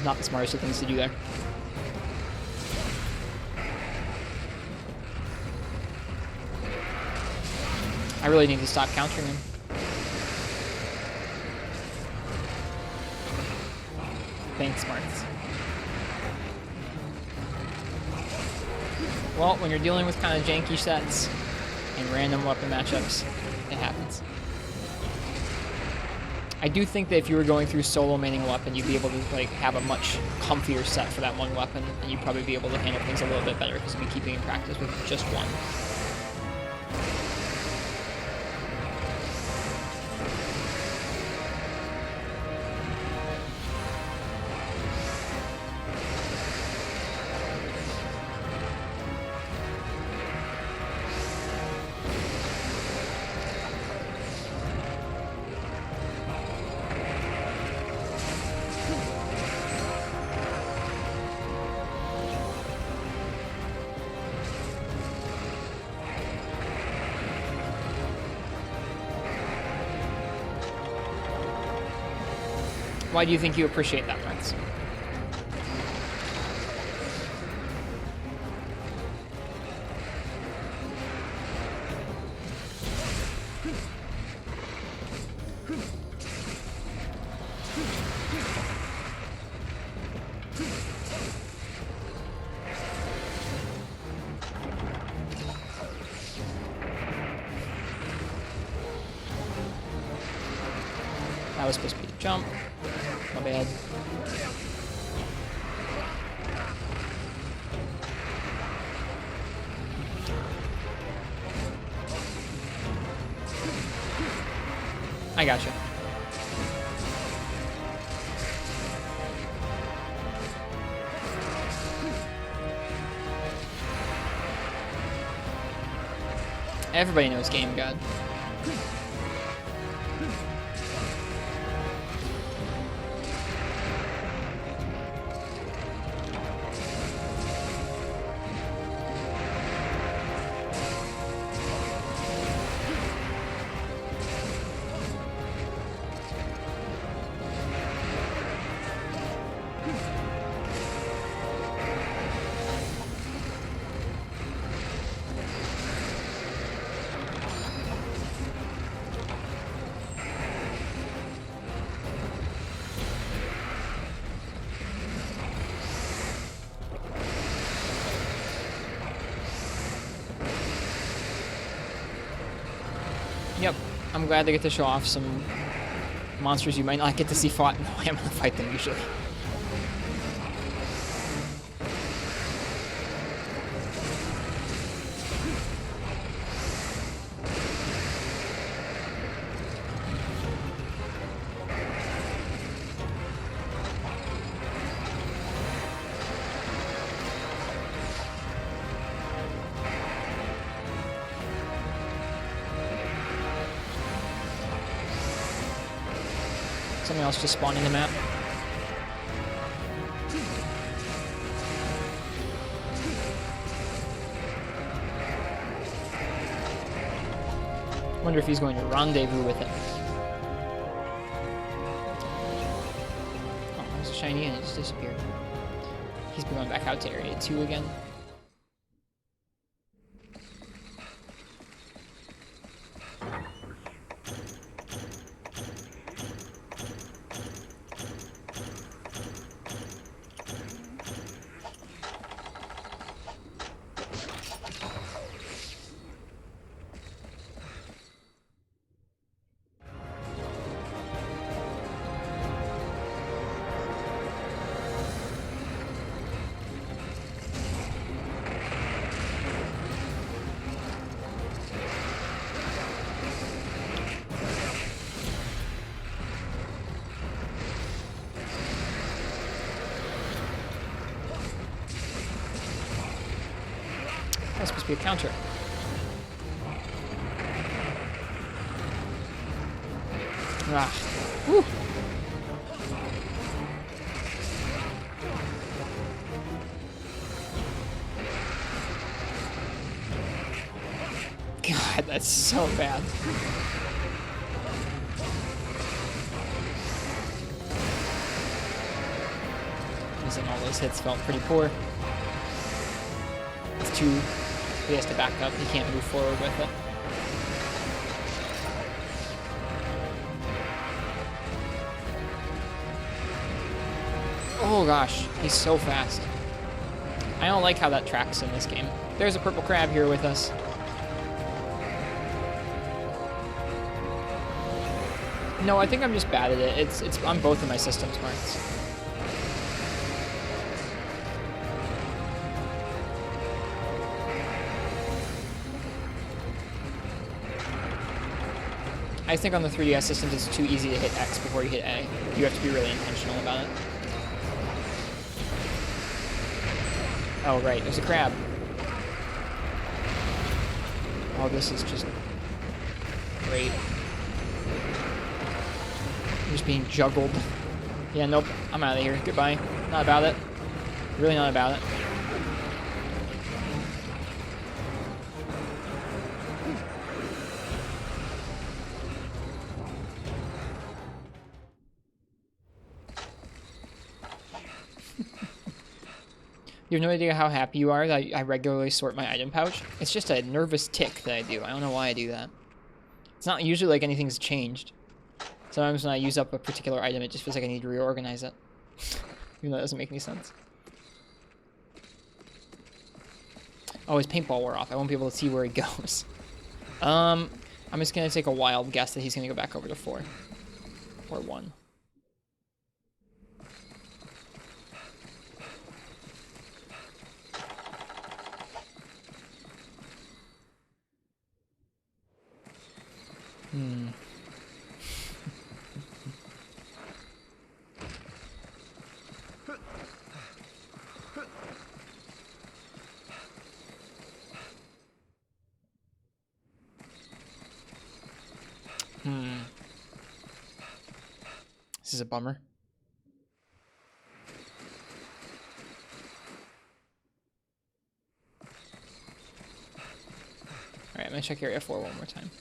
Not the smartest of things to do there. I really need to stop countering him. Thanks, Smarts. Well, when you're dealing with kind of janky sets and random weapon matchups, it happens. I do think that if you were going through solo maining a weapon, you'd be able to like have a much comfier set for that one weapon, and you'd probably be able to handle things a little bit better because you'd be keeping in practice with just one. Why do you think you appreciate that, Prince? That was supposed to be a jump. My bad. I gotcha. Everybody knows Game God. Yep, I'm glad they get to show off some monsters you might not get to see fought in the way I'm gonna fight them usually. Something else just spawned in the map. Wonder if he's going to rendezvous with it. Oh, it was shiny and it just disappeared. He's been going back out to Area 2 again. That's supposed to be a counter. Ah. Woo. God, that's so bad. Missing all those hits felt pretty poor. It's too... He has to back up. He can't move forward with it. Oh gosh, he's so fast. I don't like how that tracks in this game. There's a purple crab here with us. No, I think I'm just bad at it. It's on both of my system smarts. I think on the 3DS systems it's too easy to hit X before you hit A. You have to be really intentional about it. Oh right, there's a crab. Oh, this is just great. I'm just being juggled. Yeah, nope, I'm out of here. Goodbye. Not about it. Really not about it. You have no idea how happy you are that I regularly sort my item pouch. It's just a nervous tick that I do. I don't know why I do that. It's not usually like anything's changed. Sometimes when I use up a particular item, it just feels like I need to reorganize it. Even though that doesn't make any sense. Oh, his paintball wore off. I won't be able to see where he goes. I'm just going to take a wild guess that he's going to go back over to 4. Or 1. This is a bummer. Alright, I'm gonna check area 4 one more time.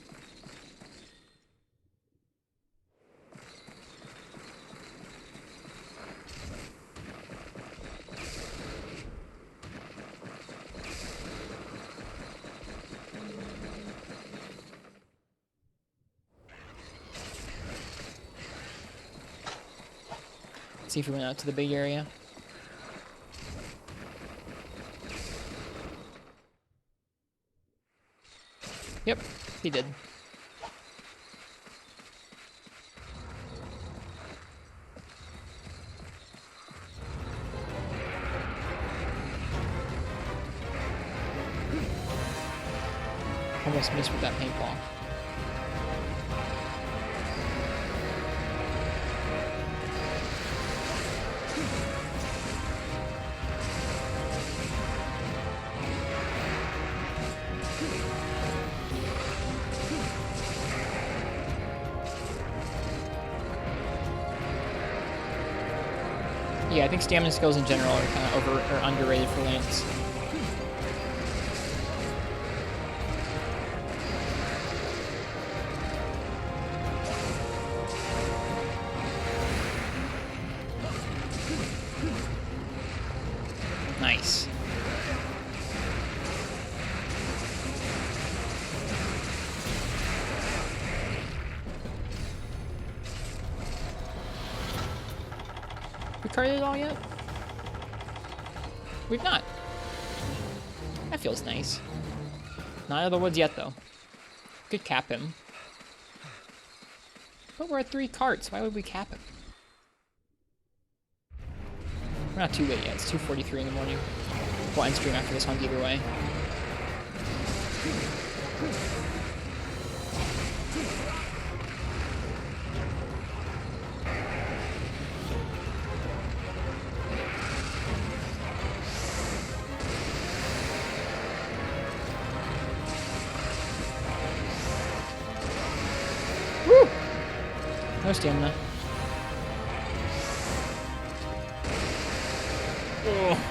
See if we went out to the big area. Yep, he did. Almost missed with that paintball. Yeah, I think stamina skills in general are kind of over or underrated for Lance. Nice. We carded it all yet? We've not. That feels nice. Not out of the woods yet, though. Could cap him. But we're at 3 carts. Why would we cap him? We're not too late yet. It's 2:43 in the morning. We'll end stream after this hunt either way. Woo! No stamina.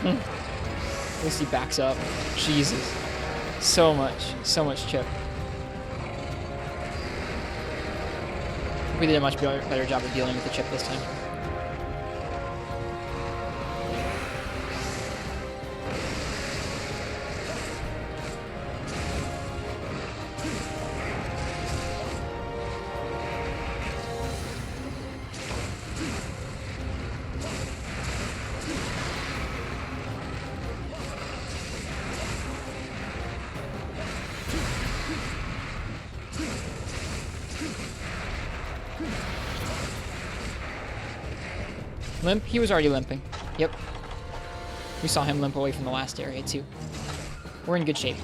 At least he backs up. Jesus. So much chip. We did a much better job of dealing with the chip this time. Limp? He was already limping. Yep. We saw him limp away from the last area, too. We're in good shape.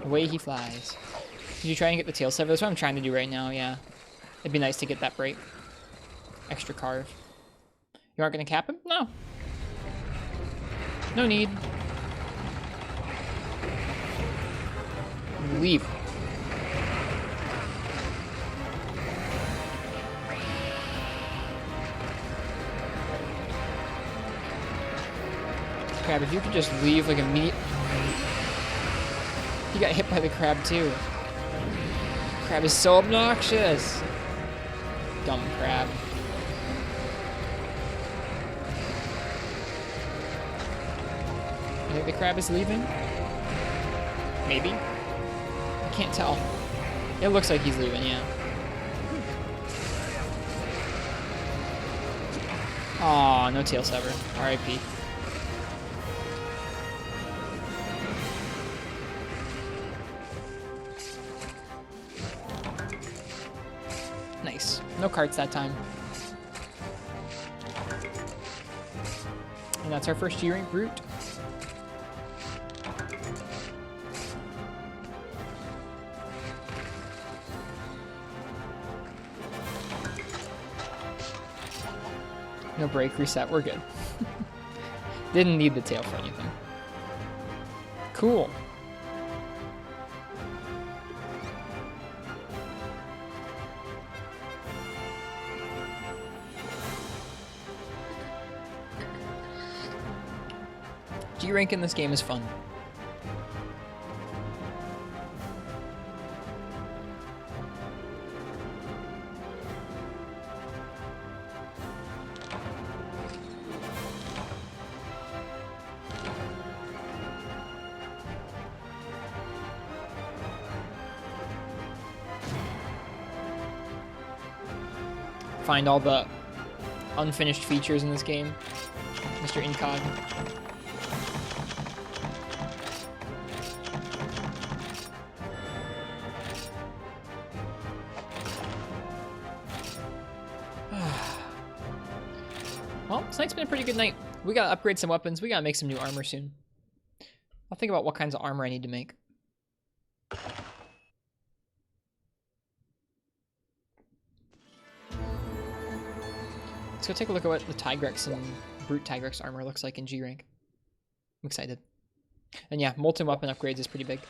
Away he flies. Did you try and get the tail sever? That's what I'm trying to do right now, yeah. It'd be nice to get that break. Extra carve. You aren't going to cap him? No. No need. Leave. Crab, if you could just leave like immediate. He got hit by the crab too. Crab is so obnoxious. Dumb crab. I think the crab is leaving. Maybe. I can't tell. It looks like he's leaving, yeah. Aw, no tail sever. R.I.P. Nice. No carts that time. And that's our first G-rank route. No break, reset, we're good. Didn't need the tail for anything. Cool. G rank in this game is fun. Find all the unfinished features in this game, Mr. Incog. Well, tonight's been a pretty good night. We gotta upgrade some weapons. We gotta make some new armor soon. I'll think about what kinds of armor I need to make. Let's go take a look at what the Tigrex and Brute Tigrex armor looks like in G rank. I'm excited. And yeah, molten weapon upgrades is pretty big.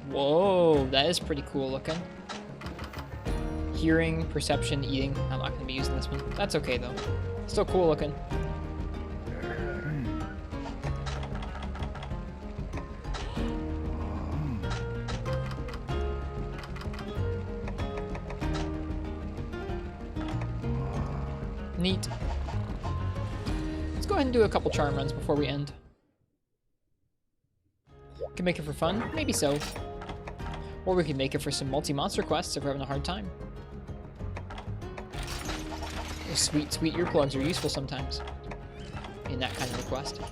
Whoa, that is pretty cool looking. Hearing, perception, eating. I'm not going to be using this one. That's okay though. Still cool looking. Neat. Let's go ahead and do a couple charm runs before we end. Can make it for fun? Maybe so. Or we could make it for some multi-monster quests if we're having a hard time. Those sweet, sweet earplugs are useful sometimes in that kind of request.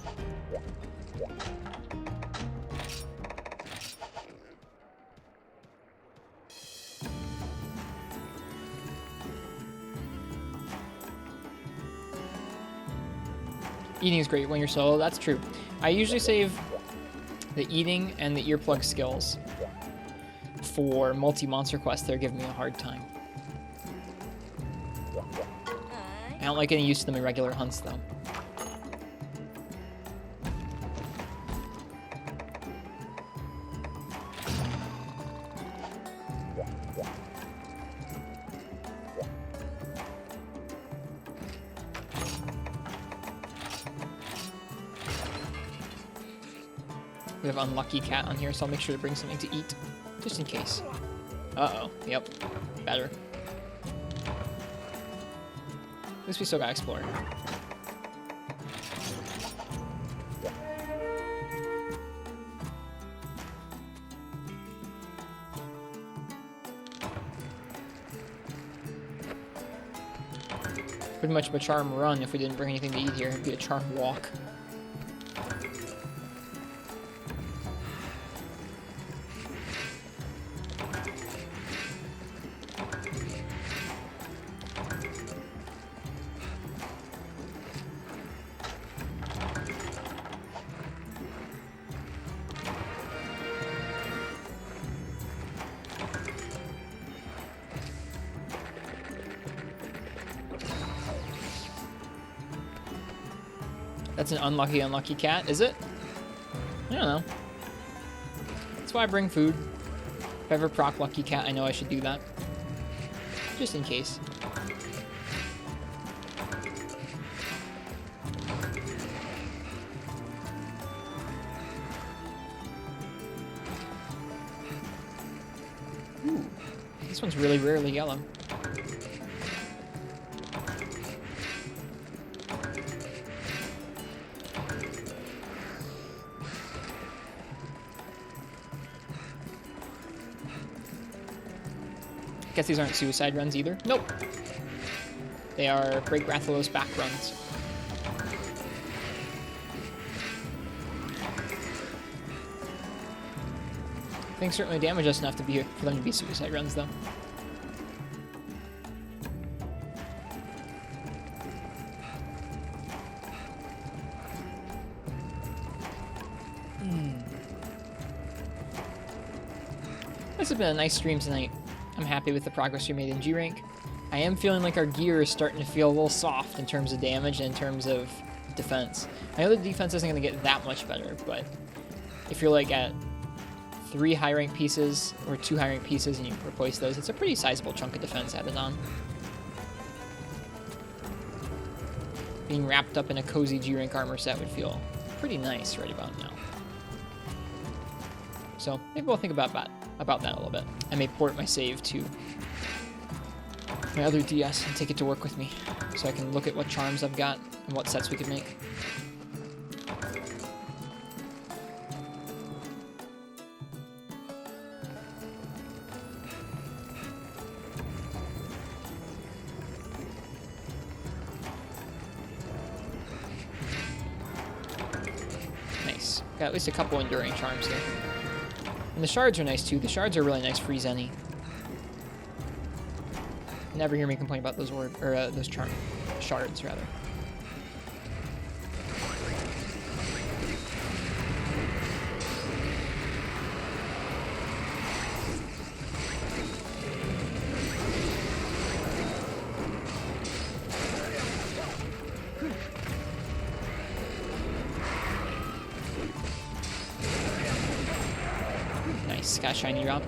Eating is great when you're solo, that's true. I usually save the eating and the earplug skills for multi-monster quests that are giving me a hard time. I don't like getting used to them in regular hunts though. We have Unlucky Cat on here, so I'll make sure to bring something to eat, just in case. Uh-oh. Yep. Better. At least we still got Explorer. Pretty much a charm run if we didn't bring anything to eat here. It'd be a charm walk. That's an unlucky cat, is it? I don't know. That's why I bring food. If I ever proc lucky cat, I know I should do that. Just in case. Ooh, this one's really rarely yellow. Guess these aren't suicide runs either. Nope. They are Break Rathalos back runs. Things certainly damage us enough to be for them to be suicide runs, though. This has been a nice stream tonight. I'm happy with the progress we made in G rank. I am feeling like our gear is starting to feel a little soft in terms of damage and in terms of defense. I know the defense isn't going to get that much better, but if you're like at 3 high rank pieces or 2 high rank pieces and you replace those, it's a pretty sizable chunk of defense added on. Being wrapped up in a cozy G rank armor set would feel pretty nice right about now. So maybe we'll think about that a little bit. I may port my save to my other DS and take it to work with me so I can look at what charms I've got and what sets we could make. Nice. Got at least a couple enduring charms here. And the shards are nice too. The shards are really nice free Zenny. Never hear me complain about those shards rather. Nice, got a shiny drop.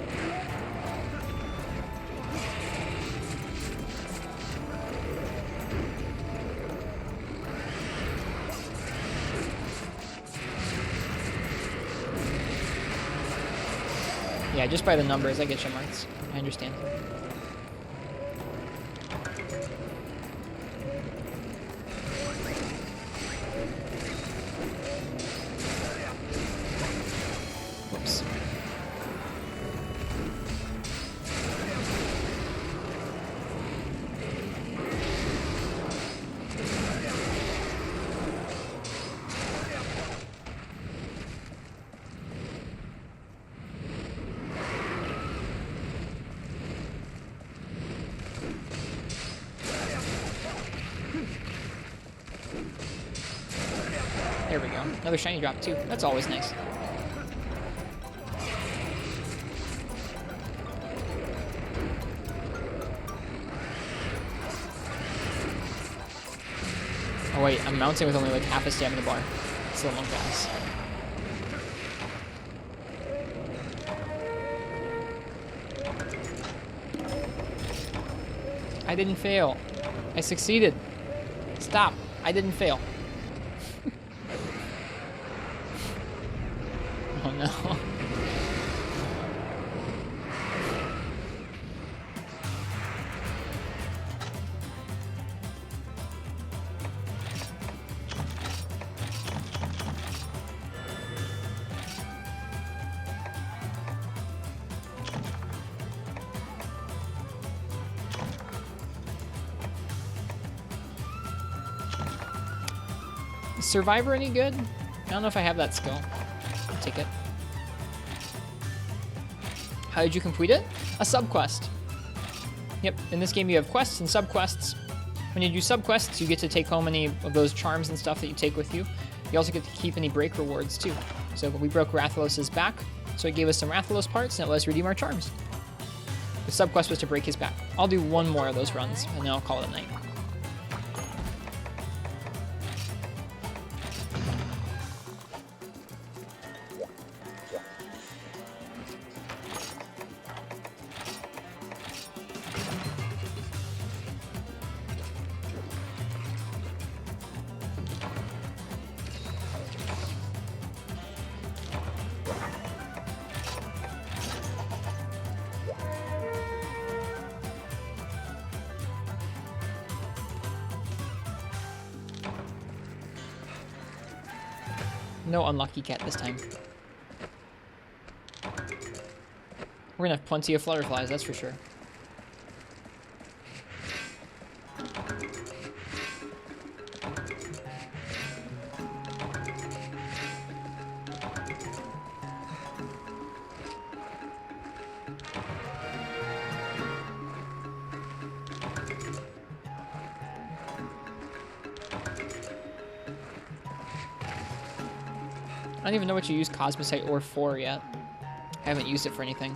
Yeah, just by the numbers, I get your marks. I understand. Whoops. There we go. Another shiny drop too. That's always nice. Oh wait, I'm mounting with only like half a stamina bar. Still long pass. I didn't fail. I succeeded. Stop. I didn't fail. Oh no. Is Survivor any good? I don't know if I have that skill. I'll take it. How did you complete it? A subquest. Yep, in this game you have quests and subquests. When you do subquests, you get to take home any of those charms and stuff that you take with you. You also get to keep any break rewards too. So we broke Rathalos' back, so it gave us some Rathalos parts and it let us redeem our charms. The subquest was to break his back. I'll do one more of those runs and then I'll call it a night. No unlucky cat this time. We're gonna have plenty of flutterflies, that's for sure. I don't even know what you use Cosmosite ore for yet. I haven't used it for anything.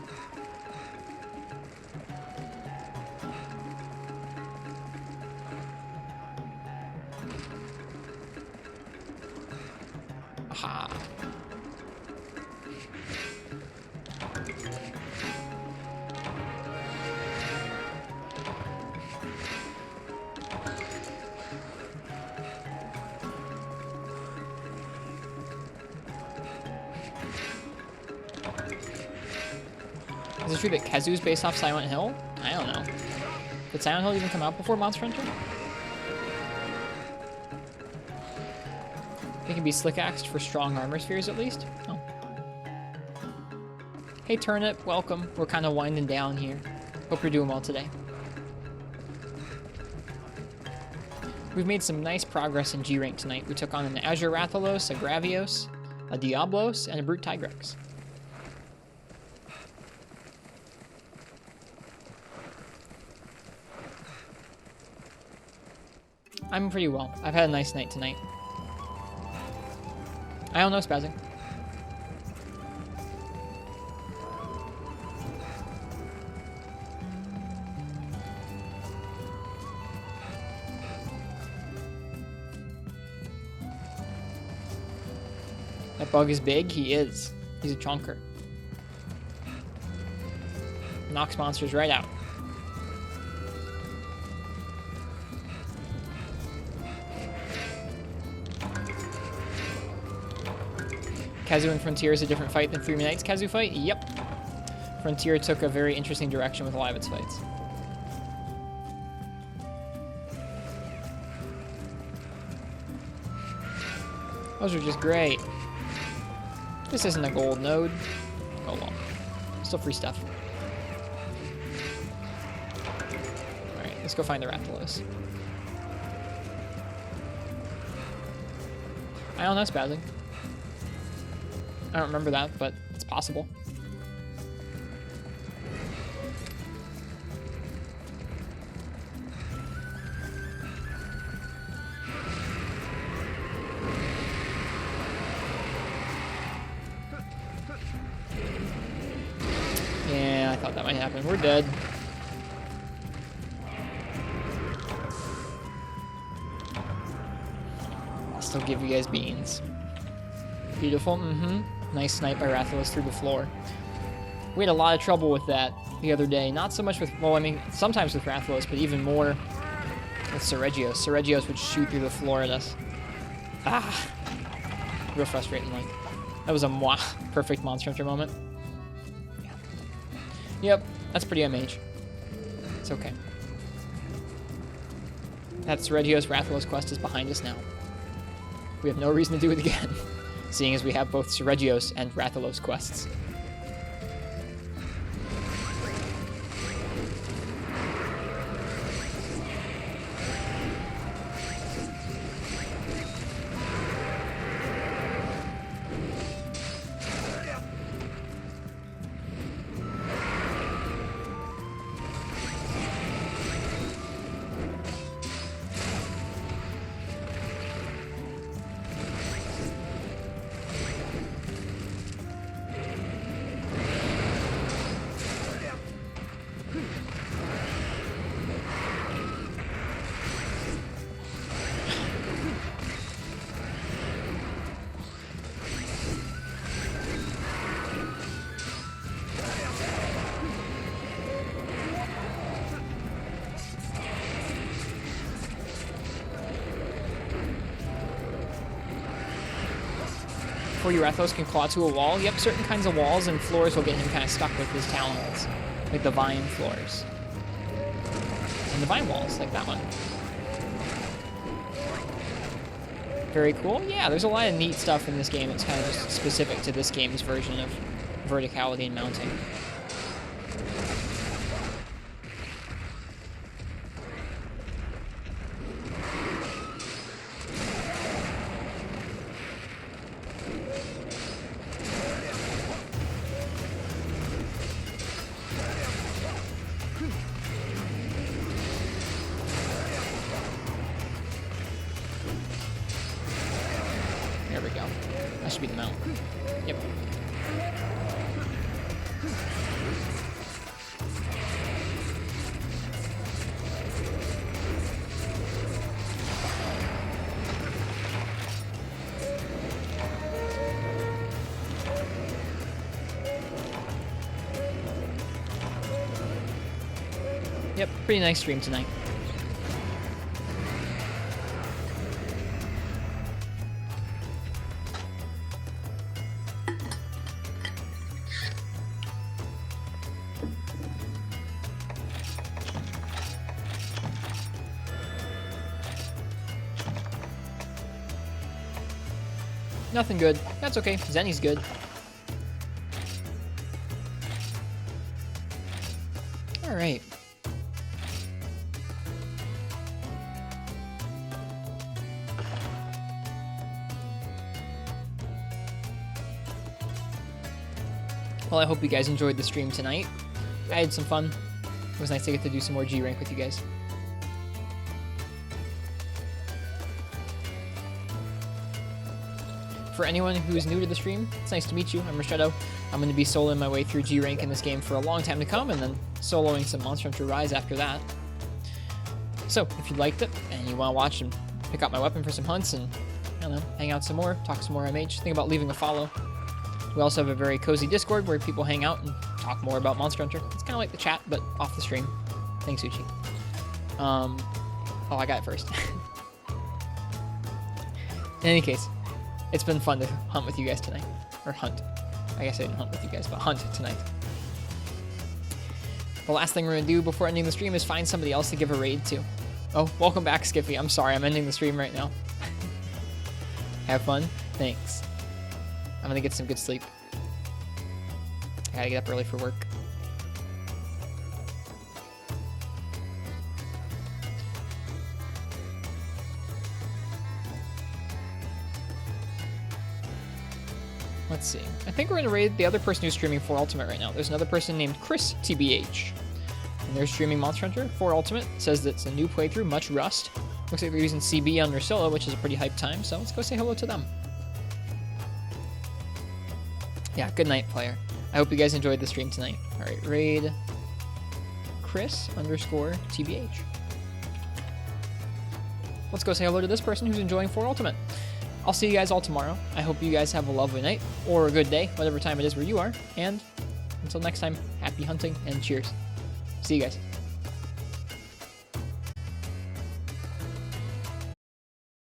Is it true that Kazu's based off Silent Hill? I don't know. Did Silent Hill even come out before Monster Hunter? They can be slick-axed for strong armor spheres at least? Oh. Hey Turnip, welcome. We're kind of winding down here. Hope you're doing well today. We've made some nice progress in G rank tonight. We took on an Azure Rathalos, a Gravios, a Diablos, and a Brute Tigrex. I'm pretty well. I've had a nice night tonight. I don't know, Spazzing. That bug is big? He is. He's a chonker. Knocks monsters right out. Kazu and Frontier is a different fight than Three Knights Kazu fight? Yep. Frontier took a very interesting direction with a lot of its fights. Those are just great. This isn't a gold node. Oh well. Still free stuff. Alright, let's go find the Rathalos. I don't know, Spazzing. I don't remember that, but it's possible. Yeah, I thought that might happen. We're dead. I'll still give you guys beans. Beautiful, Nice snipe by Rathalos through the floor. We had a lot of trouble with that the other day. Not so much with, well, I mean, sometimes with Rathalos, but even more with Seregios. Seregios would shoot through the floor at us. Ah! Real frustrating, like. That was a perfect Monster Hunter moment. Yeah. Yep, that's pretty MH. It's okay. That Seregios Rathalos quest is behind us now. We have no reason to do it again. Seeing as we have both Seregios and Rathalos quests. Before your Rathalos can claw to a wall, yep, certain kinds of walls and floors will get him kind of stuck with his talons. Like the vine floors. And the vine walls, like that one. Very cool. Yeah, there's a lot of neat stuff in this game that's kind of just specific to this game's version of verticality and mounting. There we go. That should be the mount. Yep. Yep, pretty nice stream tonight. Nothing good. That's okay. Zenny's good. Alright. Well, I hope you guys enjoyed the stream tonight. I had some fun. It was nice to get to do some more G rank with you guys. For anyone who is new to the stream, it's nice to meet you. I'm Ristretto. I'm going to be soloing my way through G rank in this game for a long time to come, and then soloing some Monster Hunter Rise after that. So, if you liked it, and you want to watch and pick out my weapon for some hunts, and, I don't know, hang out some more, talk some more MH, think about leaving a follow. We also have a very cozy Discord where people hang out and talk more about Monster Hunter. It's kind of like the chat, but off the stream. Thanks, Uchi. Oh, I got it first. In any case, it's been fun to hunt with you guys tonight. Or hunt. I guess I didn't hunt with you guys, but hunt tonight. The last thing we're going to do before ending the stream is find somebody else to give a raid to. Oh, welcome back, Skippy. I'm sorry, I'm ending the stream right now. Have fun. Thanks. I'm gonna get some good sleep. I gotta get up early for work. Let's see. I think we're gonna raid the other person who's streaming 4 Ultimate right now. There's another person named Chris TBH. And they're streaming Monster Hunter 4 Ultimate. It says that it's a new playthrough, much rust. Looks like they're using CB on their solo, which is a pretty hype time, so let's go say hello to them. Yeah, good night, player. I hope you guys enjoyed the stream tonight. Alright, raid Chris_TBH. Let's go say hello to this person who's enjoying 4 Ultimate. I'll see you guys all tomorrow. I hope you guys have a lovely night, or a good day, whatever time it is where you are. And until next time, happy hunting and cheers. See you guys.